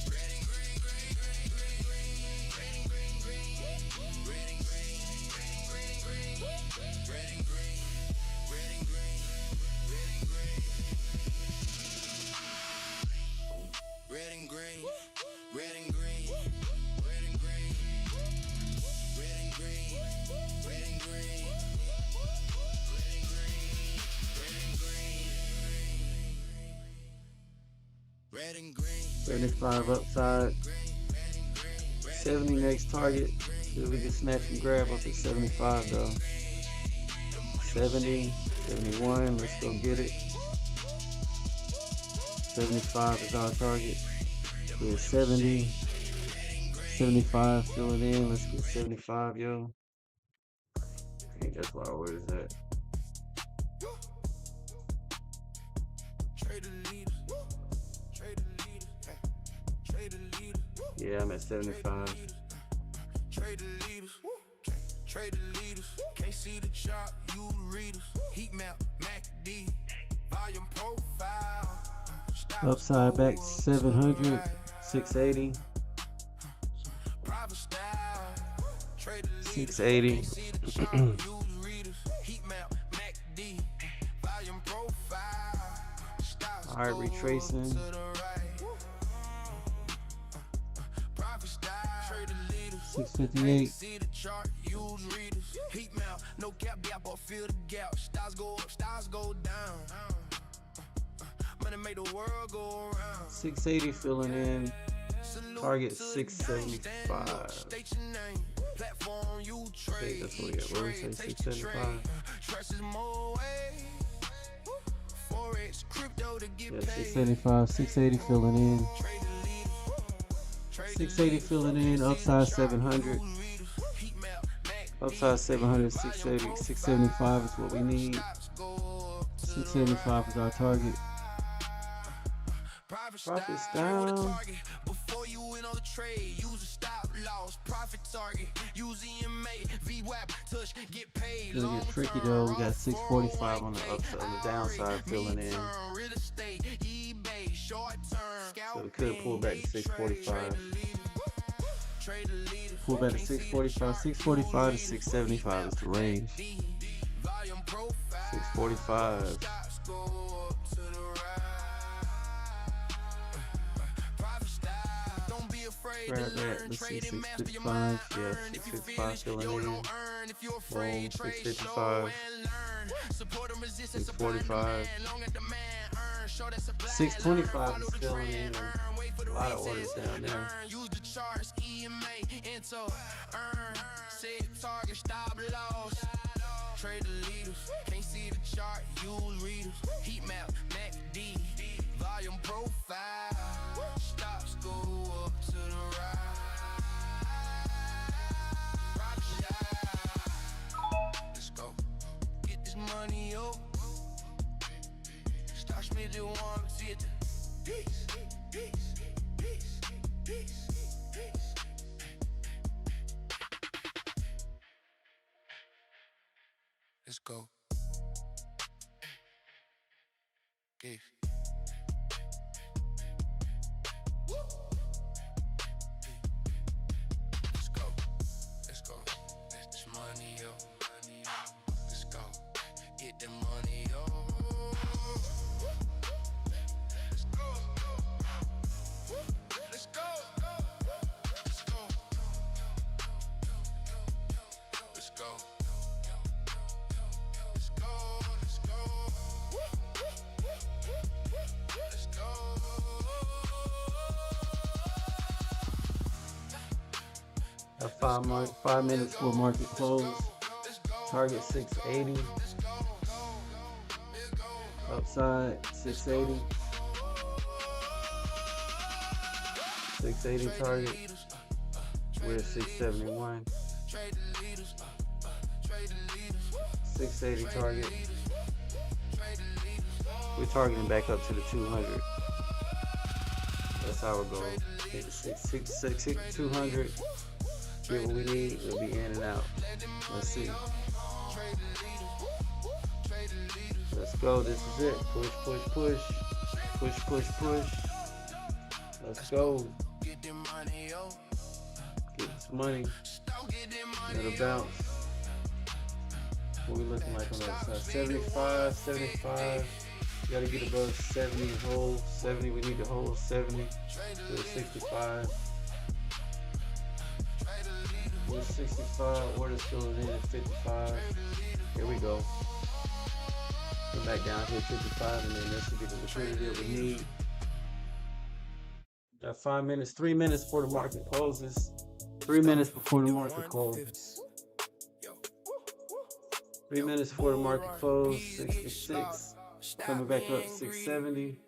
S2: red and green, red and green, red and green, red and green, red and green, red and green, red and green, red and green, red and green, red and green. Red and green,
S1: 75 upside. 70 next target. See if we can snatch and grab up at 75 though. 70, 71, let's go get it. 75 is our target. We're at 70. 75, fill it in. Let's get 75, yo. I think that's where our order's at.
S2: trade the leaders, trade the leaders, trade the leaders,
S1: Yeah, I'm at 75.
S2: trade the leaders, trade the leaders. Can't see the chart, you readers. Heat map, MACD, volume profile.
S1: Upside back 700, 680,
S2: Private style, trade the leaders.
S1: 680.
S2: Can't see the chart, you readers. Heat map, MACD, volume profile. Styles
S1: All right,
S2: go
S1: retracing.
S2: up to the right. Private style, trade the leaders.
S1: 658.
S2: See the chart, use readers. Heat map, no cap gap, but feel the gap. Stars go up, stars go down. Money make the world go around.
S1: 680 filling in.
S2: Salute
S1: Target
S2: to the
S1: 675.
S2: gang, stand up, state your name. Platform you trade.
S1: that's what we got. What we say,
S2: Take the
S1: 675?
S2: trade. Trust is more way. Forex, crypto to get
S1: Yeah,
S2: paid.
S1: 675, 680 filling in.
S2: Trade the leaders. Trade the
S1: 680 filling in. Upside 700.
S2: readers. Heat map, MACD.
S1: Upside 700, 680, 675 is what we need.
S2: Stocks go up to the
S1: 675 is our target.
S2: Profit
S1: Profits
S2: style, with a
S1: down.
S2: target. Before you win on the trade, use a stop loss. Profit target, use EMA, VWAP, touch, get paid.
S1: Gonna get tricky though. We got 645 on the upside, on the downside filling in.
S2: Real estate, eBay, short term.
S1: So we could pull back to 645.
S2: Trade the leaders.
S1: Pull back to 645. 645 to 675 is the range.
S2: Volume profile.
S1: 645.
S2: Stocks go up to the right. Profit style. Don't be afraid
S1: Grab
S2: to
S1: that.
S2: learn.
S1: Let's see,
S2: Trade and master your mind.
S1: 655. Yeah,
S2: Earn if you feel
S1: 655
S2: it.
S1: filling
S2: Yo,
S1: in.
S2: don't earn if you're
S1: Boom,
S2: afraid. Trade, show
S1: 655,
S2: and learn. Support and resistance, supply and
S1: 645,
S2: demand. Long as demand earn. Show that supply, learn.
S1: 625
S2: Follow
S1: is
S2: the
S1: filling
S2: trend,
S1: in.
S2: earn. Wait for the
S1: A lot of orders
S2: recess,
S1: down there.
S2: learn. Use the charts, EMA, enter, earn. Set target, stop loss. Trade the leaders, can't see the chart, use readers. Heat map, MACD, volume profile. Stops go up to the right. Rock shot. Let's go. Get this money up. Stop Smith the one, see it. Peace, peace, peace, peace, peace. Let's go. Yeah. Let's go. Let's go. Let this money up. Let's go. Get the money up. Let's go. Let's go. Let's go. Let's go. Let's go. Let's go. Let's go.
S1: Got 5 minutes for market close. Target 680. Upside 680. 680 target. We're at 671. 680 target. We're targeting back up to the 200. That's our goal. Hit the 200. Get what we need. We'll be in and out. Let's see. Let's go. This is it. Push, push, push. Push, push, push. Let's go. Get this money. Let it bounce. What we looking like on that side? 75, 75. You gotta get above 70 and hold. 70, we need to hold 70. We're 65. We're 65. Orders filling in at 55. Here we go. Come back down here 55, and then that should be the liquidity that we need. Got 5 minutes, 3 minutes before the market closes. 3 minutes before the market closes. 3 minutes before the market closes. 66. Coming back up 670.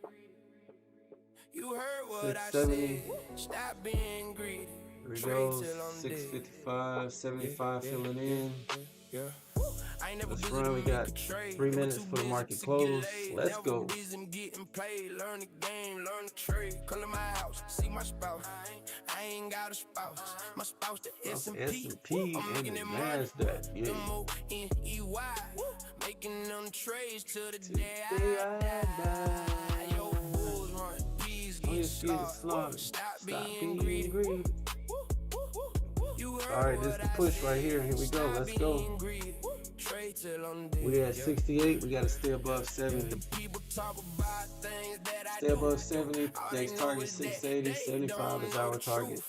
S1: 670.
S2: Stop being greedy.
S1: Here we go. 655, 75 filling in. Let's run. We got 3 minutes for the market close. Let's go.
S2: Learn the game, learn the trade. Come to my house, see my spouse. I ain't got a spouse. My spouse the S&P.
S1: I'm making the NASDAQ. Yeah.
S2: M-O-N-E-Y. Making them trades to the day I die. Yo, bulls run, bees get slaughtered. Stop being greedy.
S1: Alright, this is the push right here. Here we go. Let's go. We at 68. We got to stay above 70. Stay above 70. Next target 680. 75 is our target.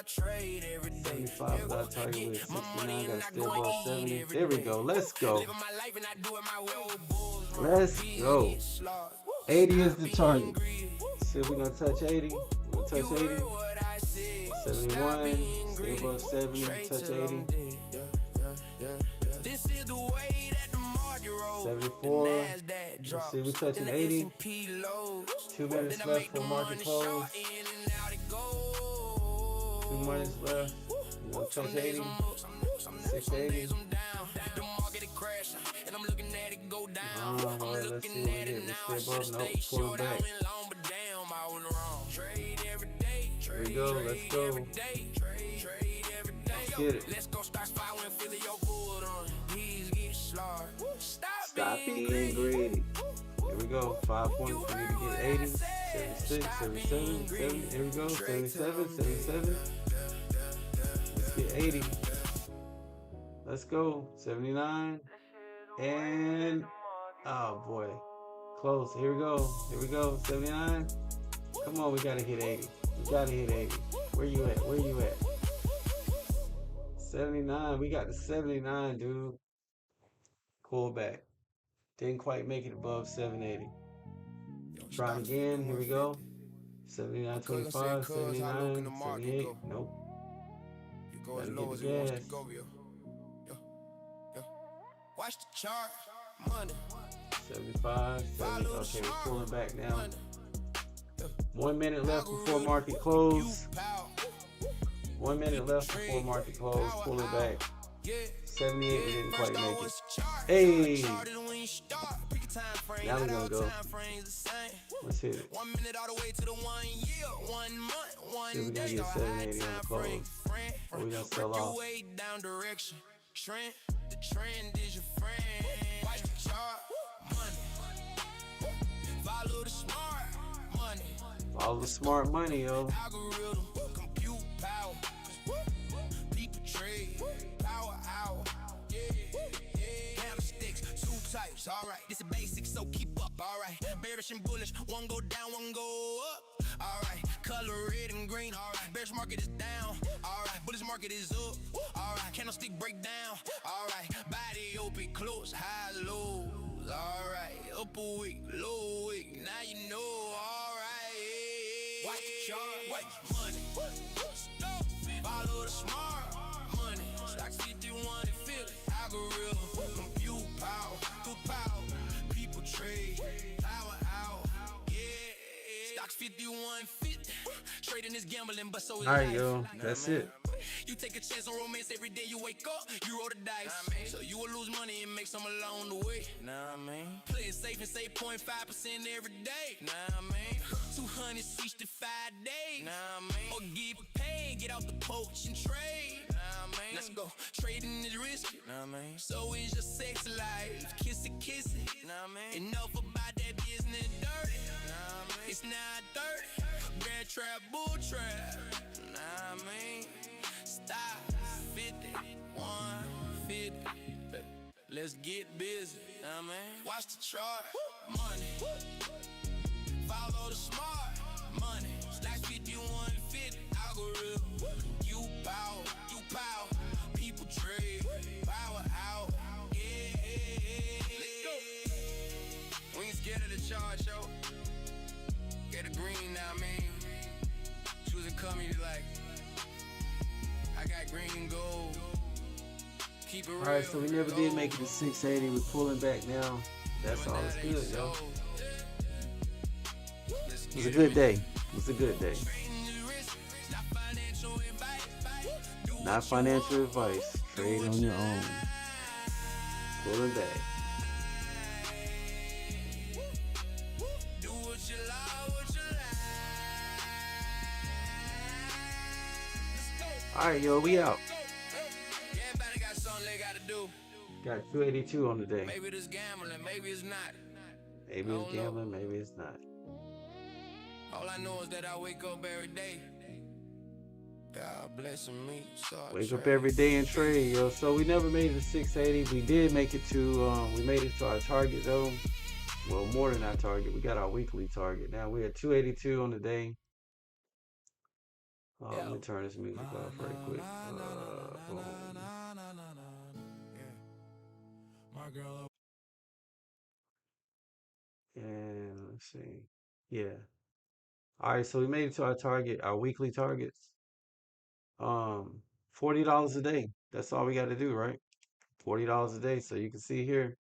S1: 75 is our target. We're at 69. Got to stay above 70. There we go. Let's go. Let's go. 80 is the target. See if we're going to touch 80. We're going to touch 80. 71. Stay above 70. Touch 80. 74. Let's see, we're touching 80. 2 minutes left for market close. 2 minutes left. We're going to touch 80. 680. Alright, let's see what we get. We stay above. Nope, pull it back. Here we go. Let's go. Let's get it. Stop being greedy. Here we go. 5 points. We need to get 80, 76, 77, 70. Here we go. 77, 77. Let's get 80. Let's go. 79. And oh boy. Close. Here we go. Here we go. 79. Come on, we gotta hit 80. We gotta hit 80. Where you at? Where you at? 79. We got the 79, dude. Pull back. Didn't quite make it above 780.
S2: Yo,
S1: Trying
S2: stock 50,
S1: again. Here we
S2: 150.
S1: go.
S2: My cousin said,
S1: 79.25,
S2: cuz, how low can
S1: 79,
S2: the market
S1: 78.
S2: go?
S1: Nope.
S2: You go as
S1: Gotta get
S2: low
S1: the
S2: as it wants to
S1: gas.
S2: go, yo. Yo, yo. Watch the chart, money.
S1: 75, 70.
S2: Follow the
S1: Okay, we're
S2: smart,
S1: pulling back now.
S2: money.
S1: 1 minute left before
S2: Algorithm,
S1: market
S2: compute
S1: close.
S2: power.
S1: 1 minute
S2: People
S1: left before
S2: trade,
S1: market close.
S2: power
S1: Pull it
S2: hour.
S1: back.
S2: Yeah,
S1: 78, we didn't
S2: first
S1: quite
S2: off,
S1: make it.
S2: what's the chart?
S1: Hey,
S2: Chart is when you start. Pick a time frame,
S1: now we're
S2: not
S1: gonna
S2: all
S1: go.
S2: time frames the same.
S1: Let's hit it.
S2: 1 minute all the way to the 1 year, 1 month,
S1: See if
S2: 1
S1: we're gonna
S2: day.
S1: get
S2: Or high
S1: 780 on the
S2: time frame,
S1: close.
S2: friend.
S1: Or we gonna
S2: Work
S1: sell
S2: your
S1: off.
S2: way down direction. Trend, the trend is your friend. Watch the chart, money. Follow the smart, money.
S1: Follow the
S2: Let's go.
S1: smart money, yo.
S2: Algorithm, compute power. People trade, power hour. Yeah, yeah. Candlesticks, two types. Alright, this is basic, so keep up. Alright, bearish and bullish. One go down, one go up. Alright, color red and green. Alright, bearish market is down. Alright, bullish market is up. Alright, candlestick breakdown. Alright, body open, close, high, lows. Alright, upper wick, low wick. Now you know. Alright, watch the chart. Money. Follow the smart. Money. Stocks 51 and 50. Algorithm. Compute power. Good power. People trade. Power out. Yeah. Stocks 51 50. Trading is gambling, but so is
S1: All right,
S2: life.
S1: yo. That's it.
S2: You take a chance on romance every day you wake up. You roll the dice. So you will lose money and make some along the way. Nah, I mean. Play it safe and say 0.5% every day. Nah, I mean. 265 days. Nah, I mean. Or get paid, get out the poach and trade. Nah, I mean. Let's go. Trading is risky. Nah, I mean. So is your sex life. Kiss it, kiss it. Nah, I mean. Enough about that business dirty. Nah, I mean. It's not dirty. Bear trap, bull trap. Nah, I mean. Stop 50, 150. Let's get busy. Nah, man. Watch the chart. Money. Follow the smart. Money. Stacks 50, 150. Algorithm. You power. You power. People trade. Power out. Yeah. Let's go. We ain't scared of the chart, yo. Get a green now, man. Choosing coming like. I got green and gold. Keep it real.
S1: All right, so we never did make it to 680. We're pulling back now. That's all. It's good, yo. It was a good day. It was a good day. Not financial advice. Trade on your own. Pulling back.
S2: Do what you love, what you like.
S1: All right, yo, we out.
S2: Everybody got something they gotta do.
S1: Got 282 on the day.
S2: Maybe it's gambling, maybe it's not.
S1: Maybe it's gambling, maybe it's not.
S2: All I know is that I wake up every day. God blessing me. So
S1: Wake up every day and trade, yo. So we never made it to 680. We did make it to we made it to our target though. Well, more than our target. We got our weekly target. Now we're at 282 on the day. Let me turn this music off right quick. Boom. And let's see. Yeah. All right, so we made it to our target, our weekly targets. $40 a day. That's all we got to do, right? $40 a day. So you can see here,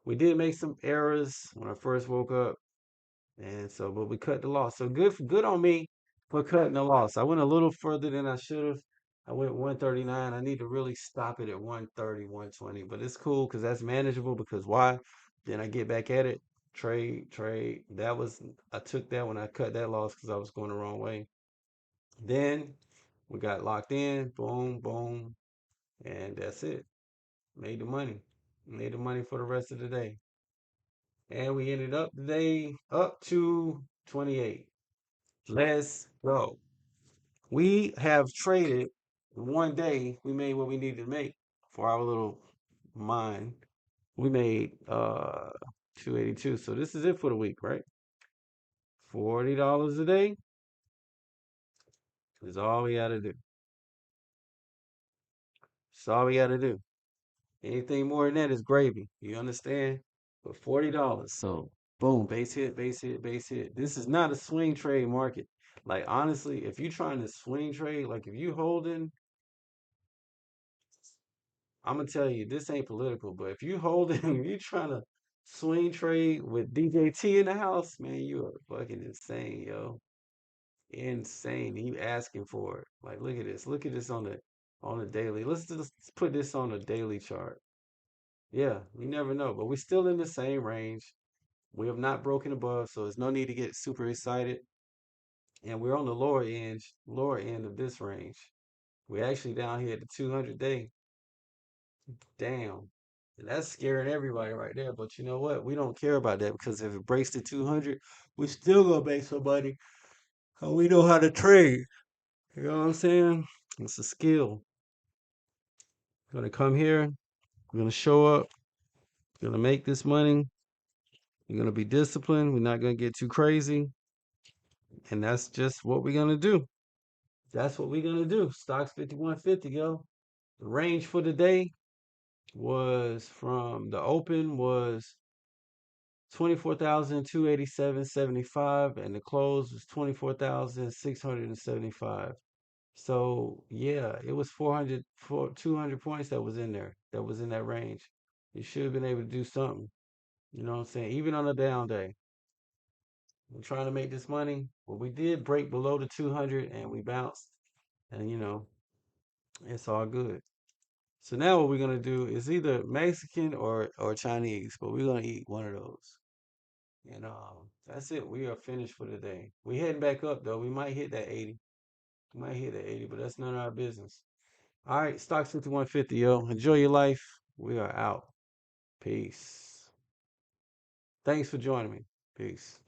S1: we did make some errors when I first woke up, and so but we cut the loss. So good on me for cutting the loss. I went a little further than I should have. I went 139. I need to really stop it at 130, 120, but it's cool because that's manageable. Because why? Then I get back at it, trade. I took that when I cut that loss because I was going the wrong way. Then we got locked in, boom, boom, and that's it. Made the money. Made the money for the rest of the day. And we ended up today up to 28. Let's go. We have traded one day. We made what we needed to make for our little mine. We made 282. So this is it for the week, right? $40 a day is all we got to do. That's all we got to do. Anything more than that is gravy. You understand? But $40. So boom, base hit, base hit, base hit. This is not a swing trade market. Like honestly, if you trying to swing trade, like if you holding, I'm gonna tell you, this ain't political, but if you holding, if you trying to swing trade with DJT in the house, man, you are fucking insane, yo. Insane. You asking for it. Like look at this. Look at this on the daily. Let's just put this on a daily chart. Yeah, you never know. But we're still in the same range. We have not broken above, so there's no need to get super excited. And we're on the lower end of this range. We're actually down here at the 200 day. Damn. And that's scaring everybody right there. But you know what? We don't care about that because if it breaks the 200, we still gonna make some money. Cause we know how to trade. You know what I'm saying? It's a skill. We're gonna come here. We're gonna show up. We're gonna make this money. We're gonna be disciplined. We're not gonna get too crazy. And that's just what we're gonna do. That's what we're gonna do. Stocks 5150, yo. The range for the day was from the open was 24,287.75 and the close was 24,675. So yeah, it was 200 points that was in there. That was in that range. You should have been able to do something. You know what I'm saying? Even on a down day. We're trying to make this money. But we did break below the 200 and we bounced. And it's all good. So now what we're gonna do is either Mexican or Chinese, but we're gonna eat one of those. And that's it. We are finished for the day. We heading back up though. We might hit that 80. We might hit that 80, but that's none of our business. All right, stocks 5150, yo. Enjoy your life. We are out. Peace. Thanks for joining me. Peace.